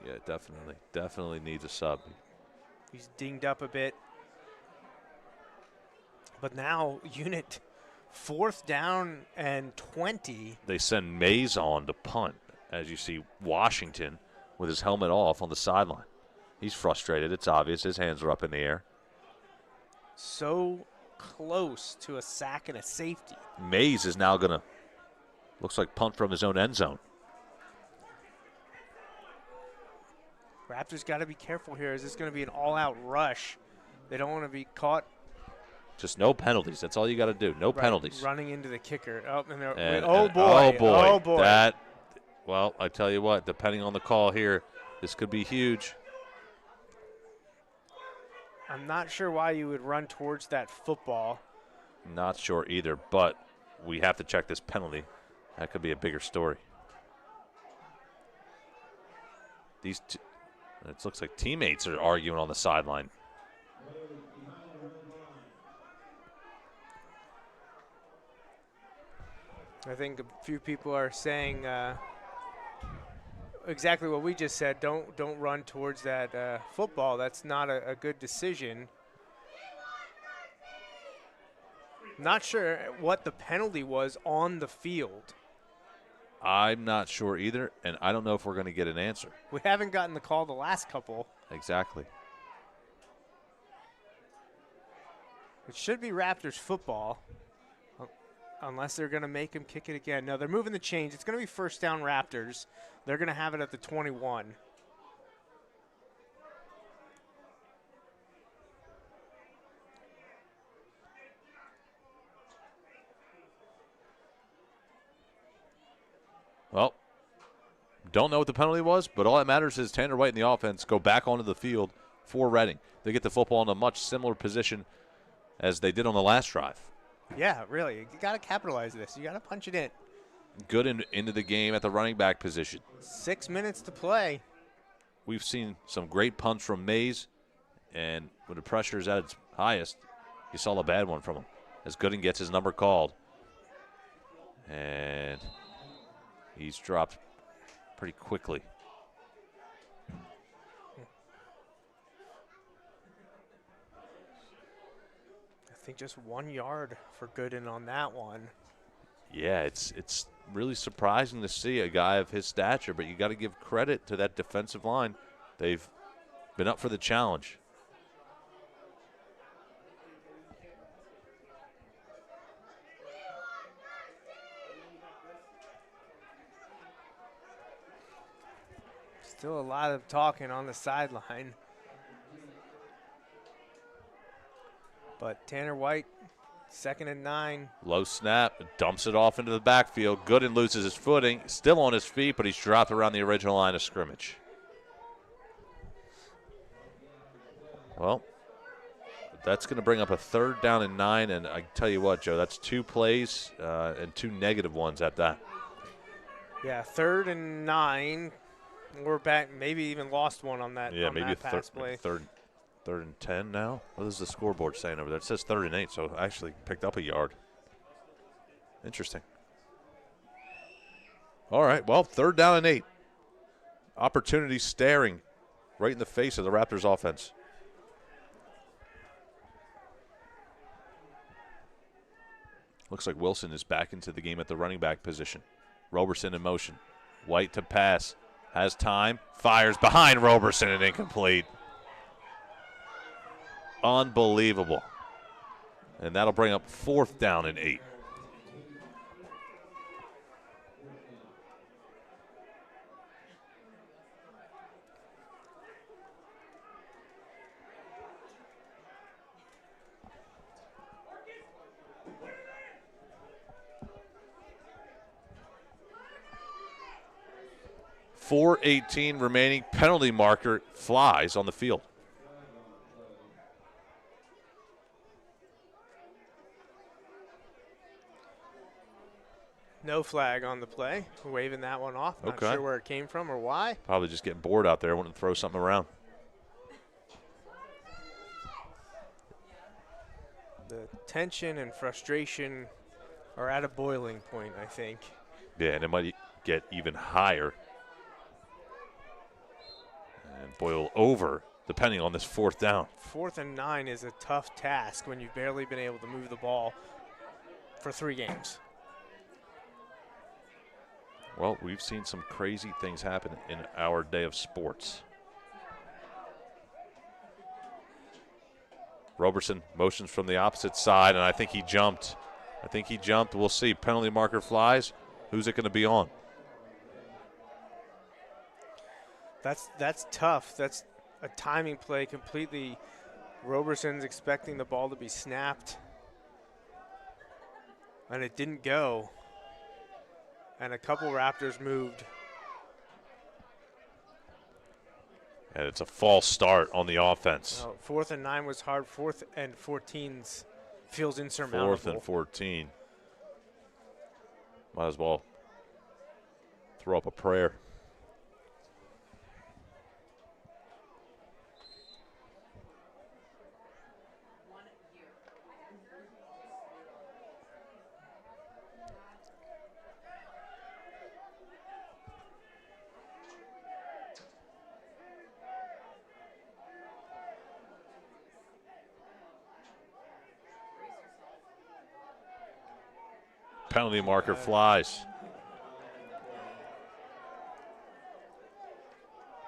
Yeah, definitely needs a sub. He's dinged up a bit. But now, unit 4th down and 20. They send Mays on to punt, as you see Washington with his helmet off on the sideline. He's frustrated. It's obvious. His hands are up in the air. So close to a sack and a safety. Mays is now going to, looks like punt from his own end zone. Raptors got to be careful here. Is this going to be an all-out rush? They don't want to be caught. Just no penalties. That's all you got to do. No penalties. Running into the kicker. Oh, boy. Well, I tell you what, depending on the call here, this could be huge. I'm not sure why you would run towards that football. Not sure either, but we have to check this penalty. That could be a bigger story. It looks like teammates are arguing on the sideline. I think a few people are saying exactly what we just said. Don't run towards that football. That's not a good decision. Not sure what the penalty was on the field. I'm not sure either, and I don't know if we're going to get an answer. We haven't gotten the call the last couple. Exactly. It should be Raptors football, unless they're going to make him kick it again. No, they're moving the chains. It's going to be 1st down Raptors. They're going to have it at the 21. Well, don't know what the penalty was, but all that matters is Tanner White and the offense go back onto the field for Reading. They get the football in a much similar position as they did on the last drive. Yeah, really. You got to capitalize this. You got to punch it in. Good into the game at the running back position. 6 minutes to play. We've seen some great punts from Mays, and when the pressure is at its highest, you saw a bad one from him as Gooden gets his number called. And he's dropped pretty quickly. I think just 1 yard for Gooden on that one. Yeah, it's really surprising to see a guy of his stature, but you got to give credit to that defensive line. They've been up for the challenge. Still a lot of talking on the sideline. But Tanner White, 2nd and 9. Low snap, dumps it off into the backfield. Gooden loses his footing, still on his feet, but he's dropped around the original line of scrimmage. Well, that's going to bring up a 3rd down and 9, and I tell you what, Joe, that's 2 plays and 2 negative ones at that. Yeah, 3rd and 9. We're back, maybe even lost one on that. Yeah, on maybe that pass play. Third and 10 now. What is the scoreboard saying over there? It says 3rd and 8, so I actually picked up a yard. Interesting. All right, well, 3rd down and 8. Opportunity staring right in the face of the Raptors offense. Looks like Wilson is back into the game at the running back position. Roberson in motion. White to pass. Has time. Fires behind Roberson and incomplete. Unbelievable. And that'll bring up 4th down and 8. 4:18 remaining. Penalty marker flies on the field. No flag on the play. We're waving that one off. Not Okay. sure where it came from or why. Probably just getting bored out there, wanting to throw something around. The tension and frustration are at a boiling point, I think. Yeah, and it might get even higher and boil over depending on this 4th down. 4th and 9 is a tough task when you've barely been able to move the ball for 3 games. Well, we've seen some crazy things happen in our day of sports. Roberson motions from the opposite side, and I think he jumped. We'll see. Penalty marker flies. Who's it going to be on? That's tough. That's a timing play completely. Roberson's expecting the ball to be snapped, and it didn't go. And a couple Raptors moved. And it's a false start on the offense. 4th and 9 was hard. 4th and 14's feels insurmountable. 4th and 14. Might as well throw up a prayer. Penalty marker flies.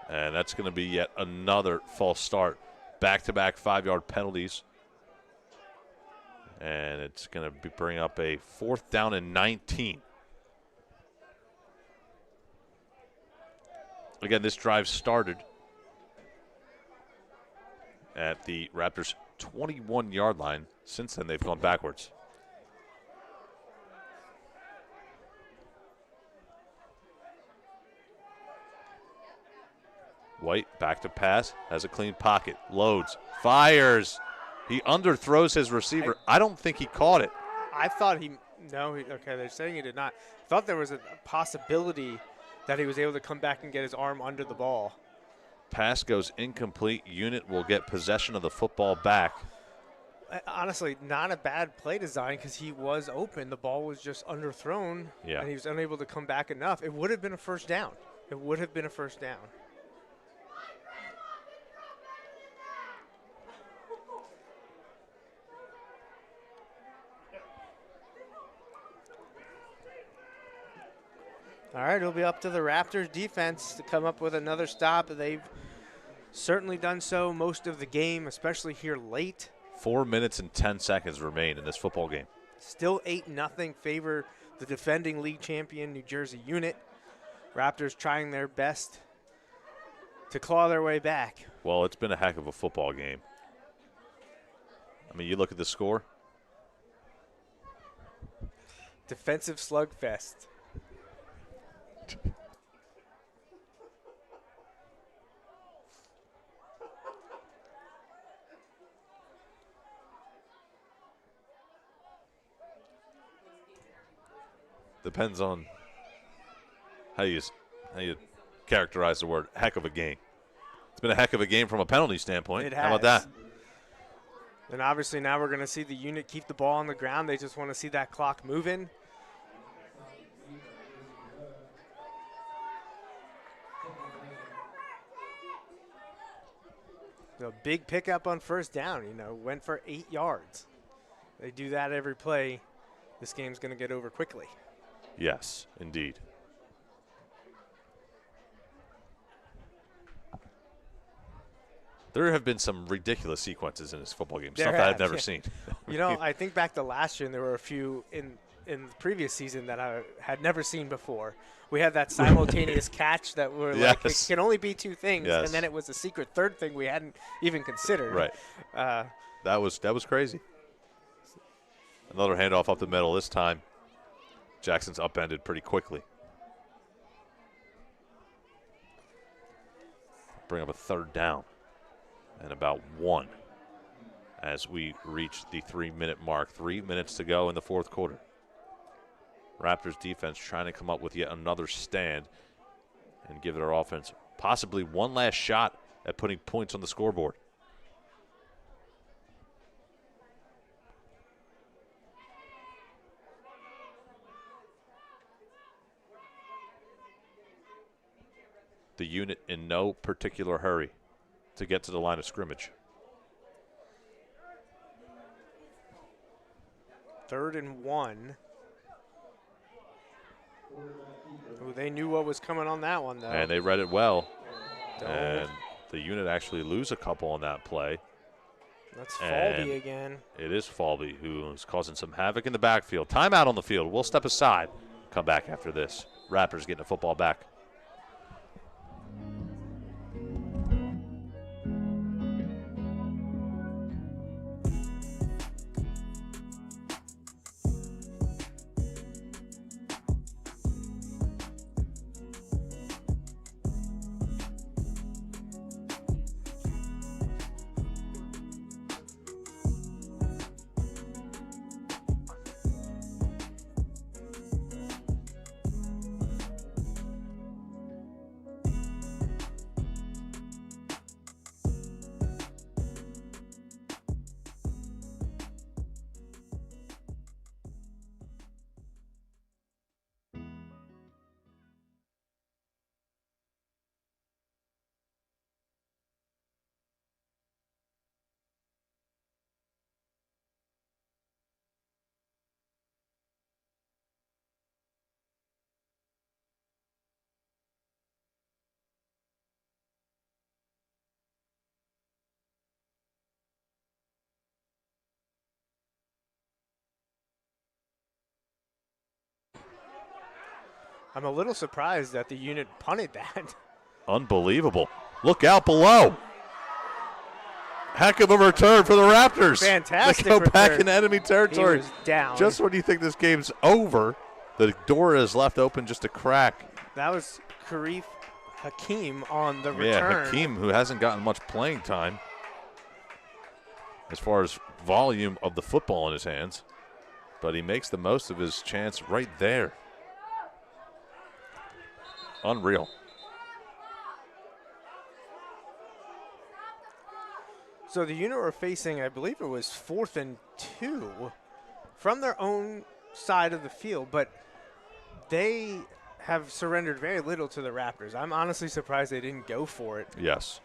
And that's going to be yet another false start. Back-to-back 5-yard penalties. And it's going to bring up a 4th down and 19. Again, this drive started at the Raptors' 21-yard line. Since then, they've gone backwards. White back to pass, has a clean pocket, loads, fires. He underthrows his receiver. I don't think he caught it. I thought okay, they're saying he did not. I thought there was a possibility that he was able to come back and get his arm under the ball. Pass goes incomplete. Unit will get possession of the football back. Honestly, not a bad play design because he was open. The ball was just underthrown, and he was unable to come back enough. It would have been a first down. It would have been a first down. All right, it'll be up to the Raptors defense to come up with another stop. They've certainly done so most of the game, especially here late. 4 minutes and 10 seconds remain in this football game. Still 8-0 favor the defending league champion New Jersey Unit. Raptors trying their best to claw their way back. Well, it's been a heck of a football game. I mean, you look at the score. Defensive slugfest. Depends on how you characterize the word heck of a game. It's been a heck of a game from a penalty standpoint. It has. How about that? And obviously now we're going to see the Unit keep the ball on the ground. They just want to see that clock moving. A big pickup on first down, went for 8 yards. They do that every play. This game's going to get over quickly. Yes, indeed. There have been some ridiculous sequences in this football game, stuff that I've never seen. I think back to last year, and there were a few in the previous season that I had never seen before. We had that simultaneous catch that were like, it can only be 2 things, and then it was a secret third thing we hadn't even considered. Right. That was crazy. Another handoff up the middle this time. Jackson's upended pretty quickly. bring up a 3rd down and about 1 as we reach the 3-minute mark. 3 minutes to go in the 4th quarter. Raptors defense trying to come up with yet another stand and give their offense possibly one last shot at putting points on the scoreboard. The unit in no particular hurry to get to the line of scrimmage. 3rd and 1. Ooh, they knew what was coming on that one, though. And they read it well. And the unit actually lose a couple on that play. That's Falby And again. It is Falby who is causing some havoc in the backfield. Timeout on the field. We'll step aside. Come back after this. Raptors getting the football back. I'm a little surprised that the unit punted that. Unbelievable. Look out below. Heck of a return for the Raptors. Fantastic They go back return. in enemy territory. He was down. Just when you think this game's over, the door is left open just a crack. That was Karif Hakeem on the return. Yeah, Hakeem, who hasn't gotten much playing time as far as volume of the football in his hands, but he makes the most of his chance right there. Unreal. So the unit were facing, I believe it was 4th and 2 from their own side of the field, but they have surrendered very little to the Raptors. I'm honestly surprised they didn't go for it. Yes.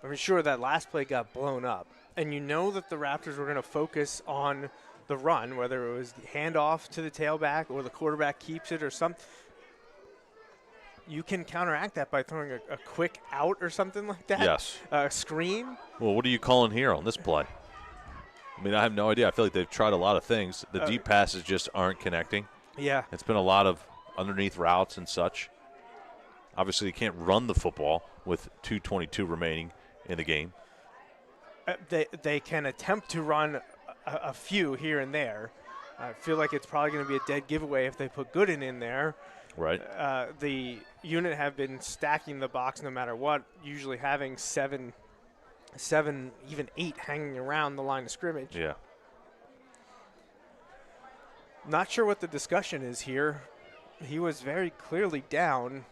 I'm sure that last play got blown up, and you know that the Raptors were going to focus on the run, whether it was the handoff to the tailback or the quarterback keeps it or something. You can counteract that by throwing a quick out or something like that. Yes. A screen. Well, what are you calling here on this play? I mean, I have no idea. I feel like they've tried a lot of things. The deep passes just aren't connecting. Yeah. It's been a lot of underneath routes and such. Obviously, they can't run the football with 2:22 remaining in the game. They can attempt to run a few here and there. I feel like it's probably going to be a dead giveaway if they put Gooden in there. Right. The unit have been stacking the box no matter what, usually having seven, even 8 hanging around the line of scrimmage. Yeah. Not sure what the discussion is here. He was very clearly down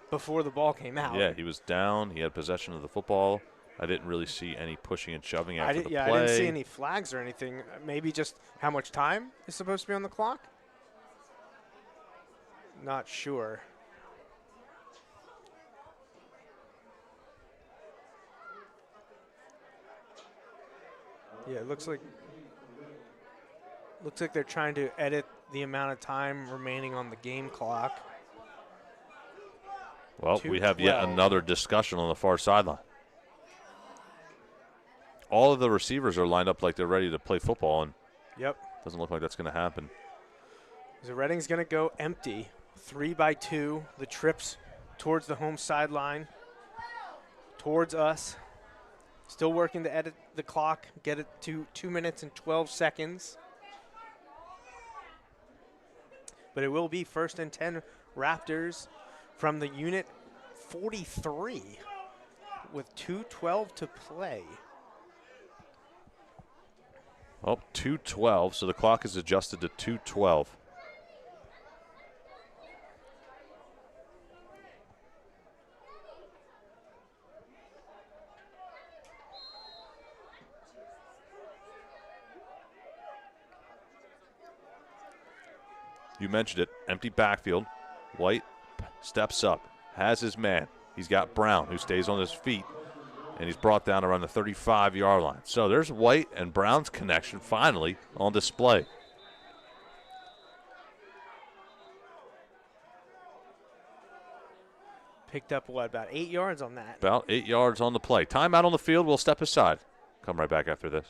before the ball came out. Yeah, he was down. He had possession of the football. I didn't really see any pushing and shoving after the play. I didn't see any flags or anything. Maybe just how much time is supposed to be on the clock? Not sure. Yeah, it looks like they're trying to edit the amount of time remaining on the game clock. Well, we have yet 2:12. another discussion on the far sideline. All of the receivers are lined up like they're ready to play football, and Yep. doesn't look like that's going to happen. So Reading's going to go empty. 3-by-2. The trips towards the home sideline, towards us. Still working to edit the clock, get it to 2 minutes and 12 seconds. but it will be 1st and 10 Raptors from the unit 43 with 2:12 to play. Well, 2:12, so the clock is adjusted to 2:12. You mentioned it, empty backfield. White steps up, has his man. He's got Brown, who stays on his feet, and he's brought down around the 35-yard line. So there's White and Brown's connection finally on display. Picked up, what, about 8 yards on that? About 8 yards on the play. Timeout on the field. We'll step aside. Come right back after this.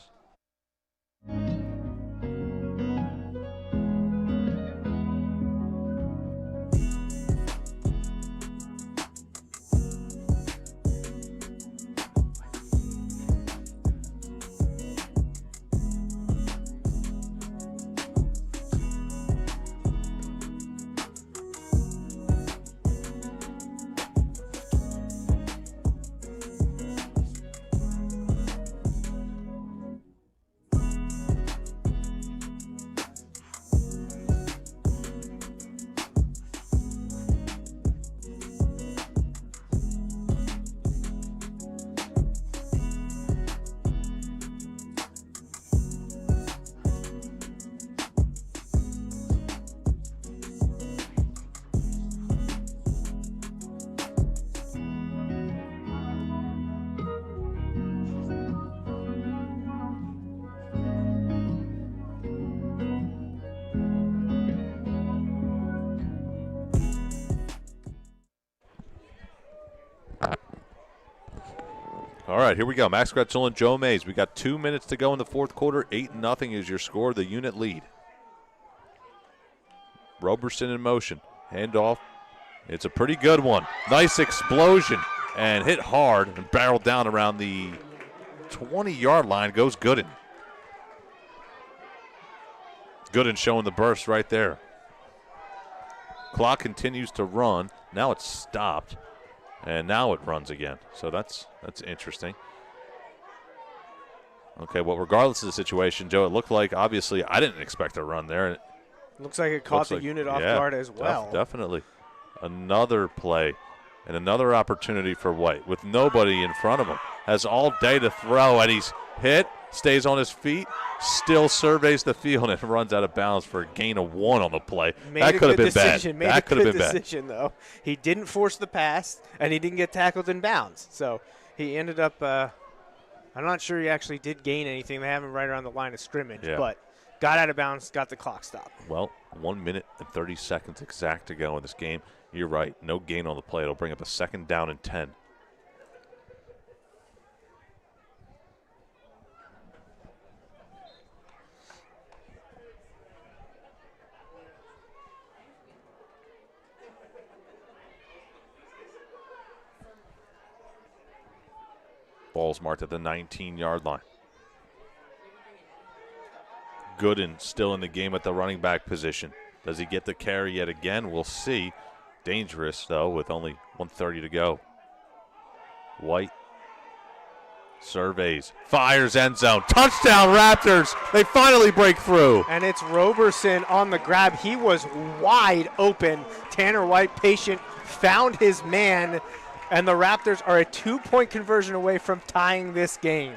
All right, here we go. Max Gretzel and Joe Mays. We got 2 minutes to go in the fourth quarter. 8-0 is your score, the unit lead. Roberson in motion. Handoff. It's a pretty good one. Nice explosion and hit hard and barreled down around the 20-yard line. Goes Gooden. Gooden showing the burst right there. Clock continues to run. Now it's stopped. And now it runs again. So that's interesting. Okay, well, regardless of the situation, Joe, it looked like, obviously, I didn't expect a run there. Looks like it caught the unit off guard as well. Definitely. Another play and another opportunity for White with nobody in front of him. Has all day to throw, and he's hit, stays on his feet, still surveys the field, and runs out of bounds for a gain of 1 on the play. That could have been bad. That could have been bad. Decision, though. He didn't force the pass, and he didn't get tackled in bounds. So he ended up I'm not sure he actually did gain anything. They have him right around the line of scrimmage, but got out of bounds, got the clock stopped. Well, 1 minute and 30 seconds exact to go in this game. You're right. No gain on the play. It'll bring up a 2nd down and 10. Ball's marked at the 19-yard line. Gooden still in the game at the running back position. Does he get the carry yet again? We'll see. Dangerous, though, with only 1:30 to go. White surveys, fires end zone. Touchdown, Raptors. They finally break through. And it's Roberson on the grab. He was wide open. Tanner White, patient, found his man. And the Raptors are a 2-point conversion away from tying this game.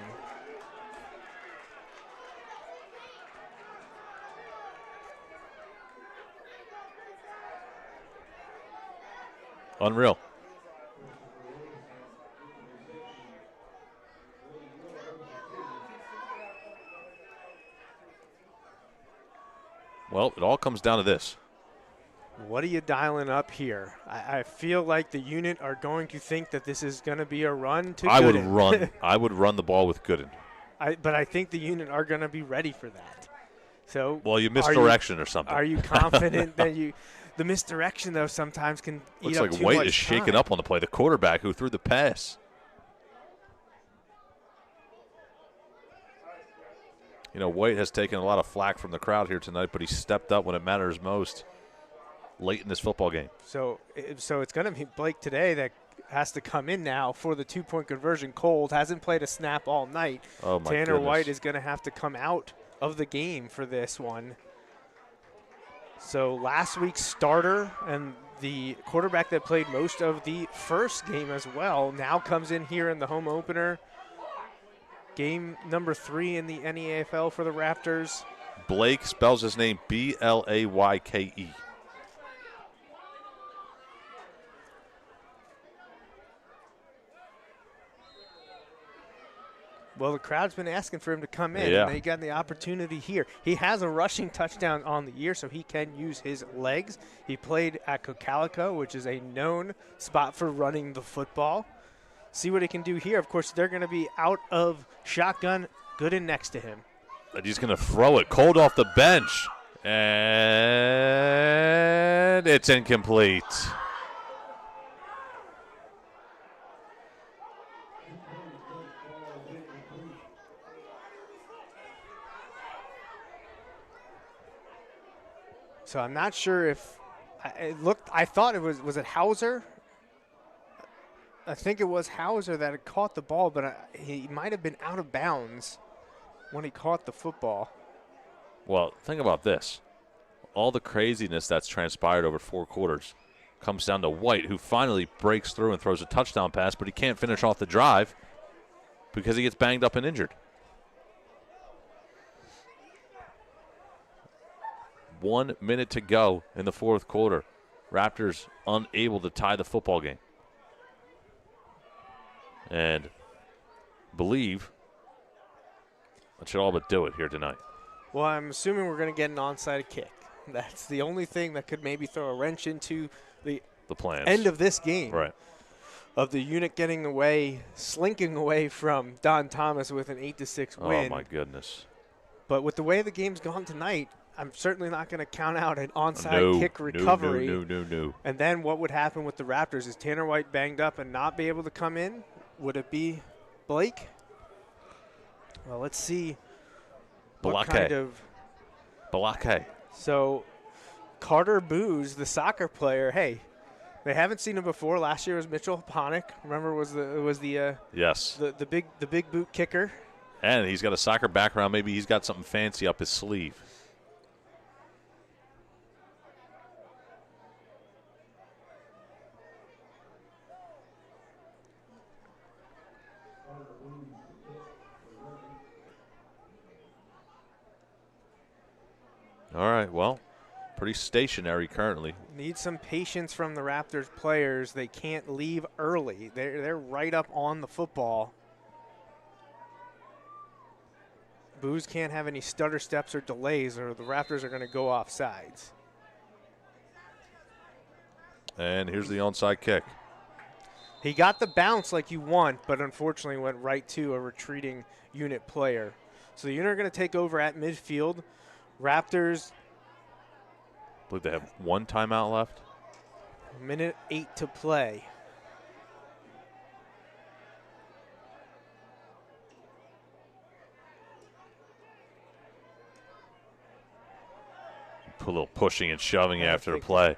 Unreal. Well, it all comes down to this. What are you dialing up here? I feel like the unit are going to think that this is going to be a run to Gooden. I would run the ball with Gooden. But I think the unit are going to be ready for that. So, well, you misdirection or something. Are you confident that you – the misdirection, though, sometimes can eat up too much time. Looks like White is shaken up on the play. The quarterback who threw the pass. You know, White has taken a lot of flack from the crowd here tonight, but he stepped up when it matters most. late in this football game. So it's going to be Blake today that has to come in now for the 2-point conversion. Cold hasn't played a snap all night. Oh, my Tanner goodness. White is going to have to come out of the game for this one. So last week's starter and the quarterback that played most of the first game as well now comes in here in the home opener. Game number 3 in the NEAFL for the Raptors. Blake spells his name B-L-A-Y-K-E. Well, the crowd's been asking for him to come in, Yeah. and he got the opportunity here. He has a rushing touchdown on the year, so he can use his legs. He played at Cocalico, which is a known spot for running the football. See what he can do here. Of course, they're going to be out of shotgun, Gooden next to him. And he's going to throw it cold off the bench. And it's incomplete. So I'm not sure if I thought it was it Hauser? I think it was Hauser that had caught the ball, but he might have been out of bounds when he caught the football. Well, think about this. All the craziness that's transpired over 4 quarters comes down to White, who finally breaks through and throws a touchdown pass, but he can't finish off the drive because he gets banged up and injured. 1 minute to go in the 4th quarter. Raptors unable to tie the football game. And believe that should all but do it here tonight. Well, I'm assuming we're going to get an onside kick. That's the only thing that could maybe throw a wrench into the plans. End of this game. Right. Of the unit getting away, slinking away from Don Thomas with an 8-6 win. Oh, my goodness. But with the way the game's gone tonight, I'm certainly not going to count out an onside kick recovery. No. And then what would happen with the Raptors? Is Tanner White banged up and not be able to come in? Would it be Blake? Well, let's see. What kind of Balake. So Carter Booz, the soccer player, hey, they haven't seen him before. Last year was Mitchell Ponick. Remember, was the yes, the big boot kicker. And he's got a soccer background. Maybe he's got something fancy up his sleeve. All right, well, pretty stationary currently. Need some patience from the Raptors players. They can't leave early. They're right up on the football. Booz can't have any stutter steps or delays, or the Raptors are going to go off sides. And here's the onside kick. He got the bounce like you want, but unfortunately went right to a retreating unit player. So the unit are going to take over at midfield. Raptors. I believe they have 1 timeout left. 1:08 to play. Put a little pushing and shoving after the play.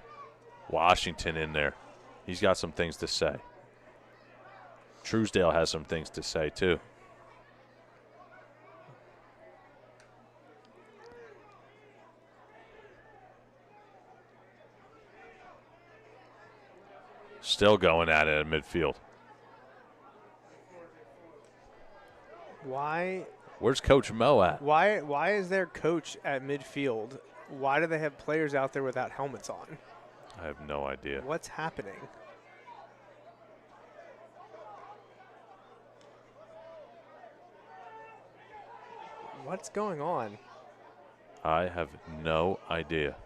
Washington in there. He's got some things to say. Truesdale has some things to say, too. Still going at it at midfield. Why? Where's Coach Mo at? Why is their coach at midfield? Why do they have players out there without helmets on? I have no idea. What's happening? What's going on? I have no idea.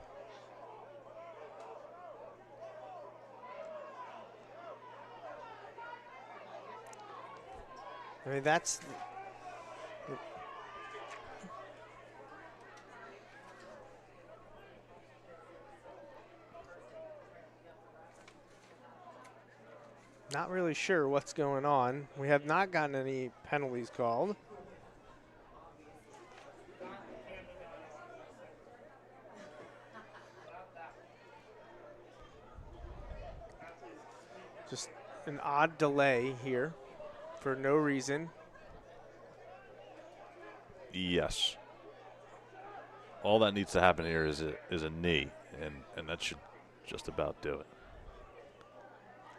I mean, that's not really sure what's going on. We have not gotten any penalties called. Just an odd delay here for no reason. Yes. All that needs to happen here is a knee, and that should just about do it.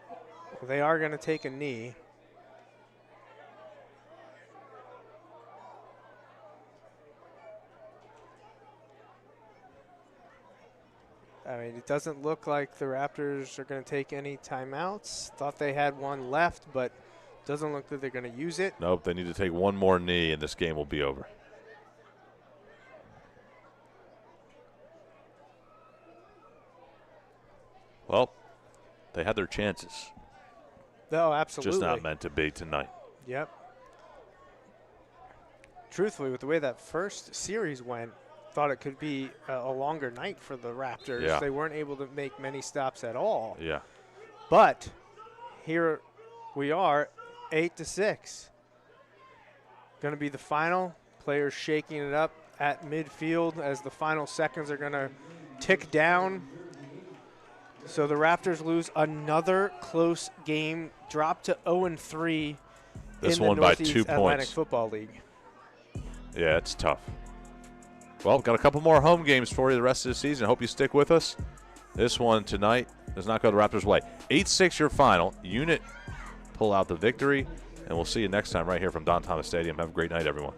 Well, they are going to take a knee. I mean, it doesn't look like the Raptors are going to take any timeouts. Thought they had one left, but doesn't look like they're going to use it. Nope, they need to take one more knee, and this game will be over. Well, they had their chances. No, absolutely. Just not meant to be tonight. Yep. Truthfully, with the way that first series went, thought it could be a longer night for the Raptors. Yeah. They weren't able to make many stops at all. Yeah. But here we are, 8-6. Going to be the final. Players shaking it up at midfield as the final seconds are going to tick down. So the Raptors lose another close game, drop to 0-3 This in the one by Northeast 2 Atlantic points. Football League. Yeah, it's tough. Well, got a couple more home games for you the rest of the season. Hope you stick with us. This one tonight does not go the Raptors' way. 8-6 your final. Unit pull out the victory, and we'll see you next time right here from Don Thomas Stadium. Have a great night, everyone.